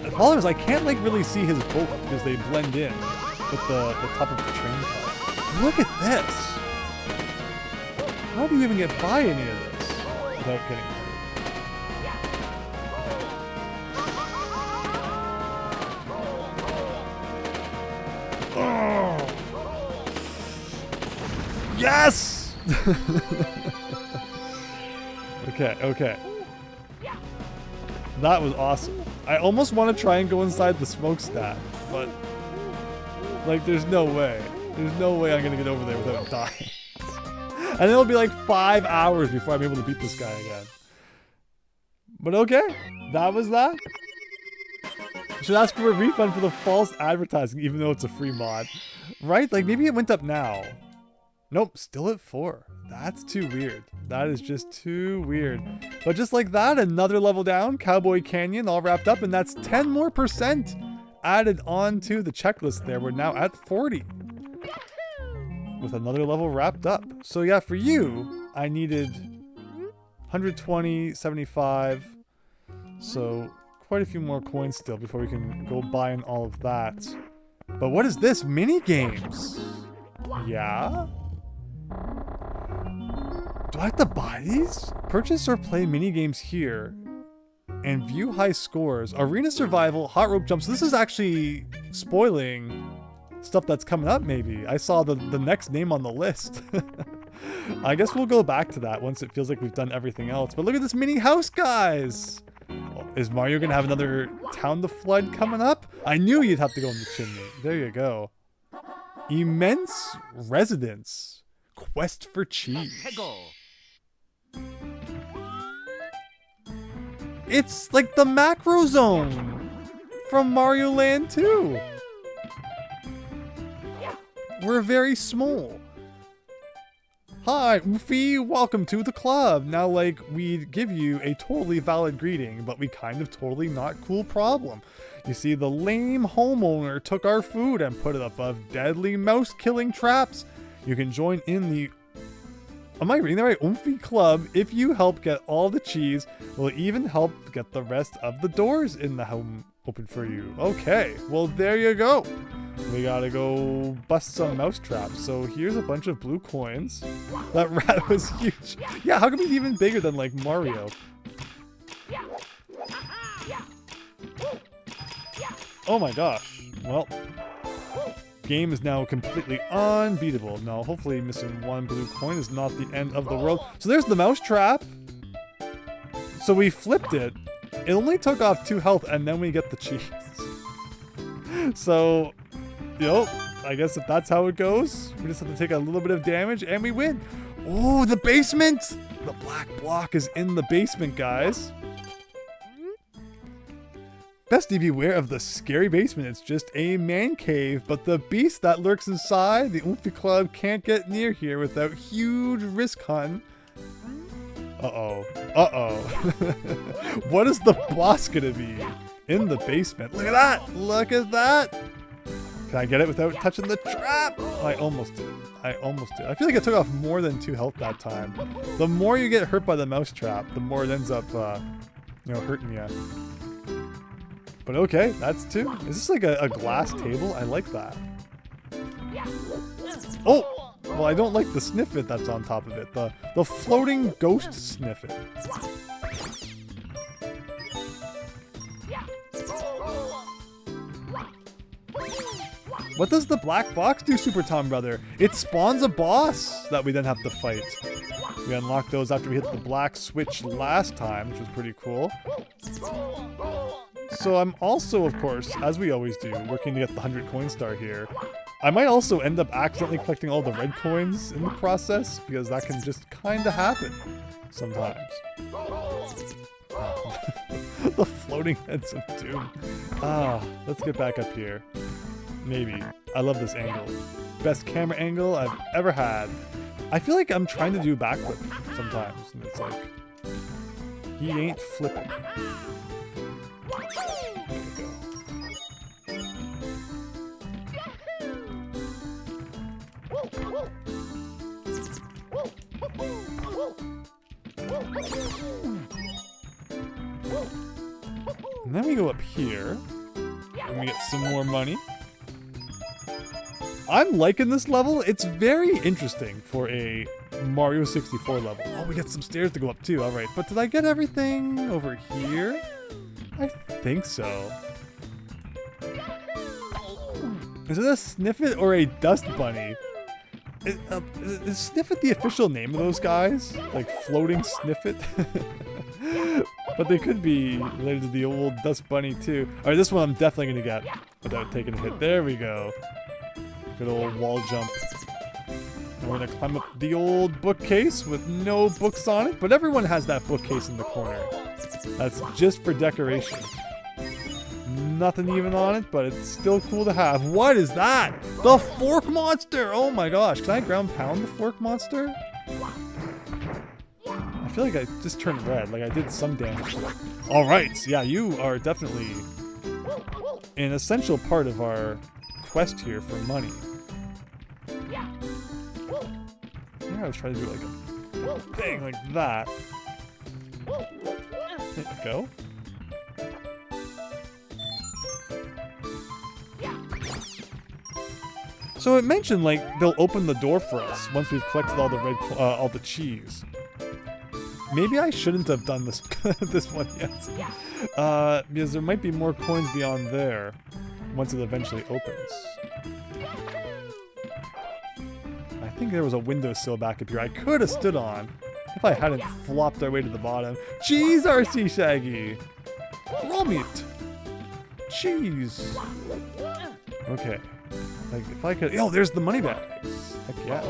The problem is I can't like really see his boat because they blend in with the top of the train car. Look at this. How do you even get by any of this without getting hurt? Oh. Yes! Okay. That was awesome. I almost want to try and go inside the smokestack, but like there's no way. There's no way I'm gonna get over there without dying. And it'll be like 5 hours before I'm able to beat this guy again. But okay, that was that. I should ask for a refund for the false advertising, even though it's a free mod. Right? Like maybe it went up now. Nope, still at 4. That's too weird. That is just too weird. But just like that, another level down, Cowboy Canyon all wrapped up, and that's 10% more added on to the checklist there. We're now at 40. With another level wrapped up. So yeah, for you, I needed 120, 75. So quite a few more coins still before we can go buying all of that. But what is this? Mini games? Yeah? Do I have to buy these? Purchase or play mini games here and view high scores. Arena survival, hot rope jumps. This is actually spoiling stuff that's coming up maybe. I saw the next name on the list. I guess we'll go back to that once it feels like we've done everything else. But look at this mini house, guys. Oh, is Mario gonna have another town to flood coming up? I knew you'd have to go in the chimney. There you go. Immense residence. Quest for cheese. It's like the macro zone from Mario Land 2. We're very small. Hi, Oofy, welcome to the club. Now, like, we'd give you a totally valid greeting, but we kind of totally not cool problem. You see, the lame homeowner took our food and put it above deadly mouse-killing traps. You can join in the Am I reading the right? Oomphy Club. If you help get all the cheese, will even help get the rest of the doors in the home open for you. Okay, well there you go. We gotta go bust some mouse traps. So here's a bunch of blue coins. That rat was huge. Yeah, how come he's even bigger than like Mario? Oh my gosh. Well, game is now completely unbeatable. No, hopefully missing one blue coin is not the end of the world. So there's the mouse trap. So we flipped it. It only took off 2 health and then we get the cheese. So, I guess if that's how it goes, we just have to take a little bit of damage and we win. Oh, the basement! The black block is in the basement, guys. Best be beware of the scary basement. It's just a man cave, but the beast that lurks inside, the Oomphy Club, can't get near here without huge risk, hun. Uh-oh. Uh-oh. What is the boss gonna be in the basement? Look at that! Look at that! Can I get it without touching the trap? I almost did. I feel like I took off more than 2 health that time. The more you get hurt by the mouse trap, the more it ends up, hurting you. But okay, that's 2. Is this like a glass table? I like that. Oh! Well, I don't like the sniffit that's on top of it. The floating ghost sniffit. What does the black box do, Super Tom Brother? It spawns a boss that we then have to fight. We unlocked those after we hit the black switch last time, which was pretty cool. So I'm also, of course, as we always do, working to get the 100 coin star here. I might also end up accidentally collecting all the red coins in the process, because that can just kind of happen sometimes. The floating heads of doom. Let's get back up here. Maybe. I love this angle. Best camera angle I've ever had. I feel like I'm trying to do backflip sometimes, and it's like, he ain't flipping. And then we go up here, and we get some more money. I'm liking this level. It's very interesting for a Mario 64 level. Oh, we got some stairs to go up too. All right, but did I get everything over here? I think so. Is it a Sniffit or a Dust Bunny? Is Sniffit the official name of those guys? Like floating Sniffit? But they could be related to the old Dust Bunny too. Alright, this one I'm definitely going to get without taking a hit. There we go. Good old wall jump. And we're going to climb up the old bookcase with no books on it. But everyone has that bookcase in the corner. That's just for decoration. Nothing even on it, but it's still cool to have. What is that? The fork monster! Oh my gosh. Can I ground pound the fork monster? I feel like I just turned red. Like I did some damage to it. Alright. Yeah, you are definitely an essential part of our quest here for money. Yeah, I was trying to do like a thing like that. There you go. So it mentioned like they'll open the door for us once we've collected all the all the cheese. Maybe I shouldn't have done this this one yet, because there might be more coins beyond there once it eventually opens. I think there was a windowsill back up here I could have stood on if I hadn't flopped our way to the bottom. Cheese, RC Shaggy! Roll meat! Cheese! Okay. Like, if I could... Oh, there's the money bags! Heck yeah.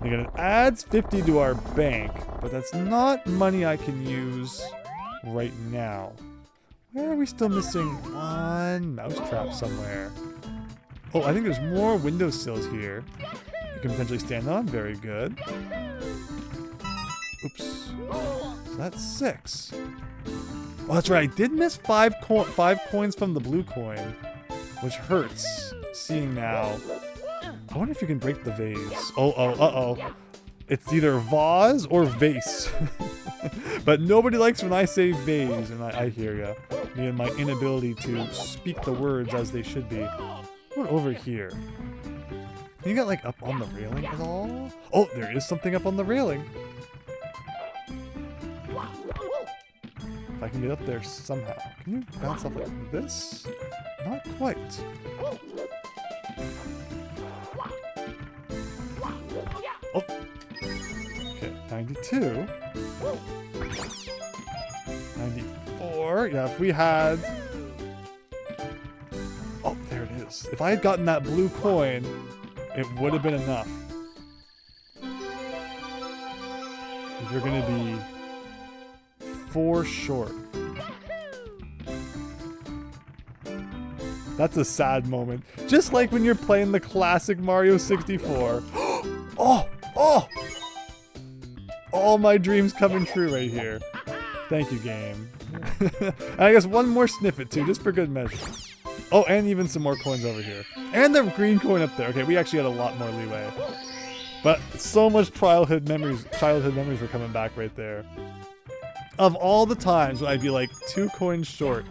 Again, it adds 50 to our bank, but that's not money I can use right now. Where are we still missing one mousetrap somewhere? Oh, I think there's more windowsills here. You can potentially stand on. Very good. Oops. So that's 6. Oh, that's right. I did miss 5 coins from the blue coin, which hurts. Seeing now. I wonder if you can break the vase. Uh-oh. It's either vase or vase. But nobody likes when I say vase, and I hear ya. Me and my inability to speak the words as they should be. What over here? Can you get like up on the railing at all? Oh, there is something up on the railing. If I can get up there somehow. Can you bounce up like this? Not quite. Oh. Okay, 92. 94. Yeah, if we had... Oh, there it is. If I had gotten that blue coin, it would have been enough. We're going to be 4 short. That's a sad moment. Just like when you're playing the classic Mario 64. Oh! All my dreams coming true right here. Thank you, game. And I guess one more snippet too, just for good measure. Oh, and even some more coins over here. And the green coin up there. Okay, we actually had a lot more leeway. But so much childhood memories were coming back right there. Of all the times when I'd be like 2 coins short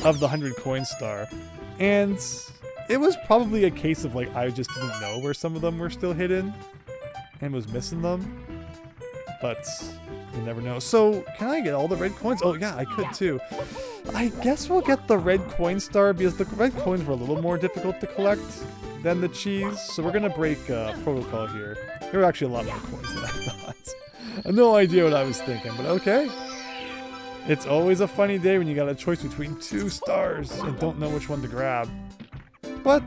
of the 100 coin star. And it was probably a case of like I just didn't know where some of them were still hidden and was missing them. But you never know. So can I get all the red coins? Oh yeah, I could too. I guess we'll get the red coin star because the red coins were a little more difficult to collect than the cheese. So we're gonna break protocol here. There were actually a lot more coins than I thought. I have no idea what I was thinking, but okay. It's always a funny day when you got a choice between 2 stars and don't know which one to grab. But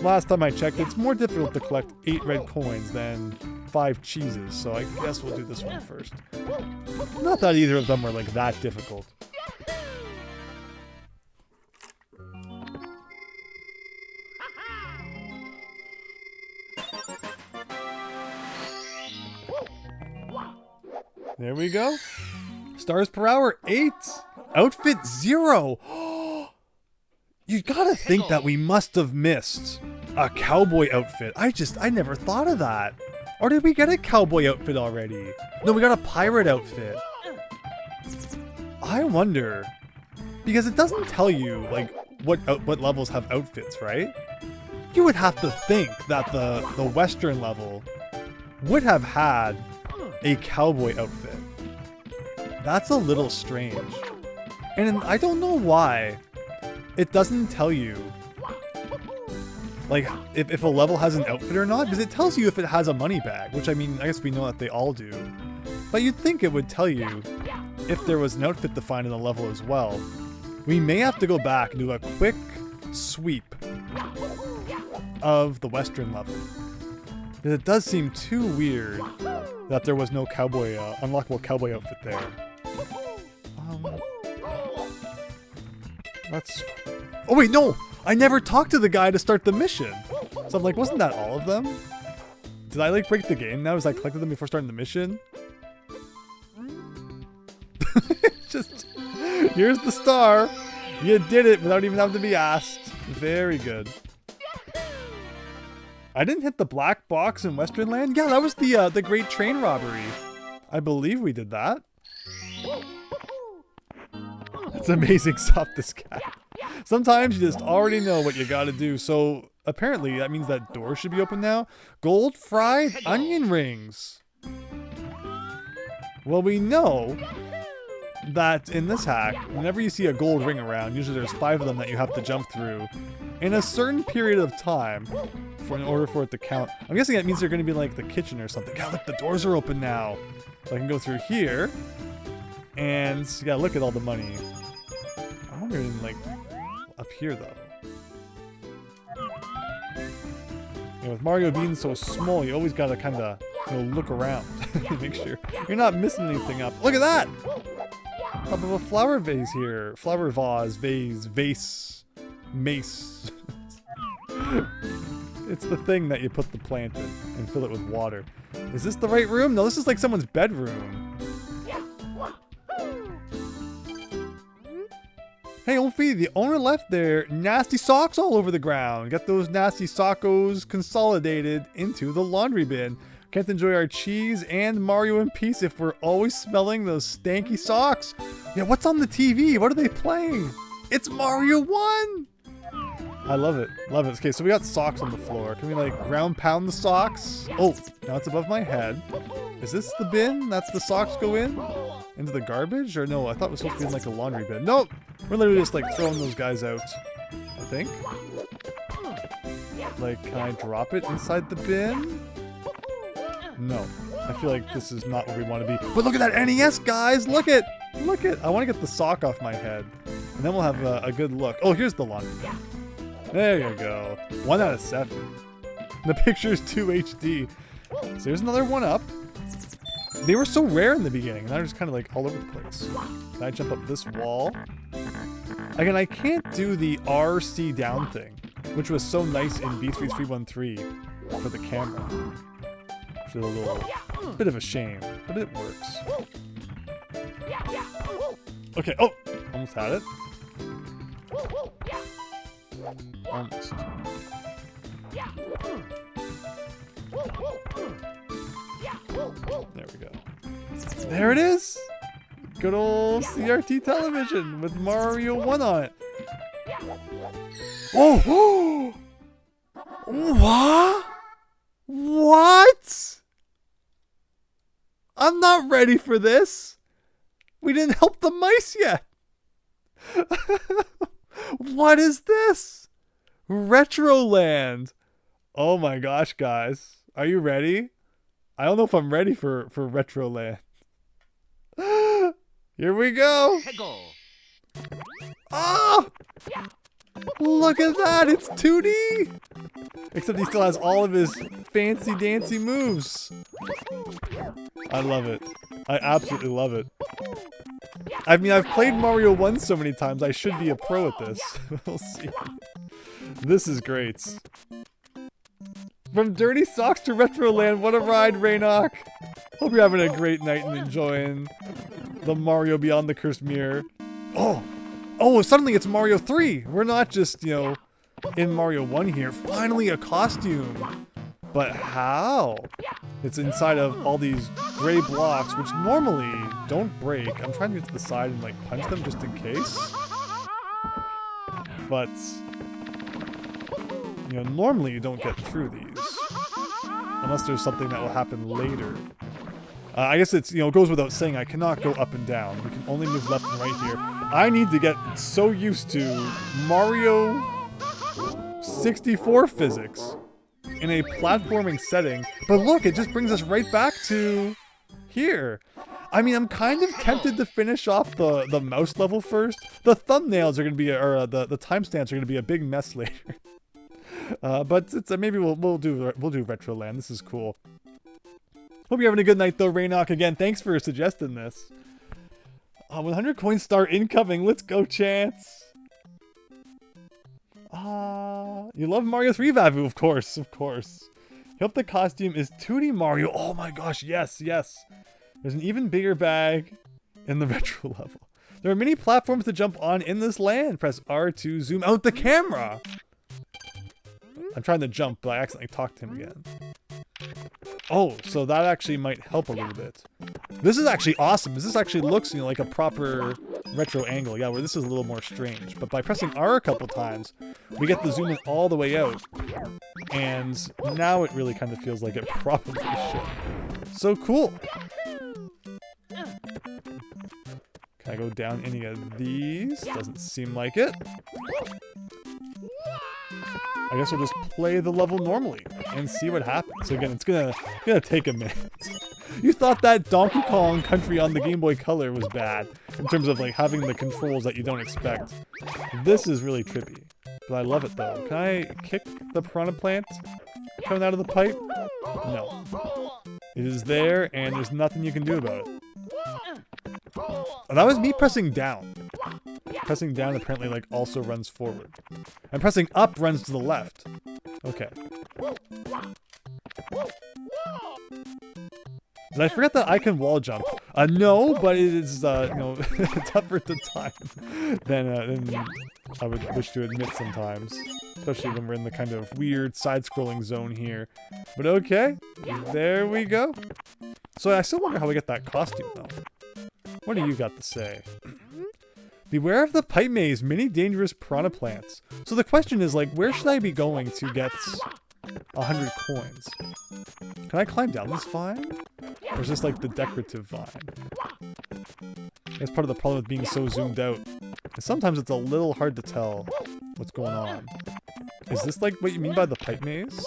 last time I checked, it's more difficult to collect 8 red coins than 5 cheeses, so I guess we'll do this one first. Not that either of them were like that difficult. There we go. Stars per hour, 8. Outfit 0. You gotta think that we must have missed a cowboy outfit. I never thought of that. Or did we get a cowboy outfit already? No, we got a pirate outfit. I wonder, because it doesn't tell you like what levels have outfits, right? You would have to think that the western level would have had a cowboy outfit. That's a little strange. And I don't know why it doesn't tell you like if a level has an outfit or not, because it tells you if it has a money bag, which I mean, I guess we know that they all do. But you'd think it would tell you if there was an outfit to find in the level as well. We may have to go back and do a quick sweep of the western level. Because it does seem too weird that there was no cowboy, unlockable cowboy outfit there. That's... Oh wait, no! I never talked to the guy to start the mission! So I'm like, wasn't that all of them? Did I like break the game now as I collected them before starting the mission? Just, here's the star! You did it without even having to be asked. Very good. I didn't hit the black box in Western Land? Yeah, that was the Great Train Robbery. I believe we did that. It's amazing stuff, this guy. Sometimes you just already know what you gotta do. So apparently that means that door should be open now. Gold fried onion rings. Well, we know that in this hack, whenever you see a gold ring around, usually there's 5 of them that you have to jump through in a certain period of time in order for it to count. I'm guessing that means they're going to be like the kitchen or something. God, look, the doors are open now. So I can go through here. And yeah, look at all the money. I'm wondering, like, up here though. Yeah, with Mario being so small, you always gotta kind of, you know, look around to make sure you're not missing anything up. Look at that! Top of a flower vase here. Flower vase, vase, mace. It's the thing that you put the plant in and fill it with water. Is this the right room? No, this is like someone's bedroom. Hey, Olfie, the owner left their nasty socks all over the ground. Get those nasty sockos consolidated into the laundry bin. Can't enjoy our cheese and Mario in peace if we're always smelling those stanky socks. Yeah, what's on the TV? What are they playing? It's Mario 1! I love it. Love it. Okay, so we got socks on the floor. Can we, like, ground pound the socks? Oh, now it's above my head. Is this the bin that the socks go in? Into the garbage? Or no, I thought it was supposed to be in, like, a laundry bin. Nope! We're literally just, like, throwing those guys out. I think. Like, can I drop it inside the bin? No. I feel like this is not where we want to be. But look at that NES, guys! Look it! Look it! I want to get the sock off my head. And then we'll have a good look. Oh, here's the laundry bin. There you go. 1 out of 7. The picture's 2 HD. So there's another one up. They were so rare in the beginning, and they're just kind of like all over the place. Can I jump up this wall? Again, I can't do the RC down thing, which was so nice in B3313 for the camera. Which is a little bit of a shame, but it works. Okay, oh! Almost had it. Almost. There we go. There it is! Good old CRT television with Mario 1 on it. Oh! What? What? I'm not ready for this. We didn't help the mice yet. What is this? Retroland. Oh my gosh, guys. Are you ready? I don't know if I'm ready for Retroland. Here we go. Oh! Look at that. It's 2D. Except he still has all of his fancy dancy moves. I love it. I absolutely love it. I mean, I've played Mario 1 so many times, I should be a pro at this. We'll see. This is great. From Dirty Socks to Retroland, what a ride, Raynock. Hope you're having a great night and enjoying the Mario Beyond the Cursed Mirror. Oh! Oh, suddenly it's Mario 3! We're not just, you know, in Mario 1 here. Finally a costume! But how? It's inside of all these gray blocks, which normally don't break. I'm trying to get to the side and, like, punch them just in case. But, you know, normally you don't get through these. Unless there's something that will happen later. I guess it's, you know, it goes without saying I cannot go up and down. We can only move left and right here. I need to get so used to Mario 64 physics in a platforming setting. But look, it just brings us right back to here. I mean, I'm kind of tempted to finish off the mouse level first. The thumbnails are going to be, or the timestamps are going to be a big mess later. But it's maybe we'll do Retroland. This is cool. Hope you're having a good night though, Raynock. Again, thanks for suggesting this. 100 coin star incoming. Let's go, Chance. You love Mario 3, Vavu, of course, of course. Hope the costume is 2D Mario. Oh my gosh, yes, yes. There's an even bigger bag in the retro level. There are many platforms to jump on in this land. Press R to zoom out the camera. I'm trying to jump, but I accidentally talked to him again. Oh, so that actually might help a little bit. This is actually awesome. This actually looks, you know, like a proper retro angle. Yeah, where this is a little more strange. But by pressing R a couple times, we get the zoom in all the way out. And now it really kind of feels like it probably should. So cool. Can I go down any of these? Doesn't seem like it. I guess we'll just play the level normally and see what happens. So again, it's gonna take a minute. You thought that Donkey Kong Country on the Game Boy Color was bad in terms of like having the controls that you don't expect. This is really trippy, but I love it though. Can I kick the piranha plant coming out of the pipe? No. It is there and there's nothing you can do about it. Oh, that was me pressing down. Pressing down apparently like also runs forward. And pressing up runs to the left. Okay. Did I forget that I can wall jump? No, but it is, you know, tougher to time than I would wish to admit sometimes. Especially when we're in the kind of weird side-scrolling zone here. But okay, there we go. So I still wonder how we get that costume, though. What do you got to say? Beware of the pipe maze, many dangerous piranha plants. So the question is, like, where should I be going to get 100 coins? Can I climb down this vine? Or is this like the decorative vine? That's part of the problem with being so zoomed out. And sometimes it's a little hard to tell what's going on. Is this like what you mean by the pipe maze?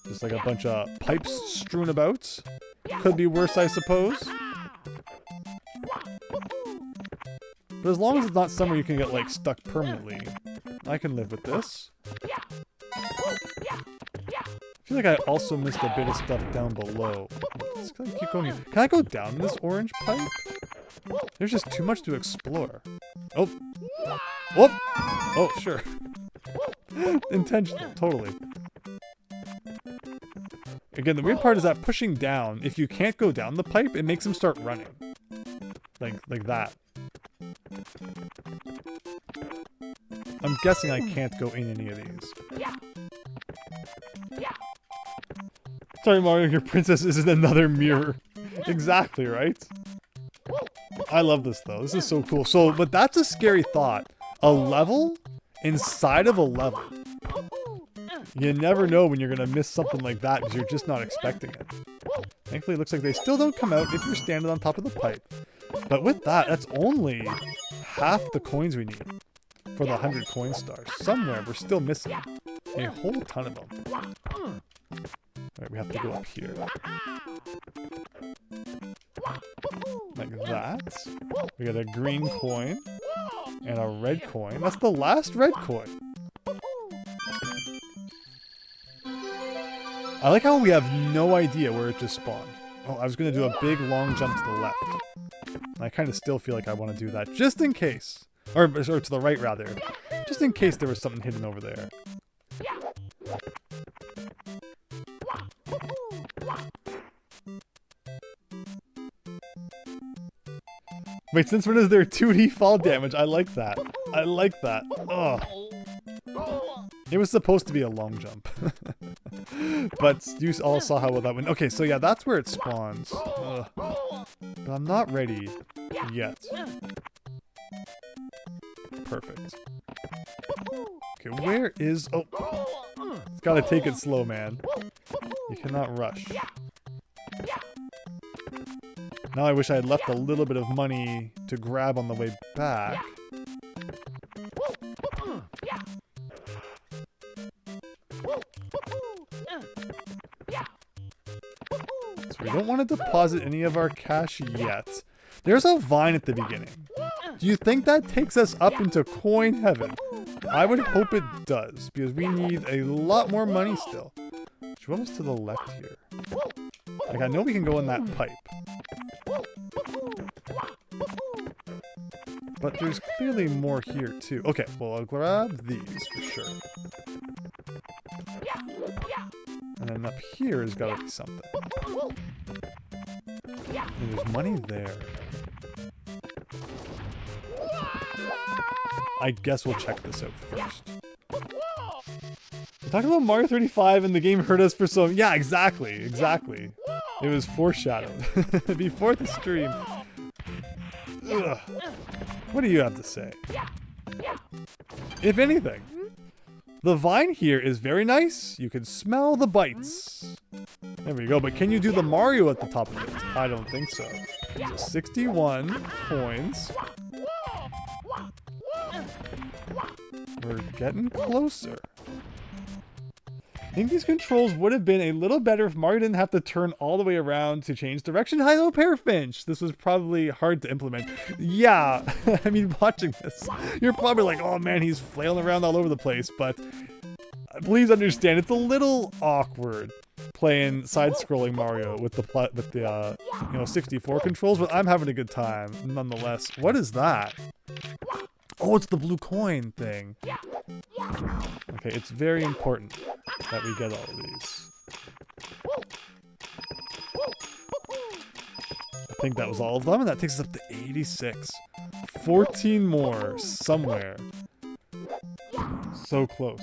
Just like a bunch of pipes strewn about? Could be worse, I suppose. But as long as it's not somewhere you can get like stuck permanently, I can live with this. I feel like I also missed a bit of stuff down below. Let's keep going here. Can I go down this orange pipe? There's just too much to explore. Oh. Whoop! Oh, sure. Intentional, totally. Again, the weird part is that pushing down, if you can't go down the pipe, it makes them start running. Like that. I'm guessing I can't go in any of these. Sorry, Mario, your princess isn't another mirror. Exactly, right? I love this, though. This is so cool. So, but that's a scary thought. A level inside of a level. You never know when you're going to miss something like that because you're just not expecting it. Thankfully, it looks like they still don't come out if you're standing on top of the pipe. But with that, that's only half the coins we need for the 100 coin stars. Somewhere, we're still missing a whole ton of them. Alright, we have to go up here. Like that. We got a green coin and a red coin. That's the last red coin. I like how we have no idea where it just spawned. Oh, I was going to do a big long jump to the left. And I kind of still feel like I want to do that just in case. Or to the right, rather. Just in case there was something hidden over there. Wait, since when is there 2D fall damage? I like that. I like that. Ugh. It was supposed to be a long jump. But you all saw how well that went. Okay, so yeah, that's where it spawns. Ugh. But I'm not ready yet. Perfect. Okay, where is... Oh! It's gotta take it slow, man. You cannot rush. Now I wish I had left a little bit of money to grab on the way back. So we don't want to deposit any of our cash yet. There's a vine at the beginning. Do you think that takes us up into coin heaven? I would hope it does, because we need a lot more money still. What was to the left here? Like, I know we can go in that pipe. But there's clearly more here, too. Okay, well, I'll grab these for sure. And then up here has got to be something. And there's money there. I guess we'll check this out first. We talked about Mario 35 and the game hurt us for some... Yeah, exactly. Exactly. It was foreshadowed before the stream. Ugh. What do you have to say? If anything, the vine here is very nice. You can smell the bites. There we go. But can you do the Mario at the top of it? I don't think so. So 61 coins. We're getting closer. I think these controls would have been a little better if Mario didn't have to turn all the way around to change direction. Hello, Pearfinch! This was probably hard to implement. Yeah, I mean, watching this, you're probably like, oh man, he's flailing around all over the place, but please understand, it's a little awkward playing side-scrolling Mario with the 64 controls, but I'm having a good time nonetheless. What is that? Oh, it's the blue coin thing. Okay, it's very important that we get all of these. think that was all of them, and that takes us up to 86. 14 more somewhere. So close.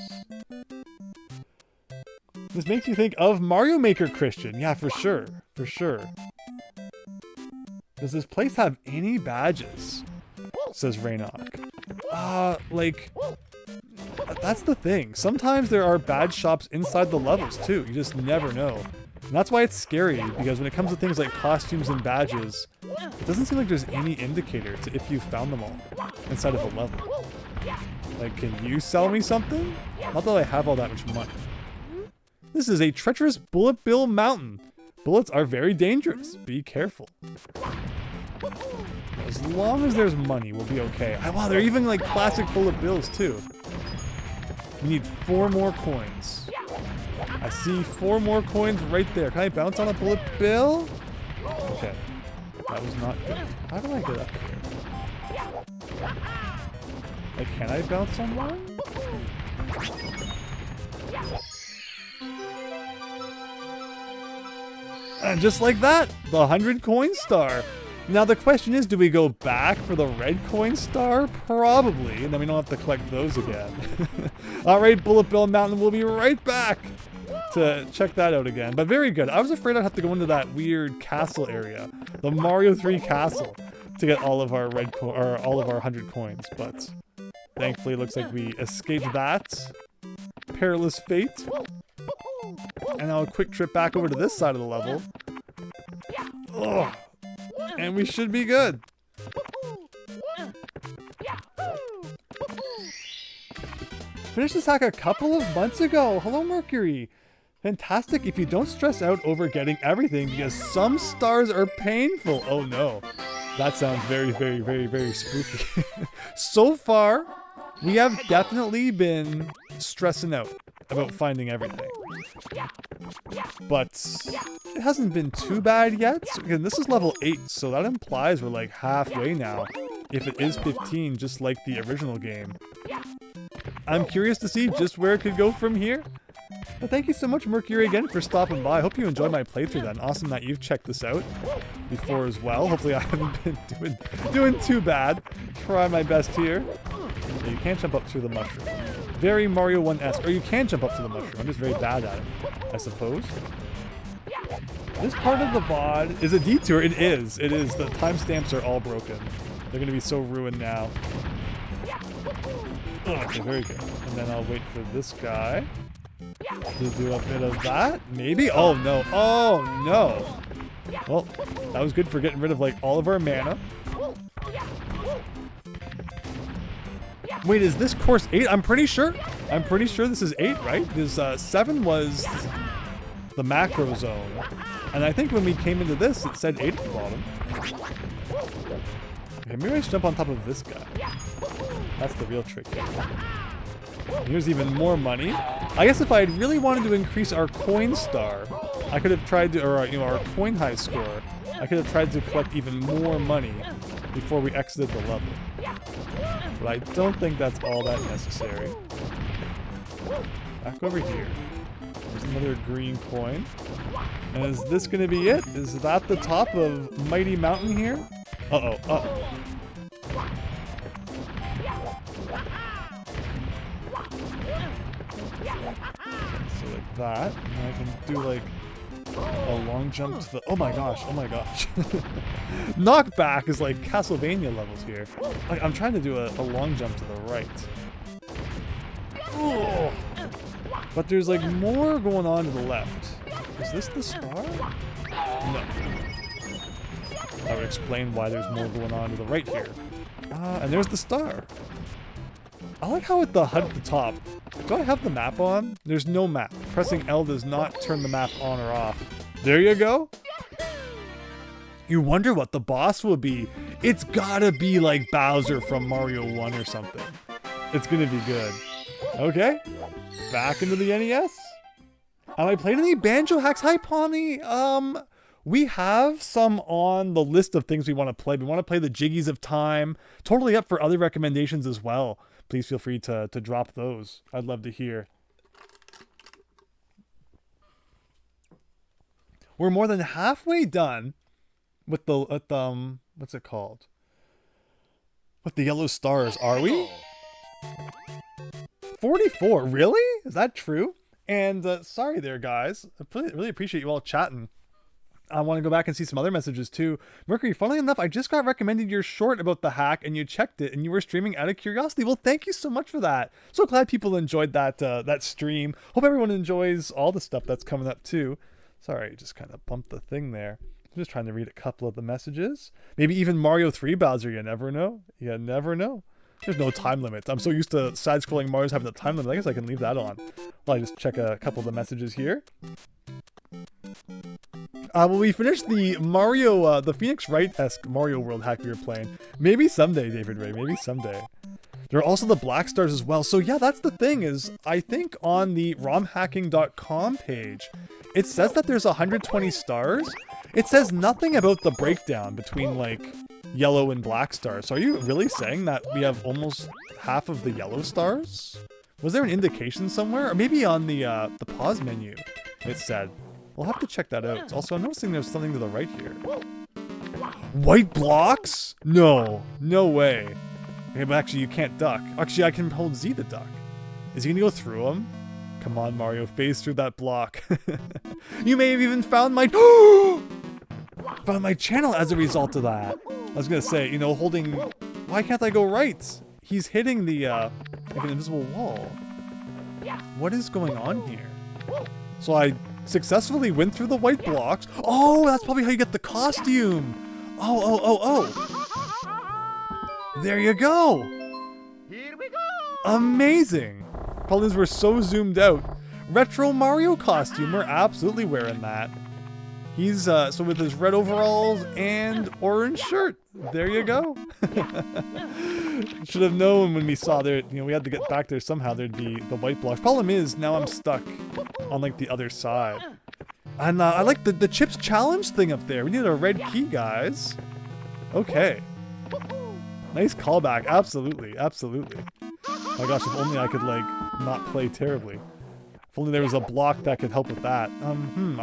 This makes you think of Mario Maker, Christian. Yeah, for sure. For sure. Does this place have any badges? Says Raynok. Like... That's the thing. Sometimes there are badge shops inside the levels, too. You just never know. And that's why it's scary, because when it comes to things like costumes and badges, it doesn't seem like there's any indicator to if you found them all inside of a level. Like, can you sell me something? Not that I have all that much money. This is a treacherous bullet bill mountain. Bullets are very dangerous. Be careful. As long as there's money, we'll be okay. Wow, they're even like classic bullet bills too. We need 4 more coins. I see 4 more coins right there. Can I bounce on a bullet bill? Okay. That was not good. How do I get up here? Like, can I bounce on one? And just like that, the 100 coin star. Now the question is, do we go back for the red coin star? Probably, and then we don't have to collect those again. Alright, Bullet Bill Mountain, we'll be right back to check that out again. But very good. I was afraid I'd have to go into that weird castle area, the Mario 3 castle, to get all of our all of our 100 coins. But thankfully, it looks like we escaped that perilous fate. And now a quick trip back over to this side of the level. Ugh. And we should be good. Finished this hack a couple of months ago. Hello, Mercury. Fantastic if you don't stress out over getting everything, because some stars are painful. Oh no. That sounds very, very, very, very spooky. So far, we have definitely been stressing out about finding everything. But it hasn't been too bad yet. Again, this is level 8, so that implies we're like halfway now. If it is 15, just like the original game. I'm curious to see just where it could go from here. But thank you so much, Mercury, again, for stopping by. I hope you enjoyed my playthrough then. Awesome that you've checked this out before as well. Hopefully I haven't been doing too bad. Try my best here. You can't jump up through the mushroom. Very Mario 1-esque. Or you can jump up to the mushroom. I'm just very bad at it, I suppose. This part of the VOD is a detour. It is. It is. The timestamps are all broken. They're going to be so ruined now. Okay, very good. And then I'll wait for this guy to do a bit of that. Maybe? Oh, no. Oh, no. Well, that was good for getting rid of, like, all of our mana. Wait, is this course 8? I'm pretty sure this is 8, right? Because 7 was the macro zone. And I think when we came into this, it said 8 at the bottom. Okay, maybe I should jump on top of this guy. That's the real trick here. Here's even more money. I guess if I had really wanted to increase our coin star, I could have tried to, or our coin high score, I could have tried to collect even more money before we exited the level. But I don't think that's all that necessary. Back over here. There's another green coin. And is this going to be it? Is that the top of Mighty Mountain here? Uh-oh, uh-oh. So like that. And I can do like a long jump to the... Oh my gosh, oh my gosh. Knockback is like Castlevania levels here. Like, I'm trying to do a long jump to the right. Oh. But there's like more going on to the left. Is this the star? No. That would explain why there's more going on to the right here. And there's the star. I like how at the HUD at the top, do I have the map on? There's no map. Pressing L does not turn the map on or off. There you go. You wonder what the boss will be. It's gotta be like Bowser from Mario 1 or something. It's gonna be good. Okay. Back into the NES. Have I played any banjo hacks? Hi, Pawnee. We have some on the list of things we want to play. We want to play the Jiggies of Time. Totally up for other recommendations as well. Please feel free to drop those. I'd love to hear. We're more than halfway done. with the what's it called? With the yellow stars, are we? 44, really? Is that true? And sorry there, guys. I really appreciate you all chatting. I want to go back and see some other messages too. Mercury, funnily enough, I just got recommended your short about the hack and you checked it and you were streaming out of curiosity. Well, thank you so much for that. So glad people enjoyed that that stream. Hope everyone enjoys all the stuff that's coming up too. Sorry, just kind of bumped the thing there. I'm just trying to read a couple of the messages. Maybe even Mario 3 Bowser, you never know. You never know. There's no time limit. I'm so used to side-scrolling Mario's having a time limit. I guess I can leave that on. Well, I just check a couple of the messages here. Well, we finished the Mario, the Phoenix Wright-esque Mario World hack we were playing. Maybe someday, David Ray. Maybe someday. There are also the black stars as well. So yeah, that's the thing is, I think on the romhacking.com page, it says that there's 120 stars. It says nothing about the breakdown between like yellow and black stars. So are you really saying that we have almost half of the yellow stars? Was there an indication somewhere? Or maybe on the pause menu it said. We'll have to check that out. Also, I'm noticing there's something to the right here. White blocks? No. No way. Okay, but actually you can't duck. Actually, I can hold Z to duck. Is he gonna go through them? Come on, Mario, phase through that block. You may have even found my found my channel as a result of that. I was gonna say, you know, holding. Why can't I go right? He's hitting the like an invisible wall. What is going on here? So I successfully went through the white blocks. Oh, that's probably how you get the costume. Oh. There you go. Here we go. Amazing. Probably we're so zoomed out. Retro Mario costume. We're absolutely wearing that. He's so with his red overalls and orange shirt. There you go. Should have known when we saw there. You know, we had to get back there somehow. There'd be the white blocks. Problem is now I'm stuck on like the other side. And I like the chips challenge thing up there. We need a red key, guys. Okay. Nice callback. Absolutely. Absolutely. Oh my gosh, if only I could like not play terribly. If only there was a block that could help with that. I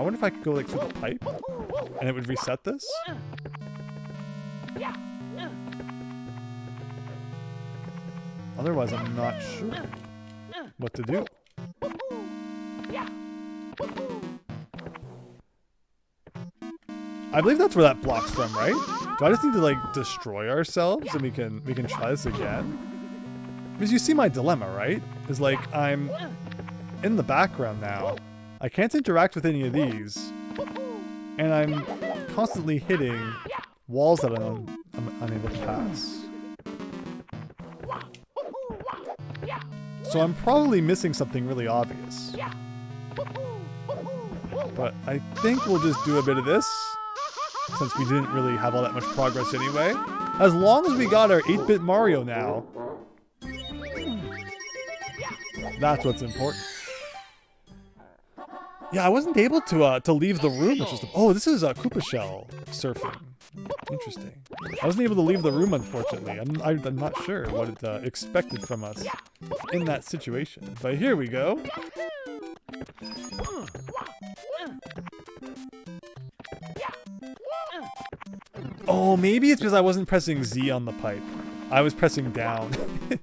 wonder if I could go like through the pipe and it would reset this. Otherwise, I'm not sure what to do. I believe that's where that block's from, right? Do I just need to like destroy ourselves and we can try this again? Because you see my dilemma, right? Is like I'm in the background now. I can't interact with any of these. And I'm constantly hitting walls that I'm unable to pass. So I'm probably missing something really obvious. But I think we'll just do a bit of this, since we didn't really have all that much progress anyway. As long as we got our 8-bit Mario now, that's what's important. Yeah, I wasn't able to leave the room. Which is oh, this is a Koopa Shell surfing. Interesting. I wasn't able to leave the room, unfortunately. I'm not sure what it expected from us in that situation. But here we go. Oh, maybe it's because I wasn't pressing Z on the pipe. I was pressing down.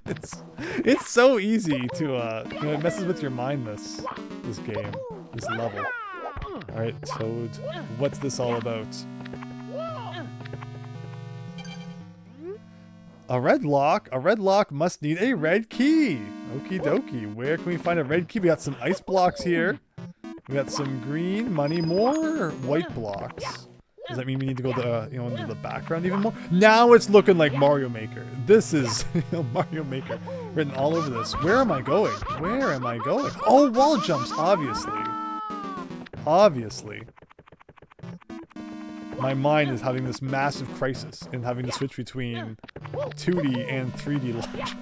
It's so easy to you know, it messes with your mind, this game, this level. Alright, Toad, what's this all about? A red lock must need a red key. Okie dokie, where can we find a red key? We got some ice blocks here. We got some green, money, more white blocks. Does that mean we need to go into the background even more? Now it's looking like Mario Maker. This is Mario Maker written all over this. Where am I going? Where am I going? Oh, wall jumps, obviously. Obviously. My mind is having this massive crisis in having to switch between 2D and 3D logic.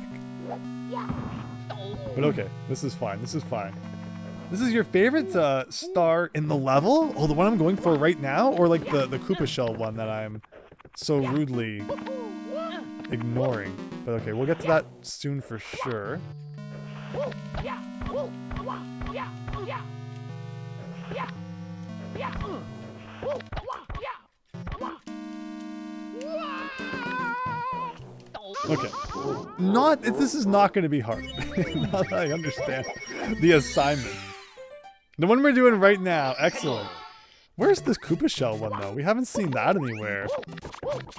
But okay, this is fine. This is fine. This is your favorite star in the level? Oh, the one I'm going for right now? Or like the Koopa Shell one that I'm so rudely ignoring? But okay, we'll get to that soon for sure. Okay. This is not going to be hard. Now that I understand the assignment. The one we're doing right now. Excellent. Where's this Koopa Shell one, though? We haven't seen that anywhere.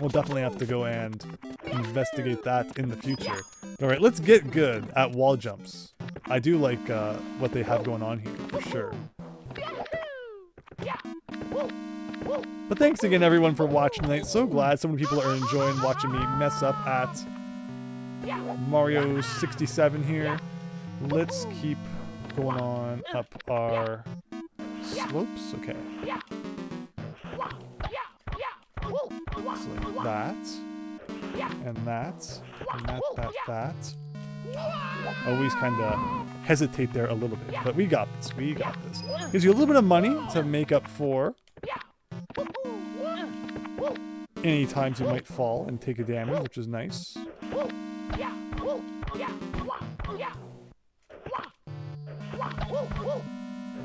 We'll definitely have to go and investigate that in the future. Alright, let's get good at wall jumps. I do like what they have going on here, for sure. But thanks again, everyone, for watching tonight. So glad so many people are enjoying watching me mess up at Mario 67 here. Let's keep going on up our slopes. Okay. So like that. And that. And that. Always kind of hesitate there a little bit. But we got this. We got this. Gives you a little bit of money to make up for any times you might fall and take a damage, which is nice.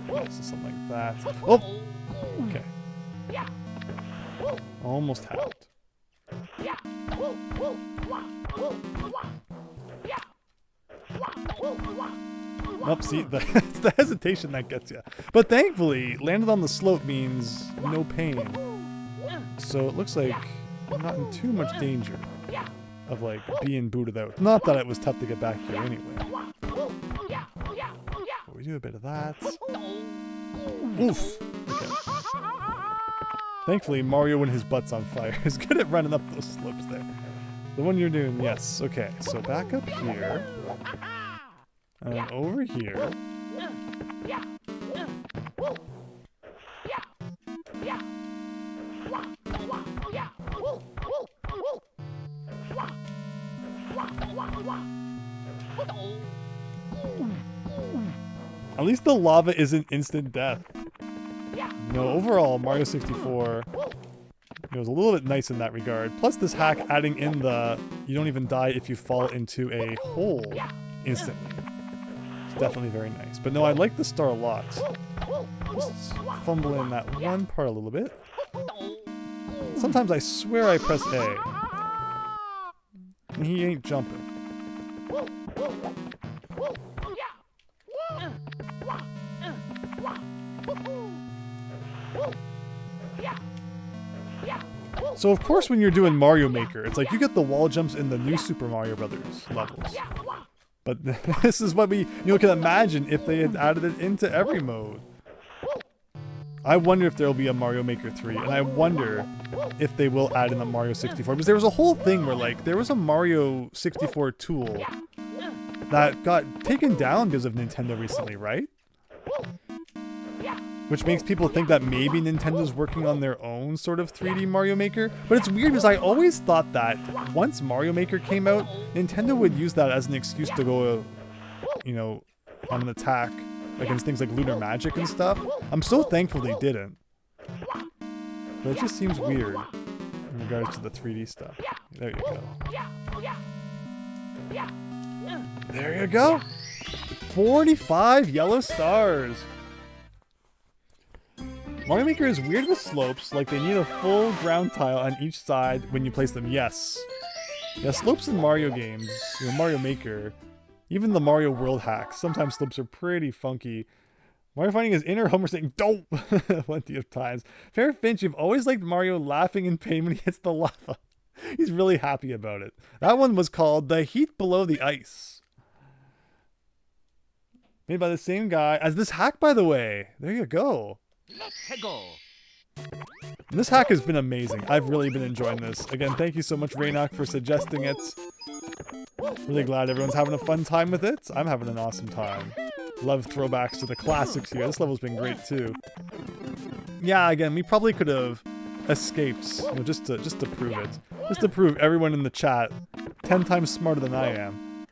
Yes, something like that. Oh! Okay. Almost had it. Nope, see, it's the hesitation that gets you. But thankfully, landed on the slope means no pain. So it looks like I'm not in too much danger of like being booted out. Not that it was tough to get back here anyway. But we do a bit of that. Oof. Okay. Thankfully, Mario when his butt's on fire is good at running up those slopes there. The one you're doing, yes. Okay, so back up here. And then over here. At least the lava isn't instant death. No, overall, Mario 64 it was a little bit nice in that regard. Plus this hack adding in the you don't even die if you fall into a hole instantly. It's definitely very nice. But no, I like the star a lot. Just fumble in that one part a little bit. Sometimes I swear I press A. And he ain't jumping. So of course when you're doing Mario Maker, it's like you get the wall jumps in the new Super Mario Brothers levels. But this is what we can imagine if they had added it into every mode. I wonder if there'll be a Mario Maker 3, and I wonder if they will add in the Mario 64. Because there was a whole thing where like there was a Mario 64 tool that got taken down because of Nintendo recently, right? Which makes people think that maybe Nintendo's working on their own sort of 3D Mario Maker. But it's weird because I always thought that once Mario Maker came out, Nintendo would use that as an excuse to go, on an attack against things like Lunar Magic and stuff. I'm so thankful they didn't. But it just seems weird in regards to the 3D stuff. There you go. There you go. 45 yellow stars. Mario Maker is weird with slopes, like they need a full ground tile on each side when you place them. Yes. Yeah, slopes in Mario games, Mario Maker, even the Mario World hacks, sometimes slopes are pretty funky. Mario finding his inner Homer saying, "Don't!" plenty of times. Fair Finch, you've always liked Mario laughing in pain when he hits the lava. He's really happy about it. That one was called The Heat Below the Ice. Made by the same guy as this hack, by the way. There you go. Let's go. This hack has been amazing. I've really been enjoying this. Again, thank you so much, Raynok, for suggesting it. Really glad everyone's having a fun time with it. I'm having an awesome time. Love throwbacks to the classics here. This level's been great too. Yeah, again, we probably could have escaped, just to prove it. Just to prove everyone in the chat 10 times smarter than I am.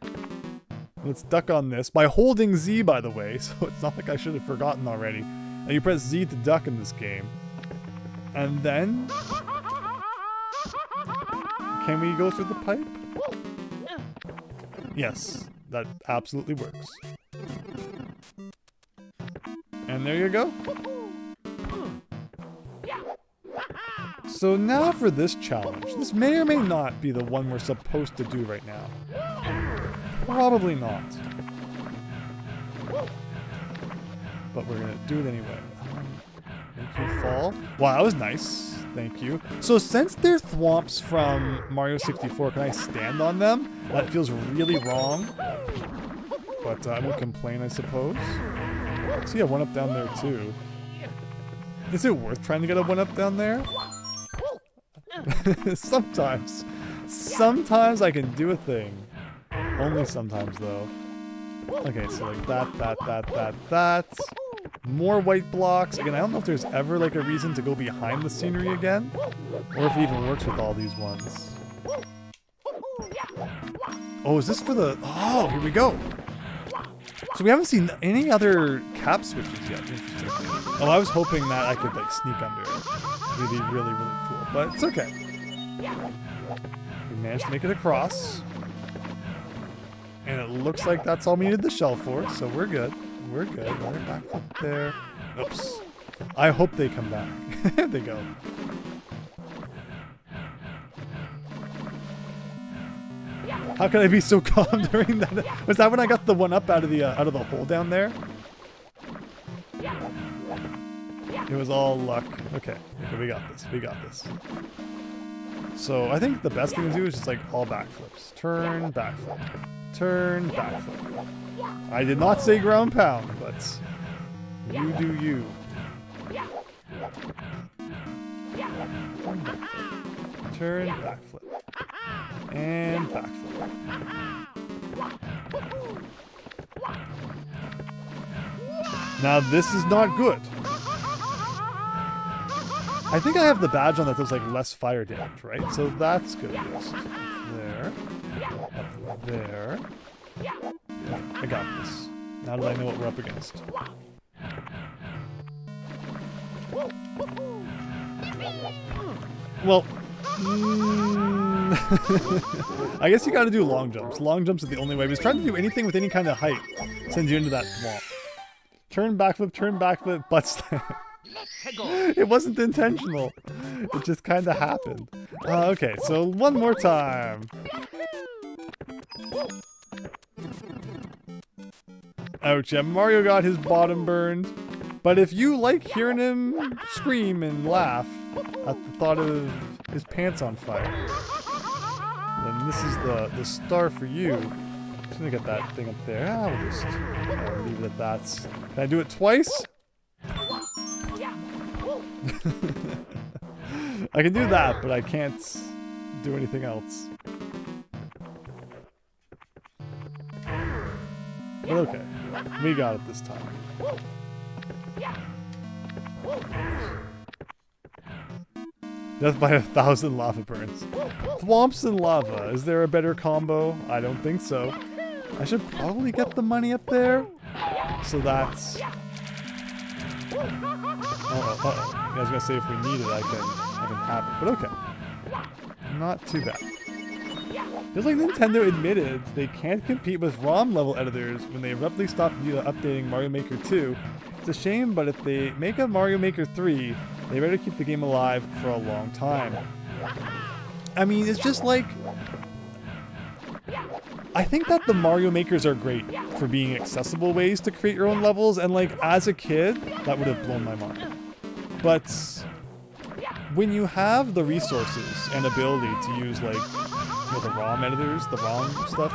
Let's duck on this by holding Z, by the way, so it's not like I should have forgotten already. And you press Z to duck in this game. And then... Can we go through the pipe? Yes, that absolutely works. And there you go. So now for this challenge. This may or may not be the one we're supposed to do right now. Probably not. But we're gonna do it anyway. Make you fall. Wow, that was nice. Thank you. So since they're thwomps from Mario 64, can I stand on them? That feels really wrong. But I won't complain, I suppose. See a 1-up down there too. Is it worth trying to get a 1-up down there? Sometimes. Sometimes I can do a thing. Only sometimes though. Okay, so like that. More white blocks. Again, I don't know if there's ever like a reason to go behind the scenery again. Or if it even works with all these ones. Oh, is this for the... Oh, here we go. So we haven't seen any other cap switches yet. Interesting. Oh, I was hoping that I could like sneak under it. It would be really, really cool. But it's okay. We managed to make it across. And it looks like that's all we needed the shell for, so we're good. We're good. Let it back up there. Oops. I hope they come back. There they go. How can I be so calm during that? Was that when I got the 1-up out of the hole down there? It was all luck. Okay, we got this. We got this. So I think the best thing to do is just like all backflips. Turn, backflip. Turn, backflip. I did not say ground pound, but you do you. Turn, backflip. And backflip. Now this is not good. I think I have the badge on that does like less fire damage, right? So that's good. Just there. Up there. I got this. Now that I know what we're up against. Well, I guess you gotta do long jumps. Long jumps are the only way. But trying to do anything with any kind of height sends you into that swamp. Turn backflip, butt slam. It wasn't intentional. It just kind of happened. Okay, so one more time. Ouch, yeah, Mario got his bottom burned. But if you like hearing him scream and laugh at the thought of his pants on fire, then this is the star for you. Just gonna get that thing up there. We'll just leave it at that. Can I do it twice? I can do that, but I can't do anything else. But okay, we got it this time. Death by 1,000 lava burns. Thwomps and lava. Is there a better combo? I don't think so. I should probably get the money up there. So that's... Uh-oh. I was gonna say if we need it, I can have it. But okay. Not too bad. Just like Nintendo admitted, they can't compete with ROM level editors when they abruptly stopped updating Mario Maker 2. It's a shame, but if they make a Mario Maker 3, they better keep the game alive for a long time. I mean, it's just like... I think that the Mario Makers are great for being accessible ways to create your own levels, and like, as a kid, that would have blown my mind. But when you have the resources and ability to use like, you know, the ROM editors, the ROM stuff,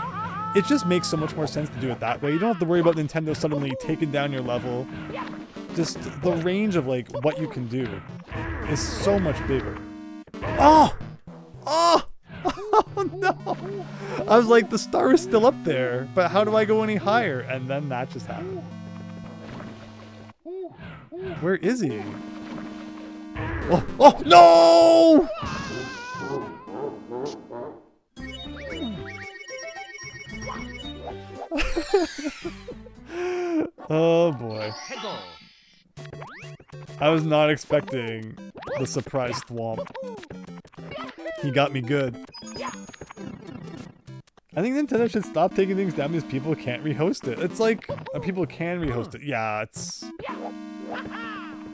it just makes so much more sense to do it that way. You don't have to worry about Nintendo suddenly taking down your level. Just the range of like what you can do is so much bigger. Oh! Oh! Oh no! I was like, the star is still up there, but how do I go any higher? And then that just happened. Where is he? Oh, oh no! Oh boy. I was not expecting the surprise thwomp. He got me good. I think Nintendo should stop taking things down because people can't rehost it. It's like, people can rehost it. Yeah,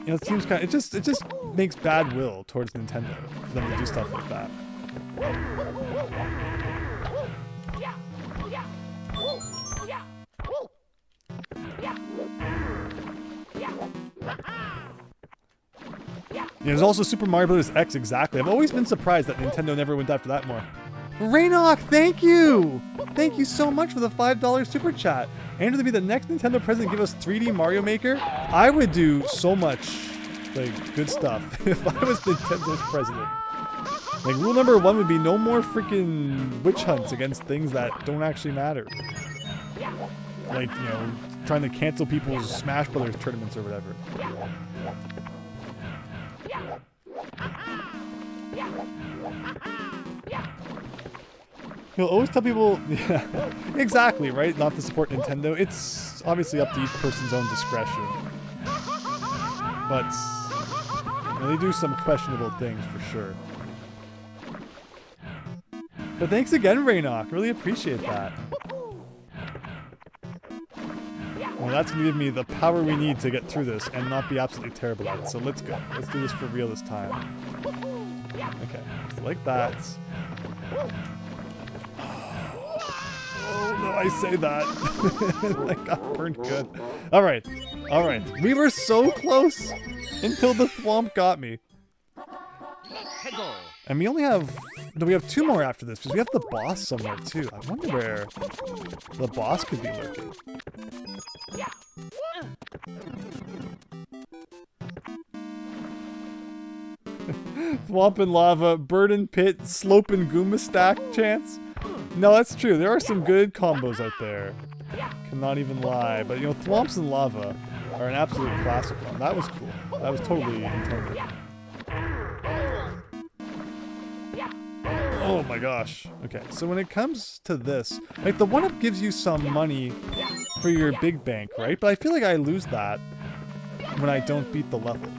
You know, it seems kind of, it just makes bad will towards Nintendo for them to do stuff like that. There's also Super Mario Bros. X, exactly. I've always been surprised that Nintendo never went after that more. Rainoch, thank you! Thank you so much for the $5 super chat. And to be the next Nintendo president, give us 3D Mario Maker. I would do so much, like, good stuff if I was Nintendo's president. Like, rule number 1 would be no more freaking witch hunts against things that don't actually matter. Like, you know, trying to cancel people's Smash Brothers tournaments or whatever. You'll always tell people, yeah, exactly, right? Not to support Nintendo. It's obviously up to each person's own discretion. But you know, they do some questionable things for sure. But thanks again, Rainoch. Really appreciate that. Well, that's going to give me the power we need to get through this and not be absolutely terrible at it. So let's go. Let's do this for real this time. Okay, so like that. Oh no, I say that. That got burned good. Alright, alright. We were so close until the thwomp got me. And we only have... No, we have 2 more after this, because we have the boss somewhere too. I wonder where the boss could be lurking. Thwomp and lava, bird and pit, slope and Goomba stack chance. No, that's true. There are some good combos out there. Cannot even lie. But, you know, Thwomps and lava are an absolute classic one. That was cool. That was totally intended. Oh my gosh. Okay, so when it comes to this, like the 1-up gives you some money for your big bank, right? But I feel like I lose that when I don't beat the level.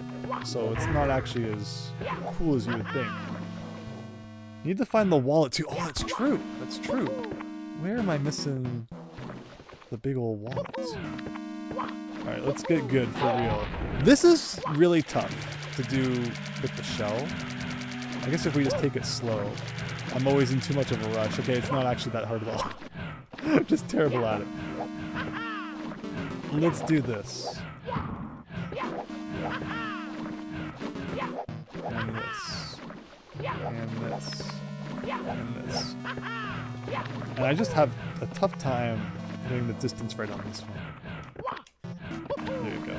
So it's not actually as cool as you would think. You need to find the wallet too. Oh, that's true. That's true. Where am I missing the big old wallet? Alright, let's get good for real. This is really tough to do with the shell. I guess if we just take it slow. I'm always in too much of a rush. Okay, it's not actually that hard at all. I'm just terrible at it. Let's do this. And this. And this. And this. And I just have a tough time hitting the distance right on this one. There you go.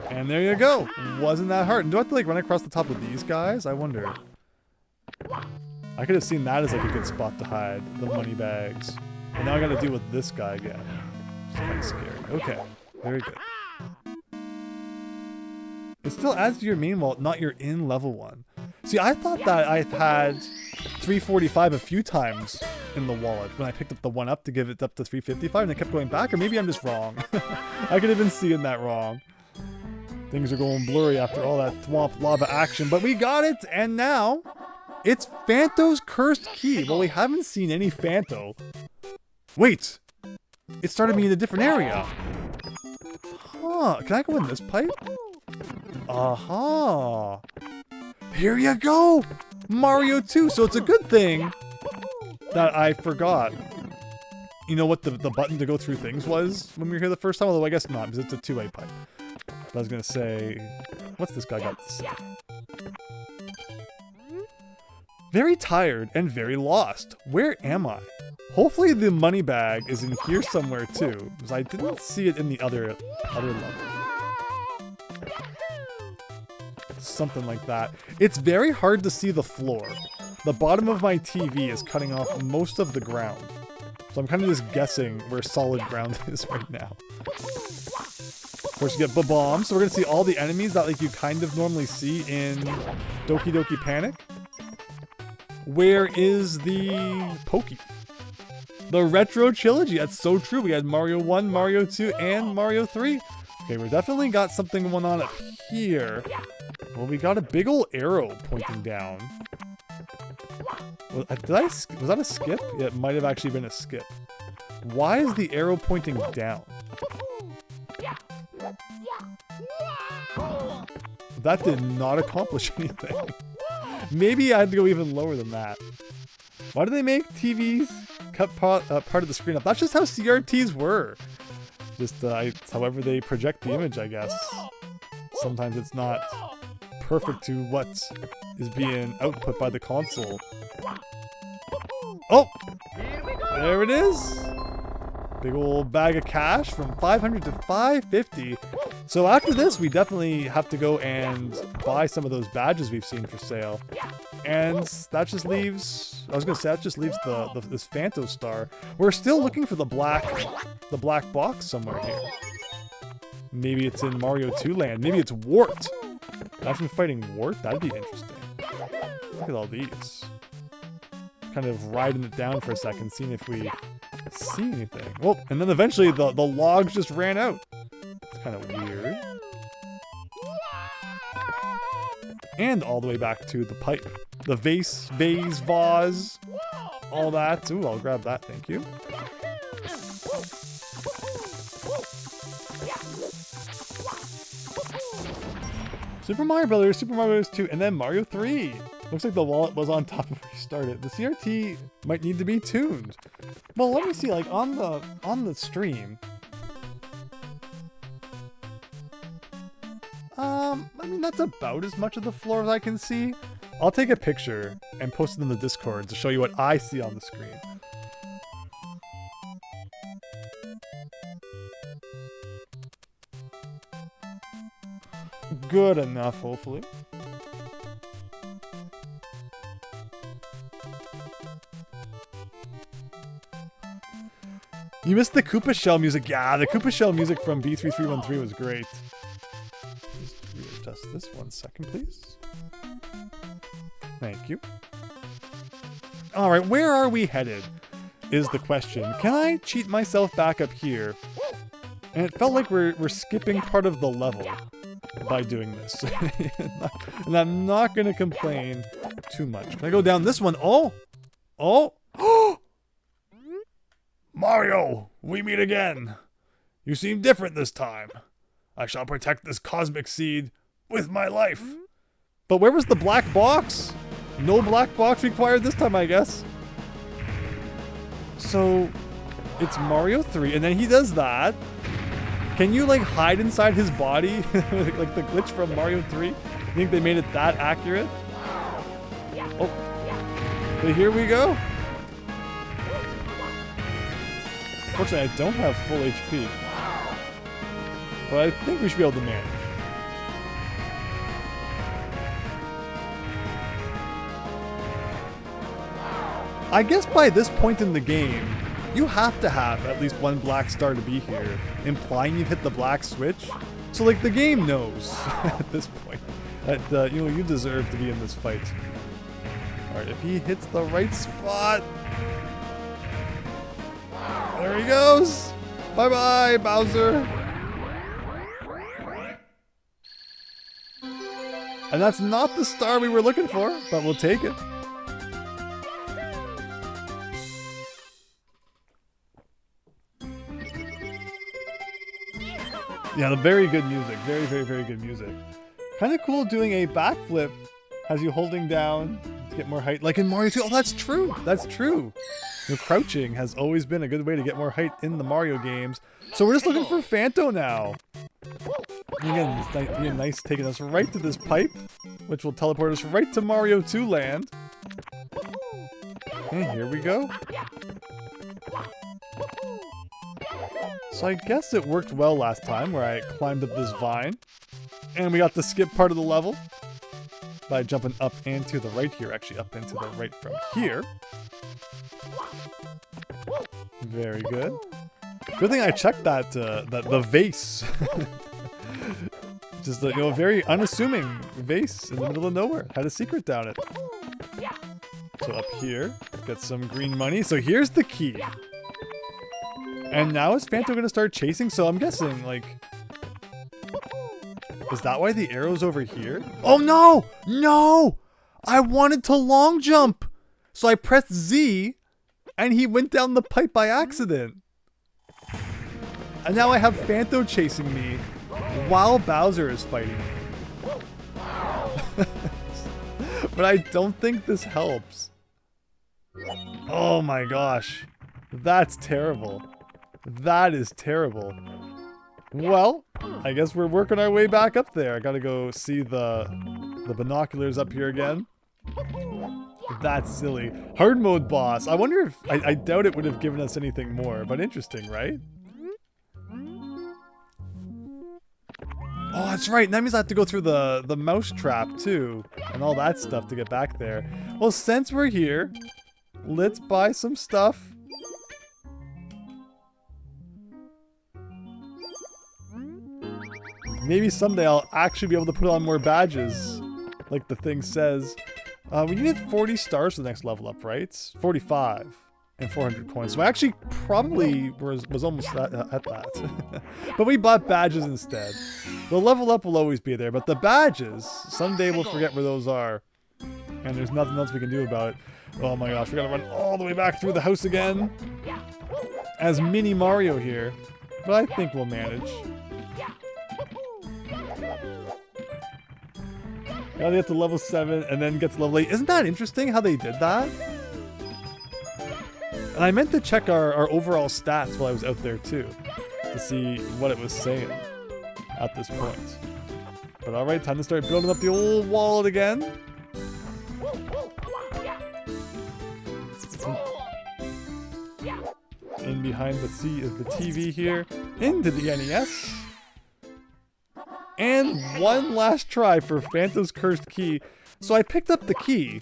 And there you go. Wasn't that hard. And do I have to like run across the top of these guys? I wonder. I could have seen that as like a good spot to hide the money bags. But now I gotta deal with this guy again. It's kind of scary. Okay. Very good. It still adds to your main wallet, not your in level one. See, I thought that I've had 345 a few times in the wallet when I picked up the 1-up to give it up to 355 and I kept going back, or maybe I'm just wrong. I could have been seeing that wrong. Things are going blurry after all that thwomp lava action, but we got it, and now it's Phanto's cursed key. Well, we haven't seen any Phanto. Wait, it started me in a different area. Huh, can I go in this pipe? Aha. Here you go, Mario 2. So it's a good thing that I forgot. You know what the button to go through things was when we were here the first time? Although I guess not, because it's a two-way pipe. But I was gonna say, what's this guy got to say? Very tired and very lost. Where am I? Hopefully the money bag is in here somewhere too, because I didn't see it in the other level. Something like that. It's very hard to see the floor. The bottom of my TV is cutting off most of the ground. So I'm kind of just guessing where solid ground is right now. Of course, you get bombs, so we're going to see all the enemies that like you kind of normally see in Doki Doki Panic. Where is the Pokey? The Retro Trilogy, that's so true. We had Mario 1, Mario 2, and Mario 3. Okay, we definitely got something going on up here. Well, we got a big old arrow pointing down. Was that a skip? Yeah, it might have actually been a skip. Why is the arrow pointing down? that did not accomplish anything. Maybe I had to go even lower than that. Why do they make TVs cut part of the screen up? That's just how CRTs were. Just it's however they project the image, I guess. Sometimes it's not perfect to what is being output by the console. Oh! There it is! Big old bag of cash from 500 to 550. So after this, we definitely have to go and buy some of those badges we've seen for sale. And that just leaves, I was gonna say, that just leaves this Phanto Star. We're still looking for the black box somewhere here. Maybe it's in Mario 2 land. Maybe it's Wart. Imagine fighting Wart, that'd be interesting. Look at all these. Kind of riding it down for a second, seeing if we see anything. Well, and then eventually the logs just ran out. It's kind of weird. And all the way back to the pipe. The vase, all that. Ooh, I'll grab that, thank you. Super Mario Brothers, Super Mario Bros. 2, and then Mario 3. Looks like the wallet was on top of where you started. The CRT might need to be tuned. Well, let me see, like on the stream. I mean, that's about as much of the floor as I can see. I'll take a picture and post it in the Discord to show you what I see on the screen. Good enough, hopefully. You missed the Koopa Shell music. Yeah, the Koopa Shell music from B3313 was great. Just readjust this 1 second, please. Thank you. Alright, where are we headed? Is the question. Can I cheat myself back up here? And it felt like we're skipping part of the level by doing this. And I'm not gonna complain too much. Can I go down this one? Oh! Oh! Mario, we meet again. You seem different this time. I shall protect this cosmic seed with my life. But where was the black box? No black box required this time, I guess. So, it's Mario 3, and then he does that. Can you, like, hide inside his body? Like the glitch from Mario 3? You think they made it that accurate? Oh. But here we go. Unfortunately, I don't have full HP. But I think we should be able to manage. I guess by this point in the game, you have to have at least one black star to be here, implying you've hit the black switch. So like the game knows at this point that you deserve to be in this fight. All right, if he hits the right spot, there he goes. Bye bye, Bowser. And that's not the star we were looking for, but we'll take it. Yeah, the very good music. Very, very, very good music. Kind of cool doing a backflip as you holding down to get more height. Like in Mario 2. Oh, that's true. That's true. Crouching has always been a good way to get more height in the Mario games. So we're just looking for Phanto now. And again, it's being nice taking us right to this pipe, which will teleport us right to Mario 2 land. And here we go. So I guess it worked well last time where I climbed up this vine. And we got to skip part of the level by jumping up and to the right here. Actually, up and to the right from here. Very good. Good thing I checked that the vase. Just a very unassuming vase in the middle of nowhere. Had a secret down it. So up here, get some green money. So here's the key. And now is Phanto gonna start chasing? So I'm guessing, like... Is that why the arrow's over here? Oh no! No! I wanted to long jump! So I pressed Z, and he went down the pipe by accident. And now I have Phanto chasing me while Bowser is fighting me. But I don't think this helps. Oh my gosh. That's terrible. That is terrible. Well, I guess we're working our way back up there. I gotta go see the binoculars up here again. That's silly. Hard mode boss. I wonder if... I doubt it would have given us anything more, but interesting, right? Oh, that's right. That means I have to go through the mouse trap, too. And all that stuff to get back there. Well, since we're here, let's buy some stuff. Maybe someday I'll actually be able to put on more badges, like the thing says. We needed 40 stars for the next level up, right? 45 and 400 coins. So I actually probably was almost at that. But we bought badges instead. The level up will always be there, but the badges, someday we'll forget where those are. And there's nothing else we can do about it. Oh my gosh, we gotta run all the way back through the house again. As Mini Mario here. But I think we'll manage. Gotta get to level 7 and then get to level 8. Isn't that interesting how they did that? And I meant to check our overall stats while I was out there too, to see what it was saying at this point. But alright, time to start building up the old wallet again. In behind the TV here, into the NES. And one last try for Phantom's Cursed Key. So I picked up the key,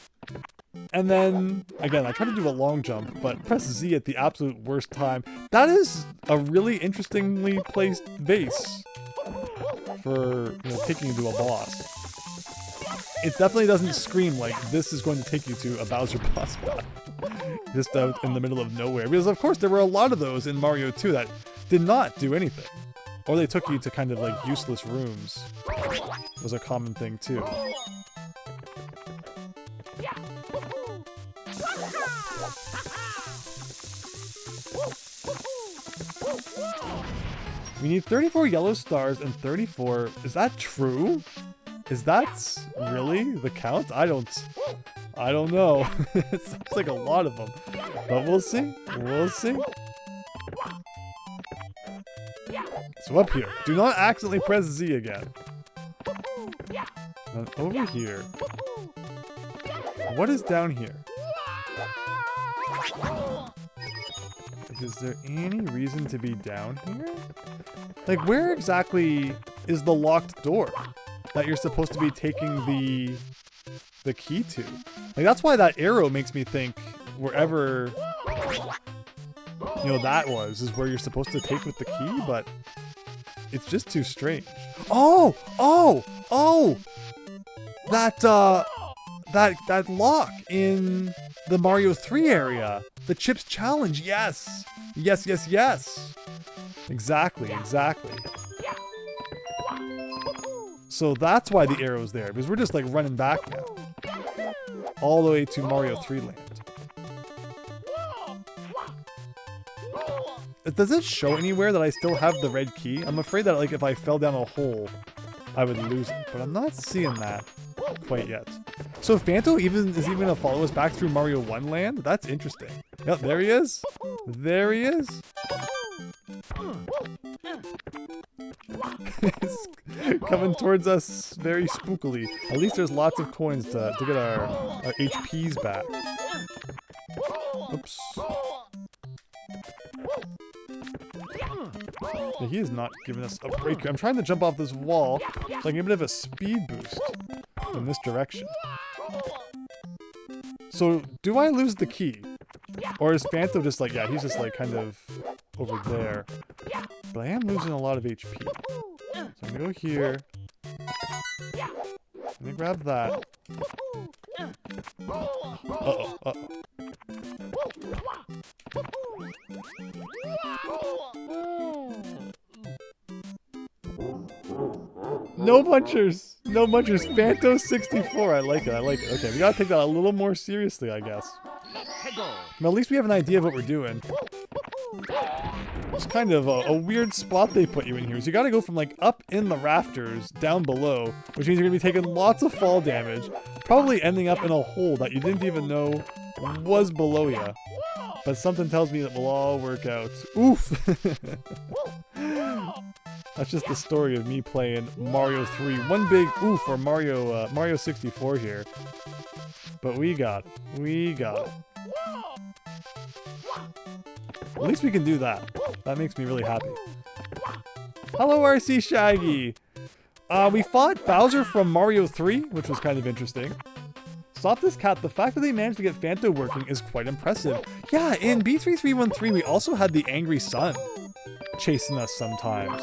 and then, again, I tried to do a long jump, but press Z at the absolute worst time. That is a really interestingly placed base for, you know, taking you to a boss. It definitely doesn't scream like this is going to take you to a Bowser boss battle. Just out in the middle of nowhere. Because, of course, there were a lot of those in Mario 2 that did not do anything. Or they took you to kind of like useless rooms. Was a common thing too. We need 34 yellow stars and 34. Is that true? Is that really the count? I don't know. It sounds like a lot of them. But we'll see. We'll see. So up here, do not accidentally press Z again. And over here. What is down here? Is there any reason to be down here? Like, where exactly is the locked door that you're supposed to be taking the key to? Like, that's why that arrow makes me think wherever, you know, that is where you're supposed to take with the key, but it's just too strange. Oh! That lock in the Mario 3 area. The Chips Challenge, yes! Yes. Exactly. So that's why the arrow's there, because we're just like running back now. All the way to Mario 3 land. Does it show anywhere that I still have the red key? I'm afraid that like if I fell down a hole, I would lose it, but I'm not seeing that quite yet. So Phantom is even gonna follow us back through Mario 1 land? That's interesting. Yep, there he is. There he is. He's coming towards us very spookily. At least there's lots of coins to get our HPs back. Oops. Yeah, he is not giving us a break. I'm trying to jump off this wall so I can get a bit of a speed boost in this direction. So, do I lose the key? Or is Phantom just like, yeah, he's just like kind of over there. But I am losing a lot of HP. So I'm gonna go here. Let me grab that. Uh-oh. No munchers! No munchers! Phantom 64! I like it. Okay, we gotta take that a little more seriously, I guess. But at least we have an idea of what we're doing. It's kind of a weird spot they put you in here. So you gotta go from like up in the rafters down below, which means you're gonna be taking lots of fall damage, probably ending up in a hole that you didn't even know was below you. But something tells me that we'll all work out. Oof! That's just the story of me playing Mario 3. One big oof for Mario 64 here. But we got it. We got it. At least we can do that. That makes me really happy. Hello, RC Shaggy! We fought Bowser from Mario 3, which was kind of interesting. Softest Cat, the fact that they managed to get Phanto working is quite impressive. Yeah, in B3313 we also had the Angry Sun chasing us sometimes.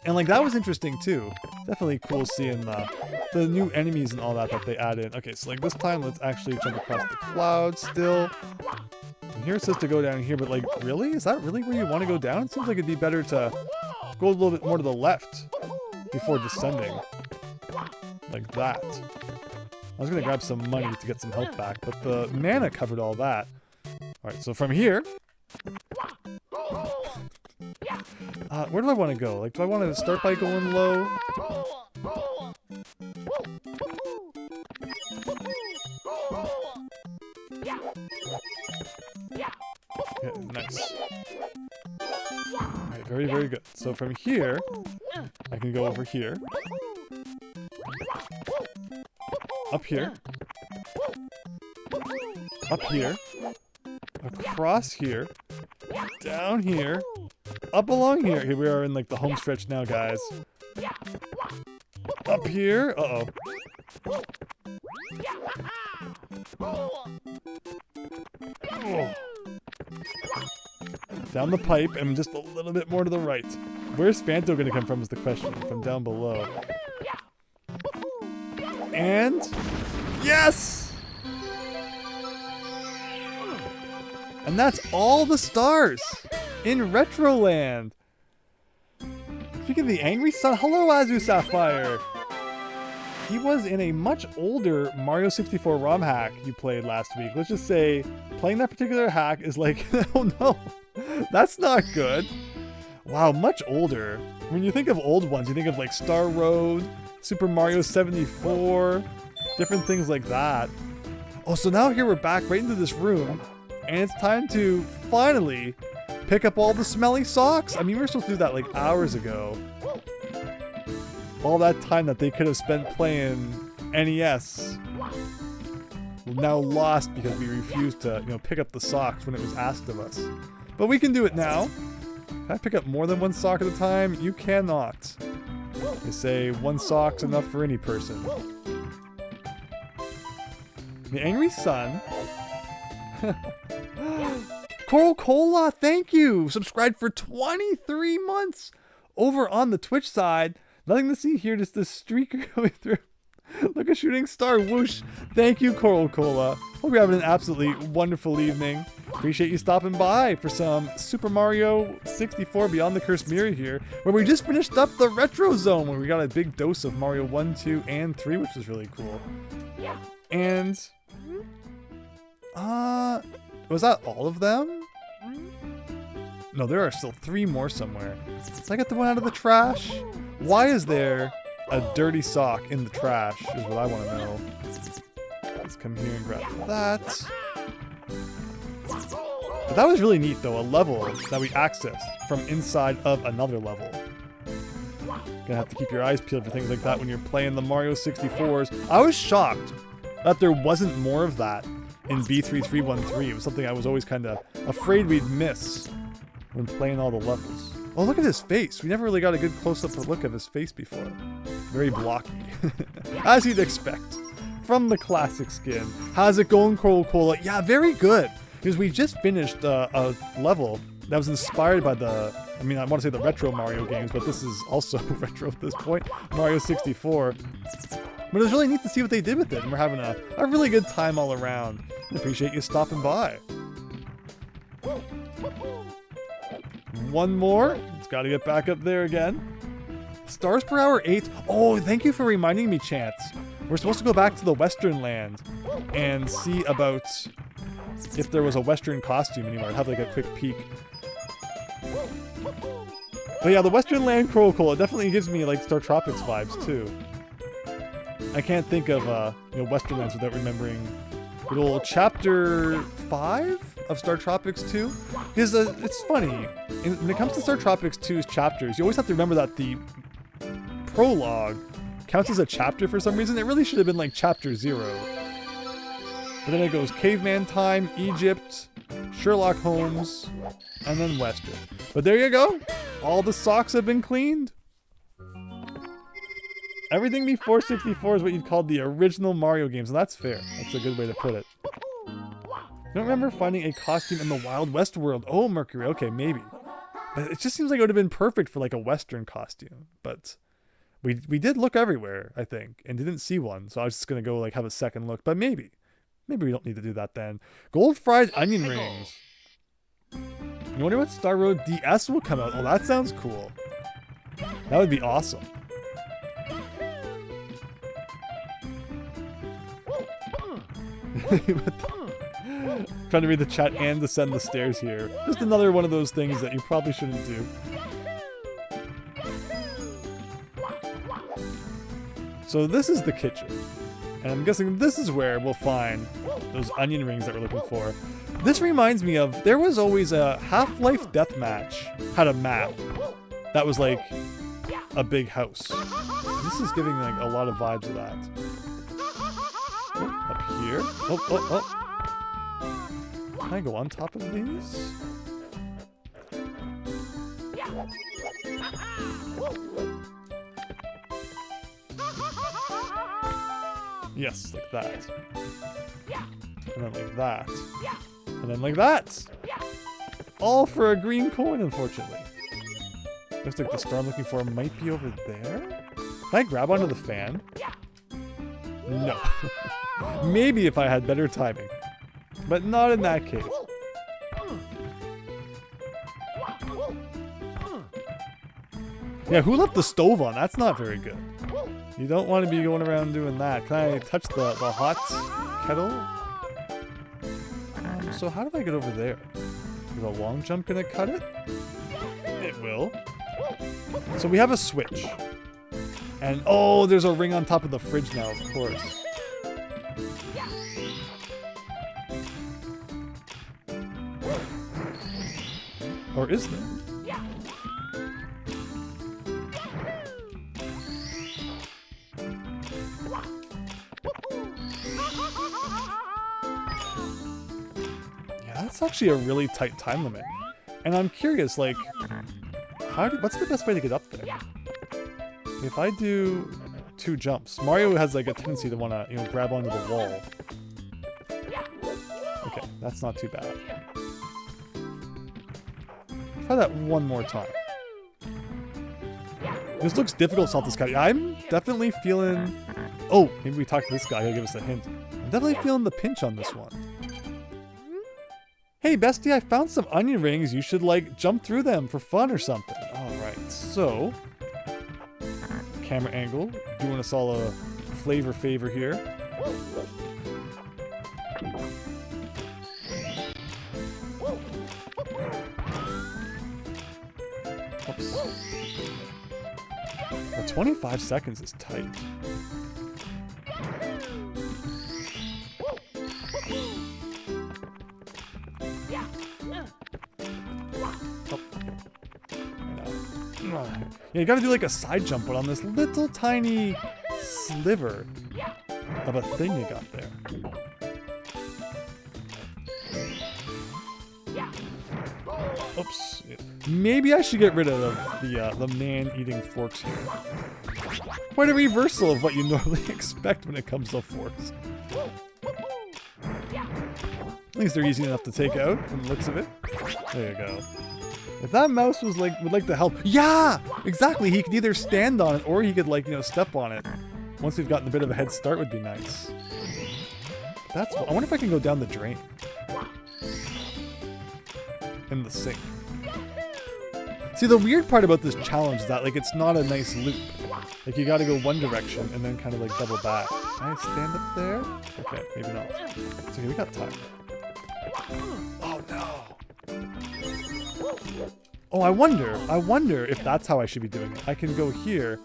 And like that was interesting too. Definitely cool seeing the new enemies and all that they add in. Okay, so like this time let's actually jump across the clouds still. And here it says to go down here, but like really? Is that really where you want to go down? It seems like it'd be better to go a little bit more to the left before descending. Like that. I was gonna grab some money to get some health back, but the mana covered all that. Alright, so from here... where do I want to go? Like, do I want to start by going low? Yeah, nice. Alright, very, very good. So from here, I can go over here. Up here. Up here. Across here. Down here. Up along here. Here we are in like the home stretch now, guys. Up here. Uh-oh. Oh. Down the pipe and just a little bit more to the right. Where's Phanto gonna come from is the question. From down below. And... yes! And that's all the stars in Retroland. Speaking of the Angry Sun, hello Azu Sapphire. He was in a much older Mario 64 ROM hack you played last week. Let's just say playing that particular hack is like, oh no, that's not good. Wow, much older. When you think of old ones, you think of like Star Road, Super Mario 74, different things like that. Oh, so now here we're back right into this room, and it's time to finally pick up all the smelly socks. I mean, we were supposed to do that like hours ago. All that time that they could have spent playing NES, now lost because we refused to, pick up the socks when it was asked of us. But we can do it now. Can I pick up more than one sock at a time? You cannot. They say one sock's enough for any person. The Angry Sun. Coral Cola, thank you! Subscribed for 23 months over on the Twitch side. Nothing to see here, just this streaker going through. Look, a shooting star, whoosh. Thank you, Coral Cola. Hope you're having an absolutely wonderful evening. Appreciate you stopping by for some Super Mario 64 Beyond the Cursed Mirror here, where we just finished up the Retro Zone, where we got a big dose of Mario 1, 2, and 3, which was really cool. And... was that all of them? No, there are still 3 more somewhere. Did I get the one out of the trash? Why is there a dirty sock in the trash is what I want to know. Let's come here and grab that. But that was really neat though, a level that we accessed from inside of another level. Gonna have to keep your eyes peeled for things like that when you're playing the Mario 64s. I was shocked that there wasn't more of that in B3313. It was something I was always kind of afraid we'd miss when playing all the levels. Oh, look at his face. We never really got a good close-up look of his face before. Very blocky. As you'd expect from the classic skin. How's it going, Coral Cola? Yeah, very good. Because we just finished a level that was inspired by the, I mean, I want to say the retro Mario games, but this is also retro at this point, Mario 64. But it was really neat to see what they did with it, and we're having a really good time all around. I appreciate you stopping by. One more. It's got to get back up there again. Stars per hour 8. Oh, thank you for reminding me, Chance. We're supposed to go back to the Western Land and see about if there was a Western costume anywhere. I'd have like a quick peek. But yeah, the Western Land Chronicle, it definitely gives me like Star Tropics vibes too. I can't think of Western Lands without remembering good old Chapter 5 of Star Tropics 2. Because it's funny, when it comes to Star Tropics 2's chapters, you always have to remember that the prologue counts as a chapter for some reason. It really should have been like Chapter 0. But then it goes Caveman Time, Egypt, Sherlock Holmes, and then Western. But there you go. All the socks have been cleaned. Everything before 64 is what you'd call the original Mario games, and that's fair. That's a good way to put it. I don't remember finding a costume in the Wild West world. Oh, Mercury. Okay, maybe. But it just seems like it would have been perfect for like a Western costume. But we did look everywhere, I think, and didn't see one. So I was just going to go like have a second look. But maybe we don't need to do that then. Gold fried onion rings. You wonder what Star Road DS will come out. Oh, that sounds cool. That would be awesome. Trying to read the chat and descend the stairs here. Just another one of those things that you probably shouldn't do. So this is the kitchen. And I'm guessing this is where we'll find those onion rings that we're looking for. This reminds me of, there was always a Half-Life Deathmatch had a map that was like a big house. This is giving like a lot of vibes of that. Up here. Oh. Can I go on top of these? Yes, like that. And then like that. And then like that! All for a green coin, unfortunately. Looks like the star I'm looking for might be over there? Can I grab onto the fan? No. Maybe if I had better timing. But not in that case. Yeah, who left the stove on? That's not very good. You don't want to be going around doing that. Can I touch the hot kettle? So how do I get over there? Is a long jump gonna cut it? It will. So we have a switch. And oh, there's a ring on top of the fridge now, of course. Or is there? Yeah, that's actually a really tight time limit. And I'm curious, like, what's the best way to get up there? If I do 2 jumps, Mario has like a tendency to want to, grab onto the wall. Okay, that's not too bad. Try that one more time. This looks difficult, Salty Scotty. I'm definitely feeling... Oh, maybe we talk to this guy. He'll give us a hint. I'm definitely feeling the pinch on this one. Hey, bestie, I found some onion rings. You should, like, jump through them for fun or something. Alright, so... Camera angle. Doing us all a flavor favor here. Oops. Well, 25 seconds is tight. Yeah, you gotta do like a side jump, but on this little tiny sliver of a thing you got there. Oops. Maybe I should get rid of the man-eating forks here. Quite a reversal of what you normally expect when it comes to forks. At least they're easy enough to take out from the looks of it. There you go. If that mouse would like to help, yeah, exactly. He could either stand on it or he could step on it. Once we've gotten a bit of a head start, would be nice. I wonder if I can go down the drain in the sink. See, the weird part about this challenge is that it's not a nice loop. Like you got to go one direction and then kind of double back. Can I stand up there? Okay, maybe not. It's okay, we got time. Oh no. Oh, I wonder if that's how I should be doing it. I can go here.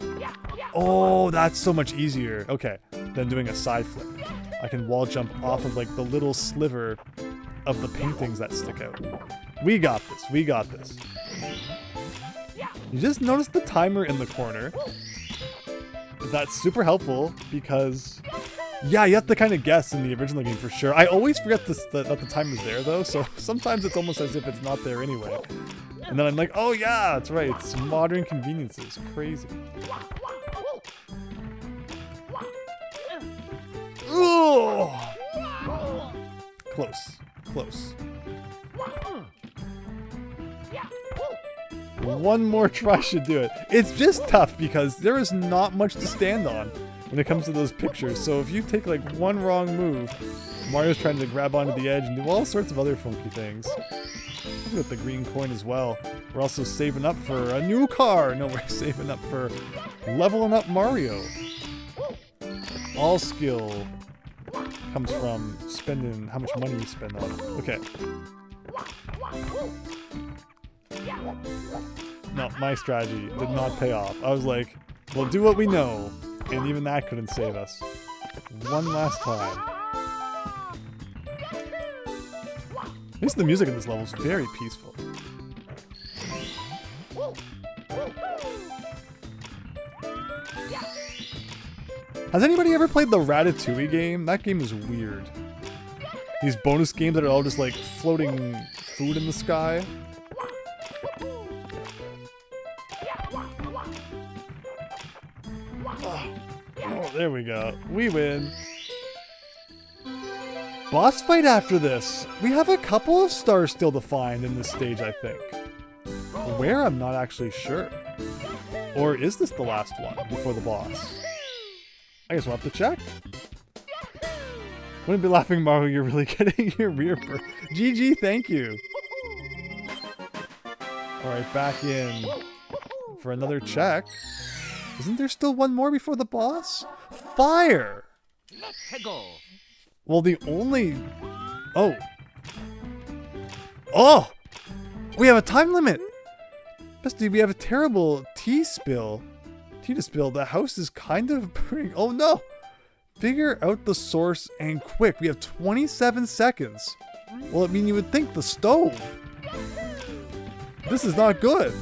Oh, that's so much easier. Okay, than doing a side flip. I can wall jump off of like the little sliver of the paintings that stick out. We got this, we got this. You just notice the timer in the corner. That's super helpful because, yeah, you have to kind of guess in the original game for sure. I always forget that the timer's there though, so sometimes it's almost as if it's not there anyway. And then I'm like, oh yeah, that's right, it's modern conveniences. Crazy. Oh! Close, close. One more try should do it. It's just tough because there is not much to stand on when it comes to those pictures. So if you take like one wrong move, Mario's trying to grab onto the edge and do all sorts of other funky things. Look at the green coin as well. We're also saving up for a new car. No, we're saving up for leveling up Mario. All skill comes from spending how much money you spend on it. Okay. No, my strategy did not pay off. I was like, we'll do what we know. And even that couldn't save us. One last time. At least the music in this level is very peaceful. Has anybody ever played the Ratatouille game? That game is weird. These bonus games that are all just like floating food in the sky. Oh, there we go. We win. Boss fight after this. We have a couple of stars still to find in this stage, I think. Where? I'm not actually sure. Or is this the last one before the boss? I guess we'll have to check. Wouldn't be laughing, Mario. You're really getting your rear burst. GG, thank you. Alright, back in for another check. Isn't there still one more before the boss? Fire! Let's go. Well, the only... Oh. Oh! We have a time limit! Bestie, we have a terrible tea spill. Tea to spill. The house is kind of burning. Oh no! Figure out the source and quick. We have 27 seconds. Well, I mean, you would think the stove. This is not good.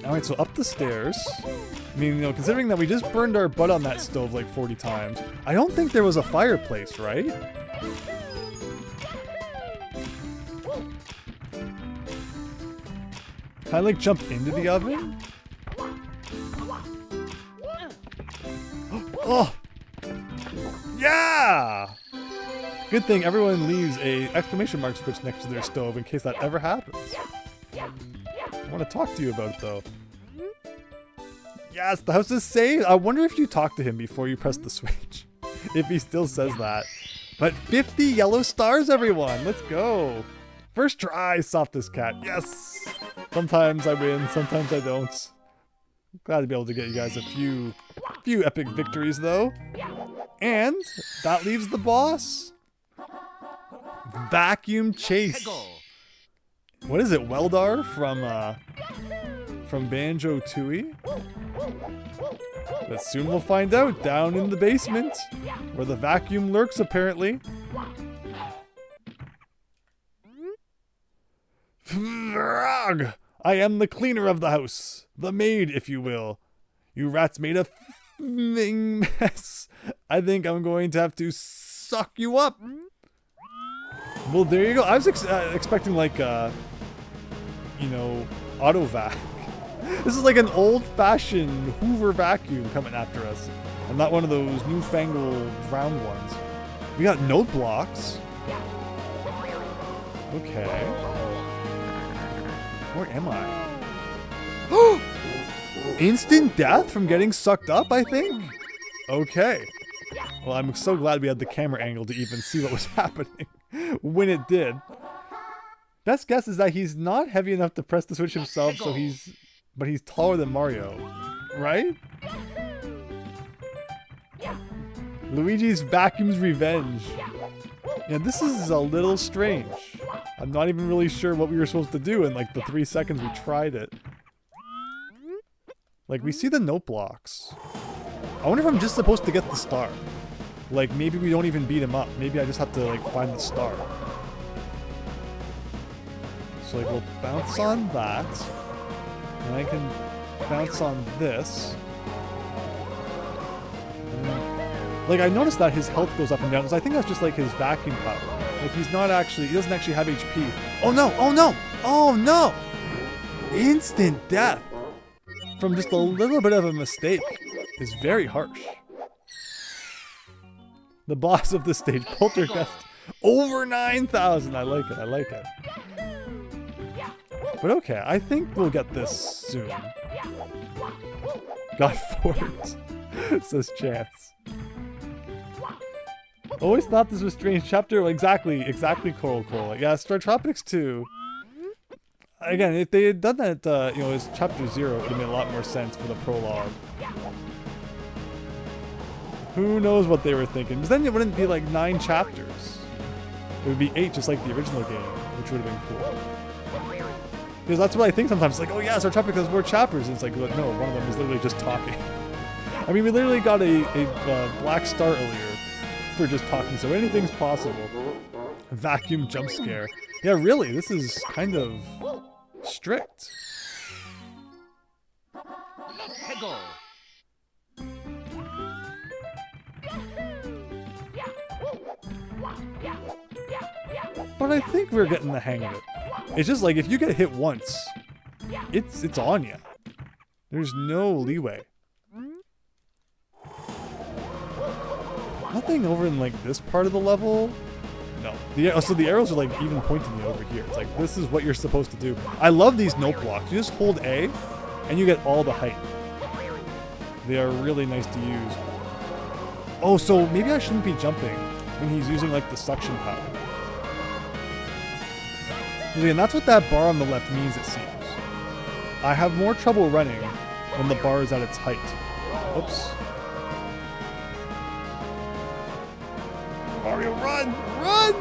Alright, so up the stairs. I mean, you know, considering that we just burned our butt on that stove like 40 times, I don't think there was a fireplace, right? Can I like jump into the oven? Oh! Yeah! Good thing everyone leaves a exclamation mark switch next to their stove in case that ever happens. I want to talk to you about it though. Yes, the house is saved. I wonder if you talk to him before you press the switch. If he still says that. But 50 yellow stars, everyone. Let's go. First try, softest cat. Yes. Sometimes I win, sometimes I don't. Glad to be able to get you guys a few epic victories though. And that leaves the boss. Vacuum chase. What is it, Weldar from Banjo-Tooie? But soon we'll find out down in the basement, where the vacuum lurks apparently. Frog! I am the cleaner of the house, the maid, if you will. You rats made a mess. I think I'm going to have to suck you up. Well, there you go. I was expecting like, you know, auto vac. This is like an old-fashioned Hoover vacuum coming after us, and not one of those newfangled round ones. We got note blocks. Okay. Where am I? Instant death from getting sucked up, I think? Okay. Well, I'm so glad we had the camera angle to even see what was happening when it did. Best guess is that he's not heavy enough to press the switch himself, so but he's taller than Mario, right? Luigi's Vacuum's Revenge. Yeah, this is a little strange. I'm not even really sure what we were supposed to do in like the 3 seconds we tried it. Like, we see the note blocks. I wonder if I'm just supposed to get the star. Like, maybe we don't even beat him up. Maybe I just have to, like, find the star. So, like, we'll bounce on that. And I can bounce on this. And then, like, I noticed that his health goes up and down, because I think that's just, like, his vacuum power. Like, he's not actually... He doesn't actually have HP. Oh, no! Oh, no! Oh, no! Instant death! From just a little bit of a mistake is very harsh. The boss of the stage, Poltergust, over 9,000. I like it. I like it. But okay, I think we'll get this soon. Got forked, says Chance. Always thought this was strange chapter. Well, exactly, Coral. Yeah, Star Tropics 2. Again, if they had done that, you know, as chapter 0, it would have made a lot more sense for the prologue. Who knows what they were thinking? Because then it wouldn't be like 9 chapters. It would be 8, just like the original game, which would have been cool. Because that's what I think sometimes. It's like, oh yeah, Star Tropics has more chapters. And it's like, no, one of them is literally just talking. I mean, we literally got a black star earlier for just talking, so anything's possible. Vacuum jump scare. Yeah, really, this is kind of strict. But I think we're getting the hang of it. It's just like, if you get hit once, it's on you. There's no leeway. Nothing over in like this part of the level. No. So the arrows are like even pointing me over here. It's like, this is what you're supposed to do. I love these note blocks. You just hold A, and you get all the height. They are really nice to use. Oh, so maybe I shouldn't be jumping when he's using like the suction power. And that's what that bar on the left means, it seems. I have more trouble running when the bar is at its height. Oops. Mario, run! Run!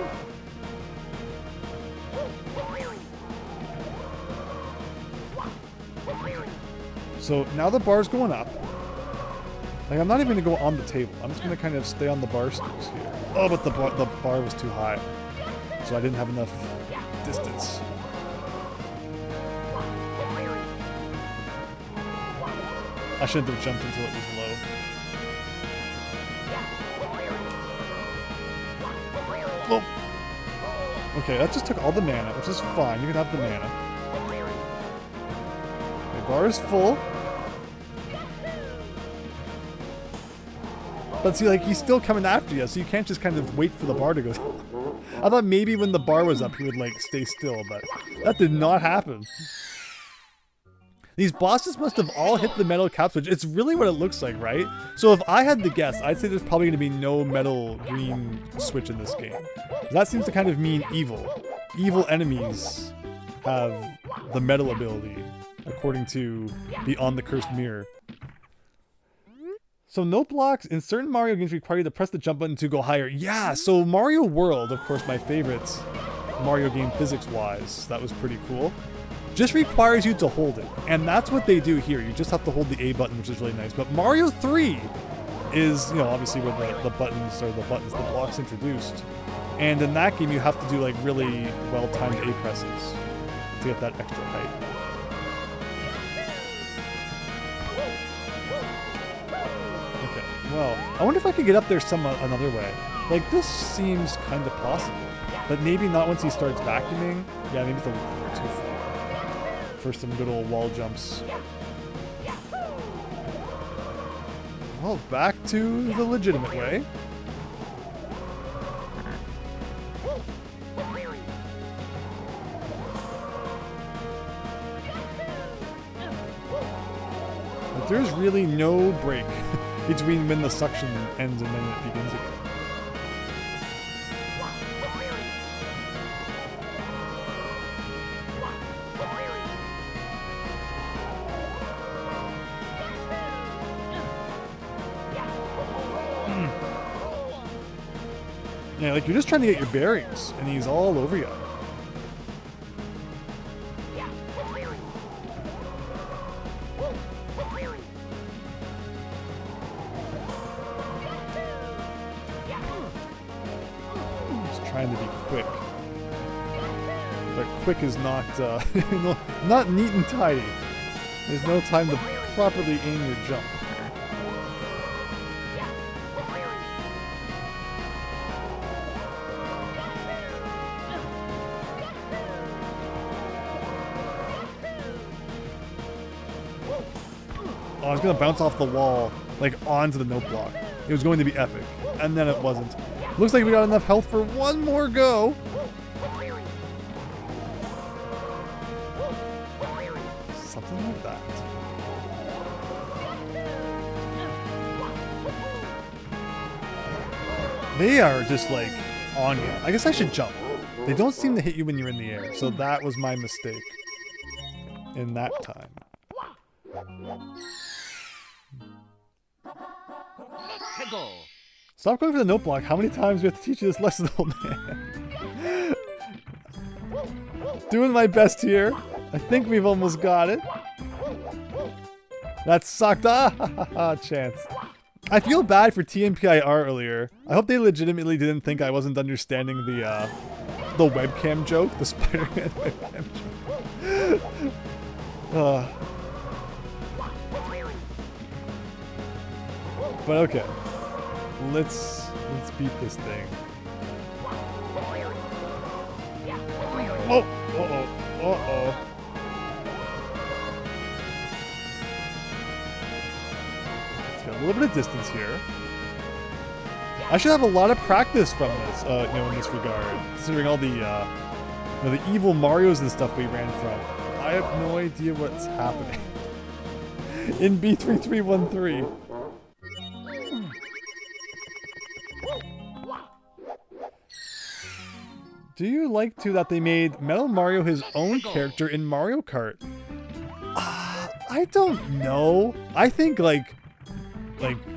So now the bar's going up. Like, I'm not even gonna go on the table. I'm just gonna kind of stay on the bar stools here. Oh, but the bar was too high. So I didn't have enough distance. I shouldn't have jumped until it was low. Oh. Okay, that just took all the mana, which is fine. You can have the mana. The bar is full. But see, like, he's still coming after you, so you can't just kind of wait for the bar to go down. I thought maybe when the bar was up, he would, like, stay still, but that did not happen. These bosses must have all hit the metal cap switch. It's really what it looks like, right? So if I had to guess, I'd say there's probably going to be no metal green switch in this game. That seems to kind of mean evil. Evil enemies have the metal ability, according to Beyond the Cursed Mirror. So note blocks in certain Mario games require you to press the jump button to go higher. Yeah, so Mario World, of course, my favorite Mario game physics-wise. That was pretty cool. Just requires you to hold it. And that's what they do here. You just have to hold the A button, which is really nice. But Mario 3 is, you know, obviously where the blocks introduced. And in that game, you have to do like really well-timed A presses to get that extra height. Okay, well, I wonder if I could get up there another way. Like, this seems kind of possible. But maybe not once he starts vacuuming. Yeah, maybe it's a little too far for some good old wall jumps. Well, back to the legitimate way. But there's really no break between when the suction ends and then it begins again. Yeah, like, you're just trying to get your bearings, and he's all over you. trying to be quick. But quick is not, not neat and tidy. There's no time to properly aim your jump. Oh, I was gonna bounce off the wall, like onto the note block. It was going to be epic, and then it wasn't. Looks like we got enough health for one more go. Something like that. They are just like on you. I guess I should jump. They don't seem to hit you when you're in the air, so that was my mistake in that time. Stop going for the note block. How many times do we have to teach you this lesson, old man? Doing my best here. I think we've almost got it. That sucked. Ah, chance. I feel bad for TMPIR earlier. I hope they legitimately didn't think I wasn't understanding the webcam joke, the Spider-Man webcam joke. But okay, let's beat this thing. Whoa! Uh-oh. Let's get a little bit of distance here. I should have a lot of practice from this, in this regard, considering all the, the evil Marios and stuff we ran from. I have no idea what's happening in B3313. Do you like too that they made Metal Mario his own character in Mario Kart? I don't know. I think like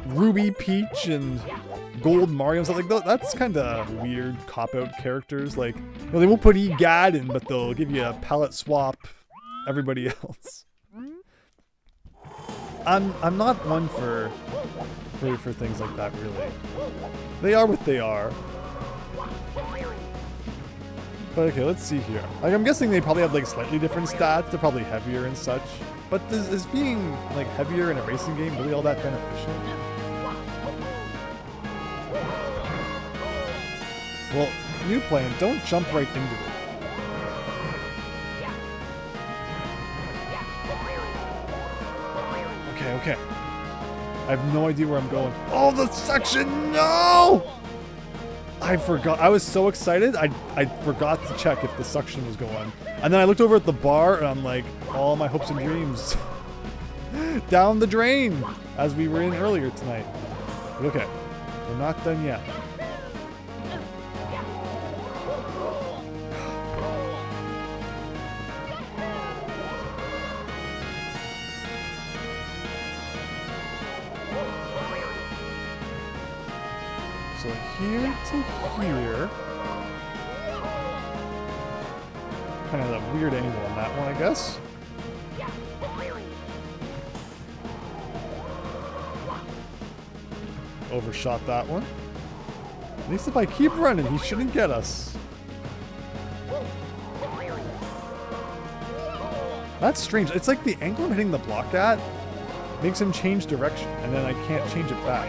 Ruby, Peach, and Gold Mario and stuff like that. That's kind of weird cop-out characters. Like, they won't put EGAD in, but they'll give you a palette swap everybody else. I'm not one for things like that, really. They are what they are. But okay, let's see here. Like, I'm guessing they probably have like slightly different stats. They're probably heavier and such. But is being like heavier in a racing game really all that beneficial? Well, new plan, don't jump right into it. Okay. I have no idea where I'm going. Oh, the section, no! I forgot. I was so excited. I forgot to check if the suction was going. And then I looked over at the bar and I'm like, all my hopes and dreams down the drain as we were in earlier tonight. But okay, we're not done yet. So here to here. Kind of a weird angle on that one, I guess. Overshot that one. At least if I keep running, he shouldn't get us. That's strange. It's like the angle I'm hitting the block at makes him change direction, and then I can't change it back.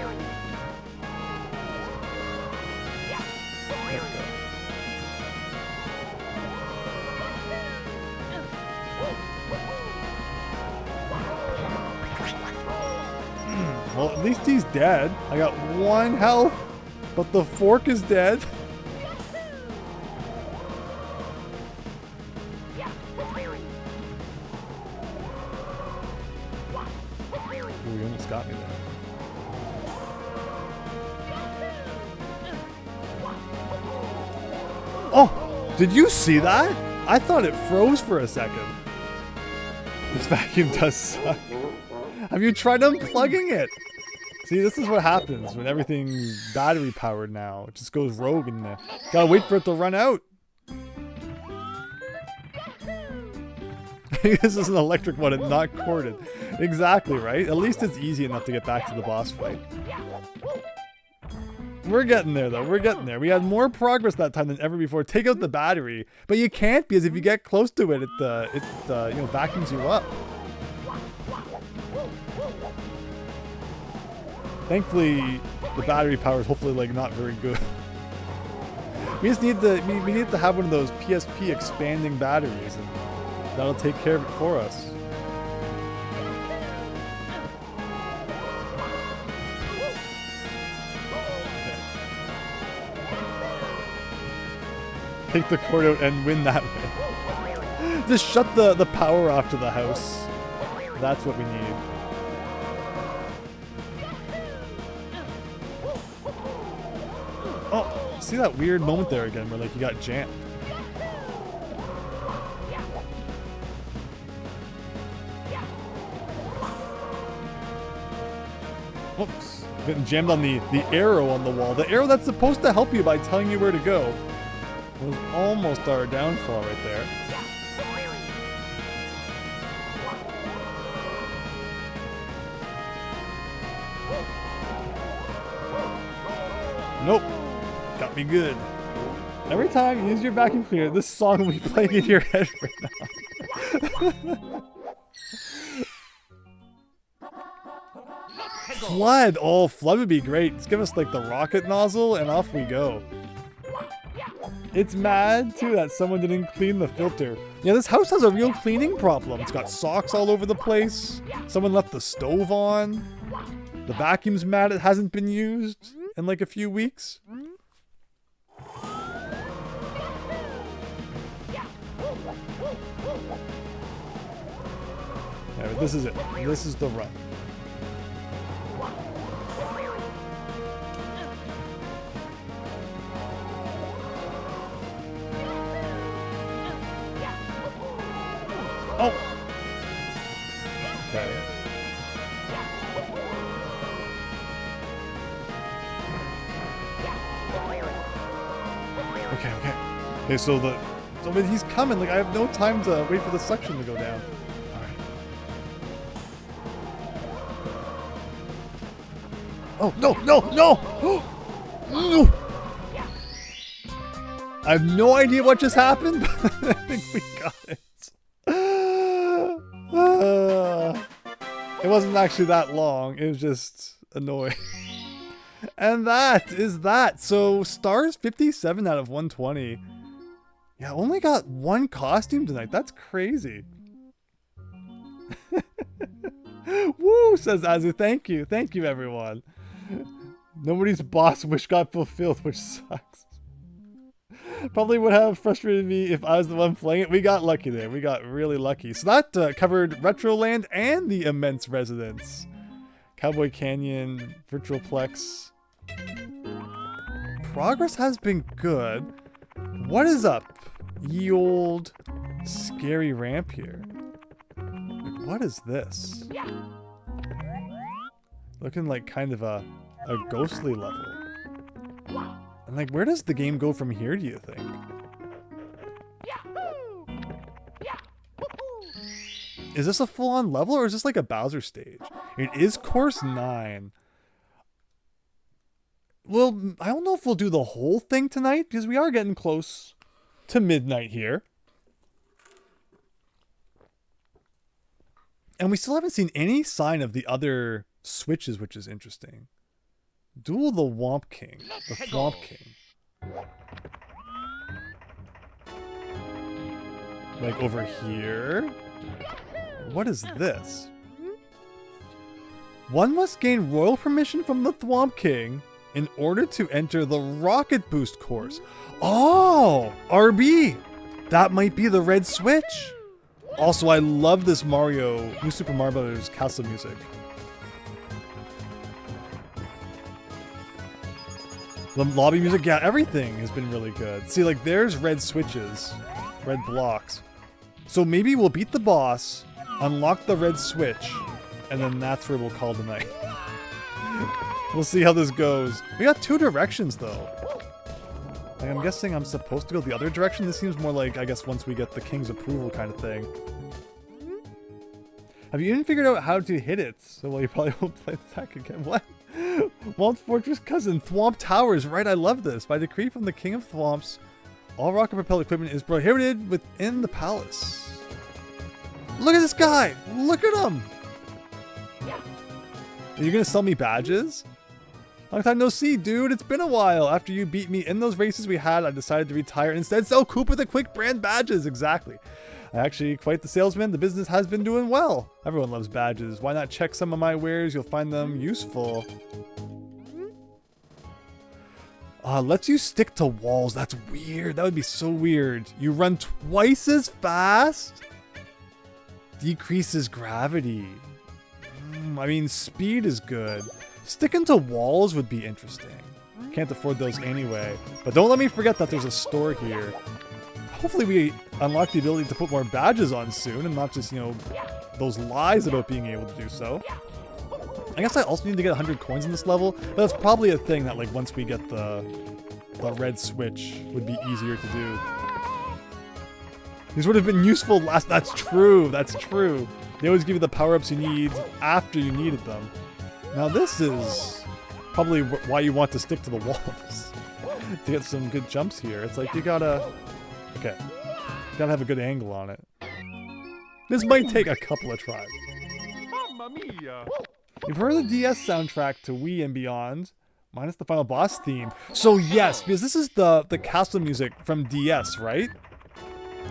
Well, at least he's dead. I got 1 health, but the fork is dead. Ooh, he almost got me there. Oh, did you see that? I thought it froze for a second. This vacuum does suck. Have you tried unplugging it? See, this is what happens when everything's battery powered now. It just goes rogue in there. Gotta wait for it to run out. This is an electric one and not corded. Exactly, right? At least it's easy enough to get back to the boss fight. We're getting there, though. We're getting there. We had more progress that time than ever before. Take out the battery. But you can't, because if you get close to it, it you know, vacuums you up. Thankfully, the battery power is hopefully, like, not very good. We just need to, we need to have one of those PSP expanding batteries, and that'll take care of it for us. Take the cord out and win that way. Just shut the power off to the house. That's what we need. Oh, see that weird moment there again where like you got jammed. Whoops. Getting jammed on the arrow on the wall. The arrow that's supposed to help you by telling you where to go. It was almost our downfall right there. Nope. Got me good. Every time you use your vacuum cleaner, this song will be playing in your head right now. Flood! Oh, flood would be great. Just give us like the rocket nozzle and off we go. It's mad too that someone didn't clean the filter. Yeah, this house has a real cleaning problem. It's got socks all over the place. Someone left the stove on. The vacuum's mad it hasn't been used in like a few weeks. Yeah, but this is it. This is the run. Oh! Okay. Okay, so but he's coming. Like, I have no time to wait for the suction to go down. Alright. Oh, no! No! I have no idea what just happened, but I think we got it. It wasn't actually that long. It was just annoying. And that is that. So stars 57 out of 120. Yeah, only got one costume tonight. That's crazy. Woo, says Azu. Thank you. Thank you, everyone. Nobody's boss wish got fulfilled, which sucks. Probably would have frustrated me if I was the one playing it. We got lucky there. We got really lucky. So that covered Retroland and the Immense Residence. Cowboy Canyon, Virtualplex. Progress has been good. What is up? Ye old scary ramp here. Like, what is this? Looking like kind of a ghostly level. And like, where does the game go from here, do you think? Is this a full-on level, or is this like a Bowser stage? It is course 9. Well, I don't know if we'll do the whole thing tonight, because we are getting close to midnight here. And we still haven't seen any sign of the other switches, which is interesting. Duel the Womp King. The Thwomp King. Like over here? What is this? One must gain royal permission from the Thwomp King in order to enter the Rocket Boost course. Oh! RB! That might be the red switch. Also, I love this New Super Mario Bros. Castle music. The lobby music, yeah, everything has been really good. See, like, there's red switches, red blocks. So maybe we'll beat the boss, unlock the red switch, and then that's where we'll call the night. We'll see how this goes. We got 2 directions, though. Like, I'm guessing I'm supposed to go the other direction. This seems more like, I guess, once we get the king's approval kind of thing. Have you even figured out how to hit it? So, well, you probably won't play the pack again. What? Walled Fortress cousin, Thwomp Towers. Right, I love this. By decree from the King of Thwomps, all rocket propelled equipment is prohibited within the palace. Look at this guy! Look at him! Are you gonna sell me badges? Long time no see, dude. It's been a while. After you beat me in those races we had, I decided to retire and instead sell Koopa the Quick brand badges. Exactly. Actually, quite the salesman. The business has been doing well. Everyone loves badges. Why not check some of my wares? You'll find them useful. Lets you stick to walls. That's weird. That would be so weird. You run twice as fast? Decreases gravity. I mean, speed is good. Sticking to walls would be interesting. Can't afford those anyway. But don't let me forget that there's a store here. Hopefully we unlock the ability to put more badges on soon and not just, you know, those lies about being able to do so. I guess I also need to get 100 coins in this level, but that's probably a thing that, like, once we get the red switch would be easier to do. These would have been useful last... That's true, that's true. They always give you the power-ups you need after you needed them. Now this is probably why you want to stick to the walls. To get some good jumps here. It's like you gotta... Okay. You gotta have a good angle on it. This might take a couple of tries. Mamma mia! You've heard the DS soundtrack to Wii and beyond, minus the final boss theme. So yes, because this is the castle music from DS, right?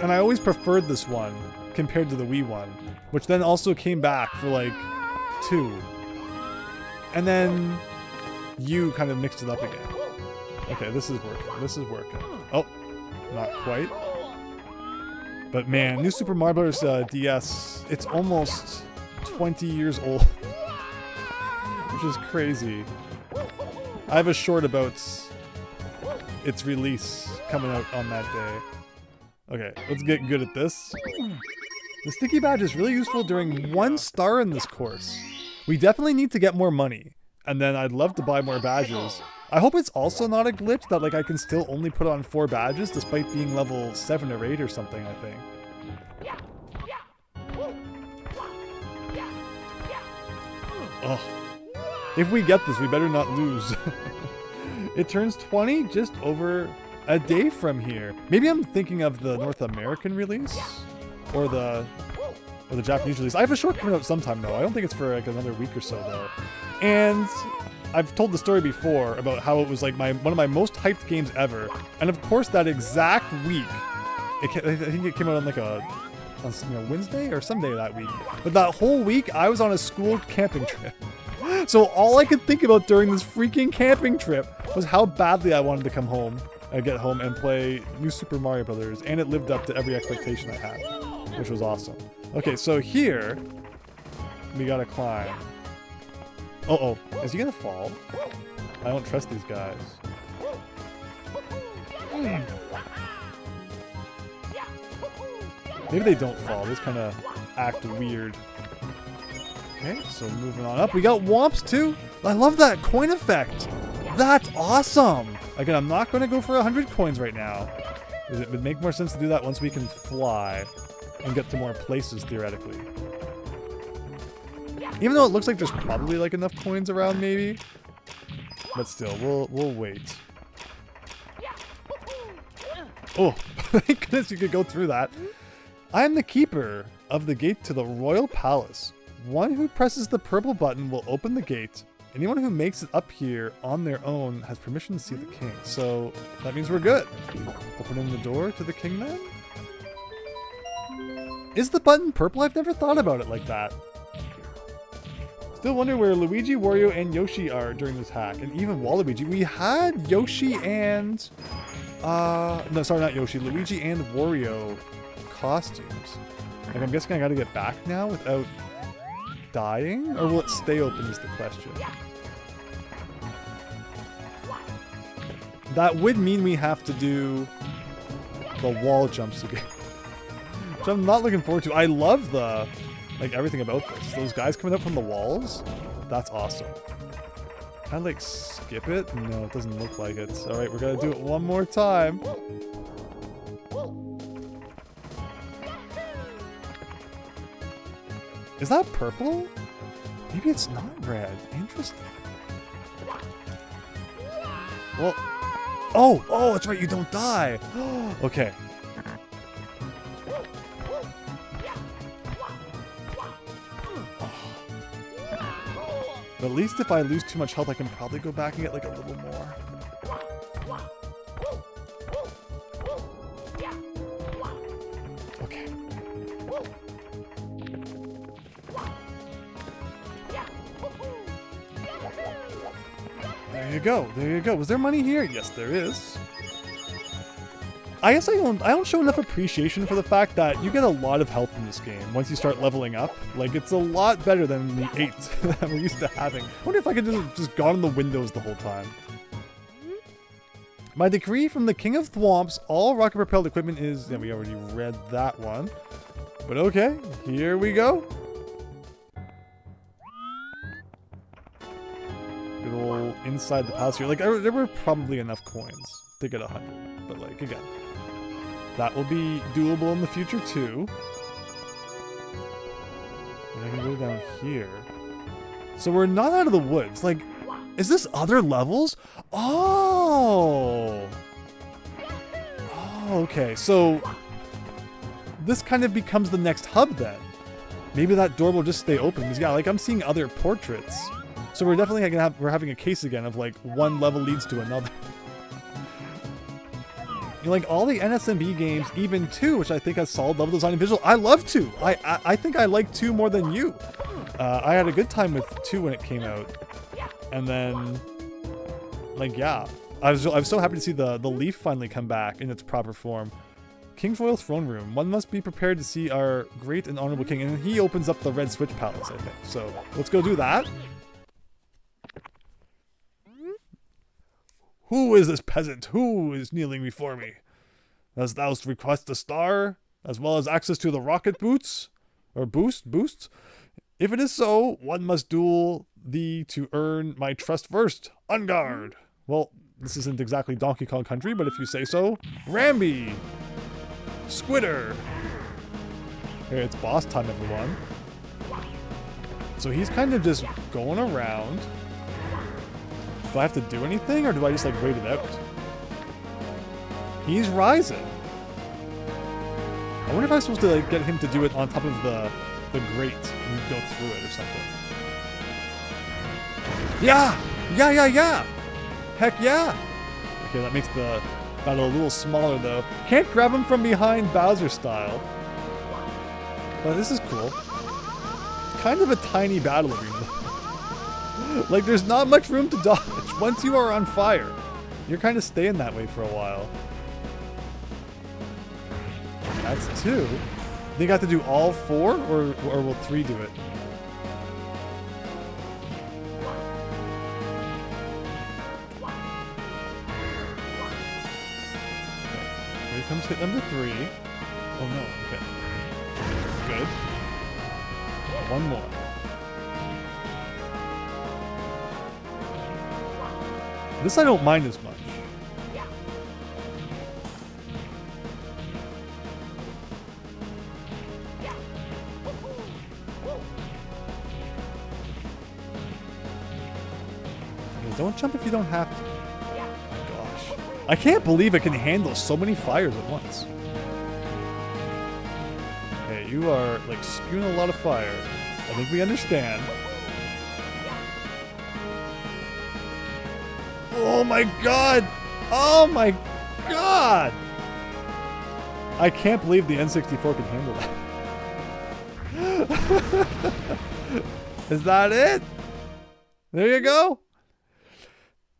And I always preferred this one compared to the Wii one, which then also came back for like 2. And then you kind of mixed it up again. Okay, this is working. This is working. Oh, not quite. But man, New Super Mario Bros. DS, it's almost 20 years old. Which is crazy. I have a short about its release coming out on that day. Okay, let's get good at this. The sticky badge is really useful during 1 star in this course. We definitely need to get more money. And then I'd love to buy more badges. I hope it's also not a glitch that like I can still only put on 4 badges despite being level 7 or 8 or something, I think. Oh. If we get this, we better not lose. It turns 20 just over a day from here. Maybe I'm thinking of the North American release? Or the Japanese release. I have a short coming out sometime though. I don't think it's for like another week or so though. And I've told the story before about how it was like one of my most hyped games ever. And of course that exact week, I think it came out on like on Wednesday or some day that week. But that whole week I was on a school camping trip. So all I could think about during this freaking camping trip was how badly I wanted to come home, get home and play New Super Mario Bros. And it lived up to every expectation I had, which was awesome. Okay, so here we gotta climb. Uh-oh, is he gonna fall? I don't trust these guys. Maybe they don't fall, they just kind of act weird. Okay, so moving on up. We got Womps too. I love that coin effect. That's awesome. Again, I'm not going to go for 100 coins right now. It would make more sense to do that once we can fly and get to more places theoretically. Even though it looks like there's probably like enough coins around maybe. But still, we'll wait. Oh, thank goodness you could go through that. I am the keeper of the gate to the royal palace. One who presses the purple button will open the gate. Anyone who makes it up here on their own has permission to see the king. So that means we're good. Opening the door to the king then? Is the button purple? I've never thought about it like that. Still wonder where Luigi, Wario, and Yoshi are during this hack. And even Waluigi. We had Yoshi and... no, sorry, not Yoshi. Luigi and Wario costumes. Like, I'm guessing I gotta get back now without dying? Or will it stay open is the question. That would mean we have to do the wall jumps again. Which I'm not looking forward to. I love like everything about this. Those guys coming up from the walls, that's awesome. Can I like skip it? No, it doesn't look like it. Alright, we're gonna do it one more time. Is that purple? Maybe it's not red. Interesting. Well, oh, that's right, you don't die. Okay. But at least if I lose too much health, I can probably go back and get like a little more. Okay. There you go. There you go. Was there money here? Yes, there is. I guess I don't show enough appreciation for the fact that you get a lot of health in this game once you start leveling up. Like, it's a lot better than the 8 that we're used to having. I wonder if I could just gone in the windows the whole time. By decree from the King of Thwomps, all rocket-propelled equipment is... Yeah, we already read that one. But okay, here we go. Good old inside the palace here. Like, there were probably enough coins to get 100. But, like, again... That will be doable in the future, too. And I can go down here. So we're not out of the woods. Like, is this other levels? Oh! Oh, okay. So, this kind of becomes the next hub, then. Maybe that door will just stay open. Because, yeah, like, I'm seeing other portraits. So we're definitely gonna have... We're having a case again of, like, one level leads to another. You know, like all the NSMB games, even 2, which I think has solid level design and visual. I love 2. I think I like 2 more than you. I had a good time with 2 when it came out, and then, like, yeah, I was so happy to see the leaf finally come back in its proper form. King's Royal Throne Room. One must be prepared to see our great and honorable king, and he opens up the Red Switch Palace, I think. So let's go do that. Who is this peasant? Who is kneeling before me? Dost thou request a star, as well as access to the rocket boots? Or boosts? If it is so, one must duel thee to earn my trust first. On guard! Well, this isn't exactly Donkey Kong Country, but if you say so. Rambi! Squitter! Here, it's boss time, everyone. So he's kind of just going around. Do I have to do anything, or do I just, like, wait it out? He's rising. I wonder if I'm supposed to, like, get him to do it on top of the grate and go through it or something. Yeah! Yeah! Heck yeah! Okay, that makes the battle a little smaller, though. Can't grab him from behind Bowser style. But this is cool. Kind of a tiny battle arena. Like, there's not much room to dodge. Once you are on fire, you're kind of staying that way for a while. That's 2. Think I have to do all 4, or will 3 do it? Okay. Here comes hit number 3. Oh no, okay. Good. One more. This I don't mind as much. Don't jump if you don't have to. Oh my gosh. I can't believe it can handle so many fires at once. Okay, you are, like, spewing a lot of fire. I think we understand. Oh my god! Oh my god! I can't believe the N64 can handle that. Is that it? There you go.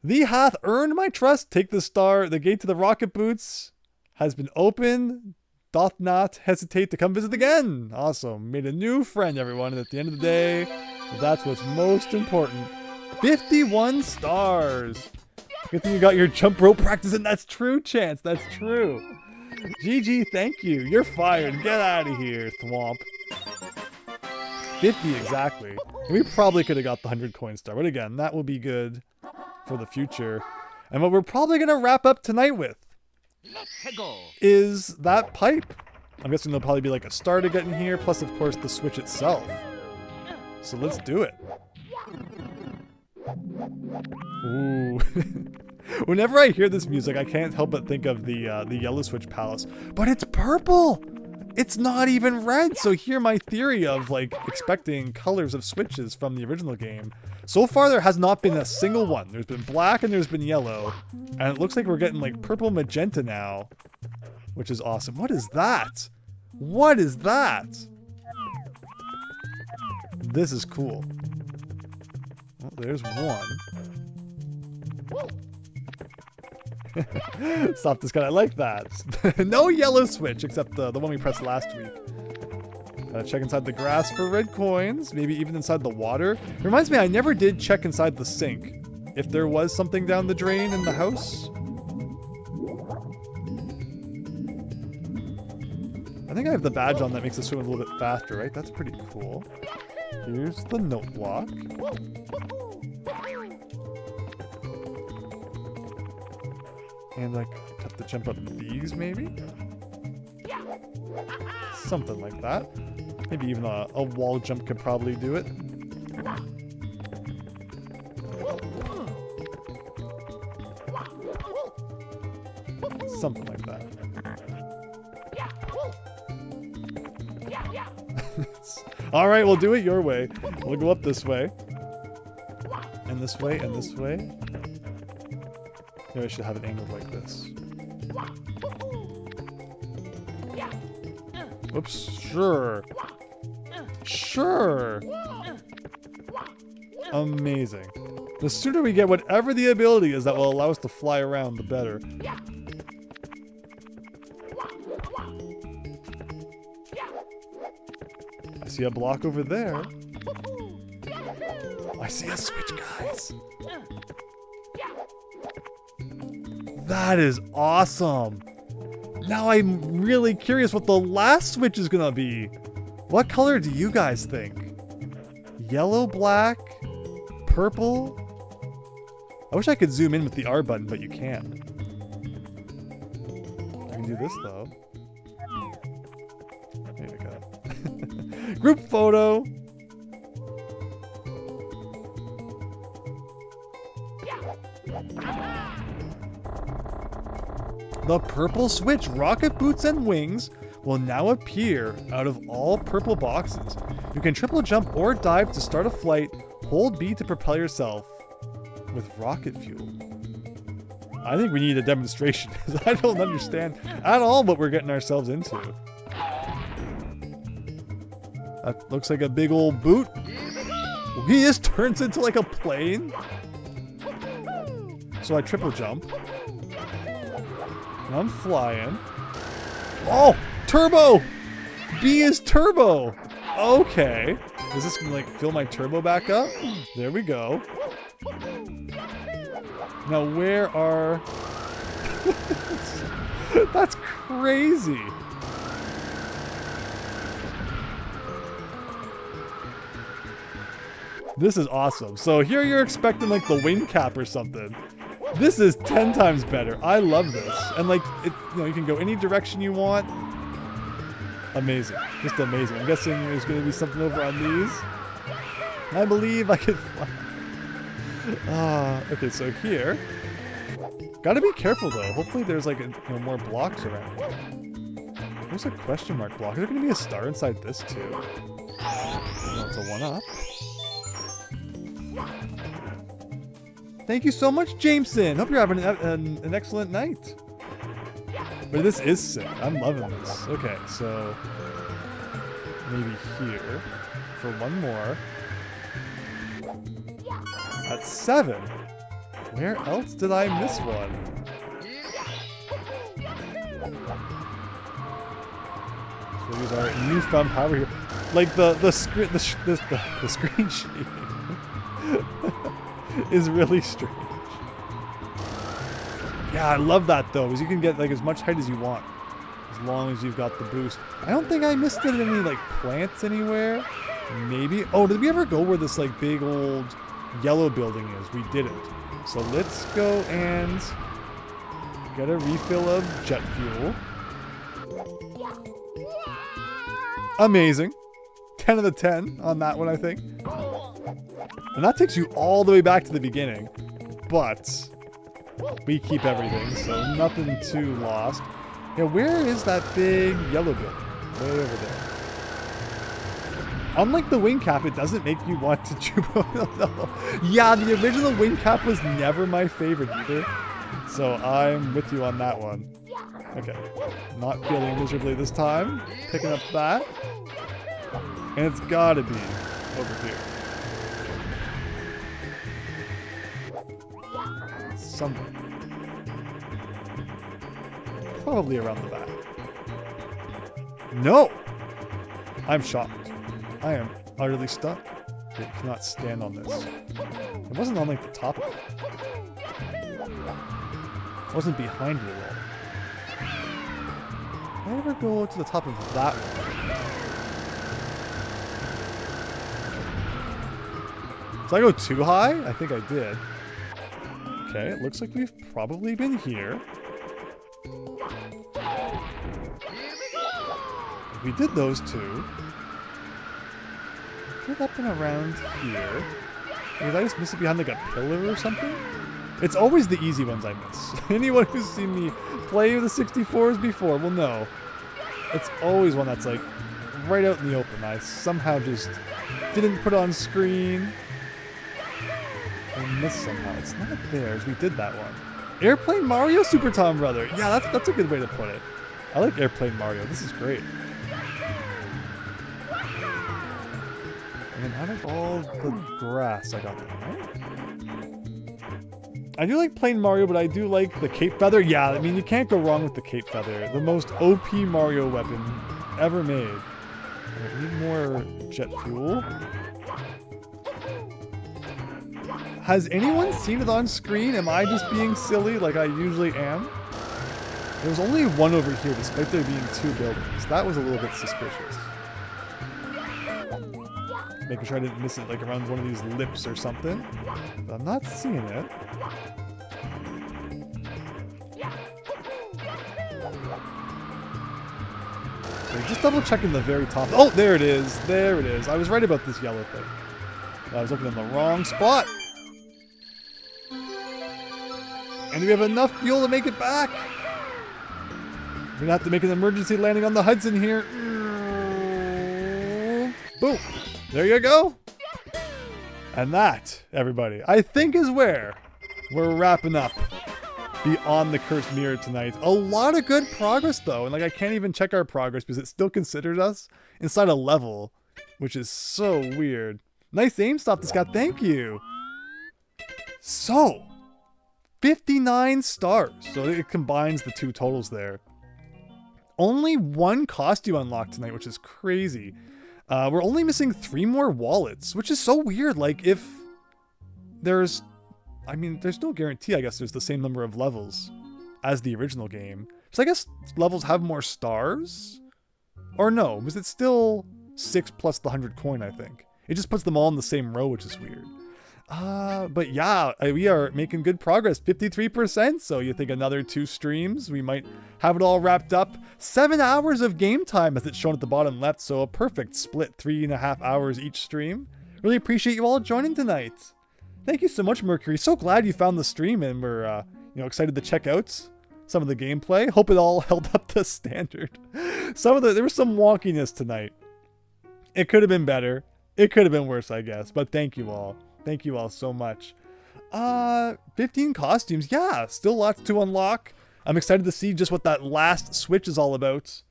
Thee hath earned my trust. Take the star. The gate to the rocket boots has been opened. Doth not hesitate to come visit again. Awesome. Made a new friend, everyone. And at the end of the day, that's what's most important. 51 stars. Good thing you got your jump rope practice, and that's true, Chance. That's true. GG, thank you. You're fired. Get out of here, Thwomp. 50 exactly. We probably could have got the 100 coin star, but again, that will be good for the future. And what we're probably going to wrap up tonight with is that pipe. I'm guessing there'll probably be like a star to get in here, plus of course the switch itself. So let's do it. Ooh. Whenever I hear this music, I can't help but think of the Yellow Switch Palace. But it's purple! It's not even red! So here my theory of, like, expecting colors of switches from the original game. So far, there has not been a single one. There's been black and there's been yellow. And it looks like we're getting, like, purple magenta now. Which is awesome. What is that? What is that? This is cool. Well, there's one. Stop this guy. I like that. No yellow switch except the one we pressed last week. Gotta check inside the grass for red coins. Maybe even inside the water. It reminds me, I never did check inside the sink. If there was something down the drain in the house. I think I have the badge on that makes it swim a little bit faster, right? That's pretty cool. Here's the note block. And like have to jump up these maybe? Something like that. Maybe even a wall jump could probably do it. Something like that. Alright, we'll do it your way. We'll go up this way. And this way, and this way. Maybe I should have it angled like this. Whoops, sure. Sure. Amazing. The sooner we get whatever the ability is that will allow us to fly around, the better. I see a block over there. I see a switch, guys. That is awesome. Now I'm really curious what the last switch is gonna be. What color do you guys think? Yellow, black, purple? I wish I could zoom in with the R button, but you can't. I can do this though. There we go. Group photo. The purple switch, rocket boots and wings, will now appear out of all purple boxes. You can triple jump or dive to start a flight. Hold B to propel yourself with rocket fuel. I think we need a demonstration because I don't understand at all what we're getting ourselves into. That looks like a big old boot. He just turns into like a plane. So I triple jump. I'm flying. Oh, turbo! B is turbo. Okay. Is this gonna like fill my turbo back up? There we go. Now where are... That's crazy. This is awesome. So here you're expecting like the wing cap or something. This is 10 times better. I love this. And like, it, you know, you can go any direction you want. Amazing. Just amazing. I'm guessing there's going to be something over on these. I believe I could fly. Okay, so here. Gotta be careful though. Hopefully there's like more blocks around here. There's a question mark block. Is there going to be a star inside this too? Oh, it's a 1-up. Thank you so much, Jameson. Hope you're having an excellent night. But this is sick. I'm loving this. Okay, so maybe here for one more. At 7. Where else did I miss one? So use our newfound power here. Like the screen shaking is really strange. Yeah, I love that though, because you can get like as much height as you want, as long as you've got the boost. I don't think I missed any like plants anywhere. Maybe. Oh, did we ever go where this like big old yellow building is? We didn't. So let's go and get a refill of jet fuel. Amazing. 10 out of 10 on that one, I think. And that takes you all the way back to the beginning. But We keep everything, so nothing too lost. Yeah, where is that big yellow building? Way over there. Unlike the wing cap, it doesn't make you want to no. Yeah, the original wing cap was never my favorite either. So I'm with you on that one. Okay, not failing miserably this time. Picking up that. And it's gotta be over here. Something. Probably around the back. No! I'm shocked. I am utterly stuck. I cannot stand on this. It wasn't on like the top of it. It wasn't behind it at all. Did I ever go to the top of that one? Did I go too high? I think I did. Okay, it looks like we've probably been here. We did those two. Could that been around here? Did I just miss it behind like a pillar or something? It's always the easy ones I miss. Anyone who's seen me play the 64s before will know. It's always one that's like right out in the open. I somehow just didn't put on screen. I missed somehow. It's not theirs. We did that one. Airplane Mario Super Tom Brother. Yeah, that's a good way to put it. I like Airplane Mario. This is great. And out of all the grass, I got that, right? I do like playing Mario, but I do like the Cape Feather. Yeah, I mean, you can't go wrong with the Cape Feather. The most OP Mario weapon ever made. I need more jet fuel. Has anyone seen it on screen? Am I just being silly like I usually am? There's only one over here, despite there being two buildings. That was a little bit suspicious. Making sure I didn't miss it like around one of these lips or something. But I'm not seeing it. Okay, just double checking the very top. Oh, there it is. There it is. I was right about this yellow thing. I was looking in the wrong spot. And we have enough fuel to make it back. We're gonna have to make an emergency landing on the Hudson here. Boom. There you go. And that, everybody, I think is where we're wrapping up Beyond the Cursed Mirror tonight. A lot of good progress, though. And like, I can't even check our progress because it still considers us inside a level, which is so weird. Nice aim stop, Scott. Thank you. So, 59 stars. So it combines the two totals there. Only one costume unlocked tonight, which is crazy. We're only missing 3 more wallets, which is so weird. Like, if there's... I mean, there's no guarantee, I guess, there's the same number of levels as the original game. So I guess levels have more stars? Or no, was it still 6 plus the 100 coin, I think? It just puts them all in the same row, which is weird. But yeah, we are making good progress. 53%, so you think another 2 streams, we might have it all wrapped up. 7 hours of game time, as it's shown at the bottom left, so a perfect split, 3.5 hours each stream. Really appreciate you all joining tonight. Thank you so much, Mercury. So glad you found the stream and we're excited to check out some of the gameplay. Hope it all held up to standard. There was some wonkiness tonight. It could have been better. It could have been worse, I guess. But thank you all. Thank you all so much. 15 costumes. Yeah, still lots to unlock. I'm excited to see just what that last switch is all about.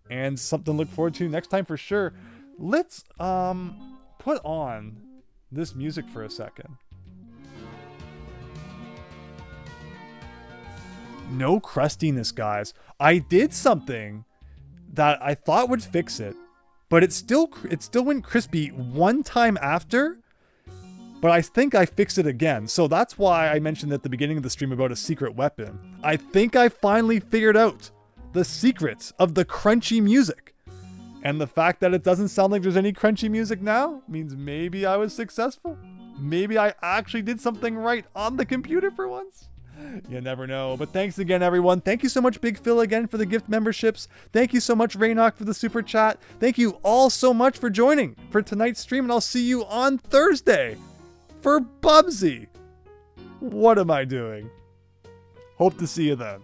And something to look forward to next time for sure. Let's put on this music for a second. No crustiness, guys. I did something that I thought would fix it, but it still went crispy one time after. But I think I fixed it again. So that's why I mentioned at the beginning of the stream about a secret weapon. I think I finally figured out the secret of the crunchy music. And the fact that it doesn't sound like there's any crunchy music now means maybe I was successful. Maybe I actually did something right on the computer for once. You never know. But thanks again, everyone. Thank you so much, Big Phil, again for the gift memberships. Thank you so much, Raynok, for the super chat. Thank you all so much for joining for tonight's stream. And I'll see you on Thursday for Bubsy. What am I doing? Hope to see you then.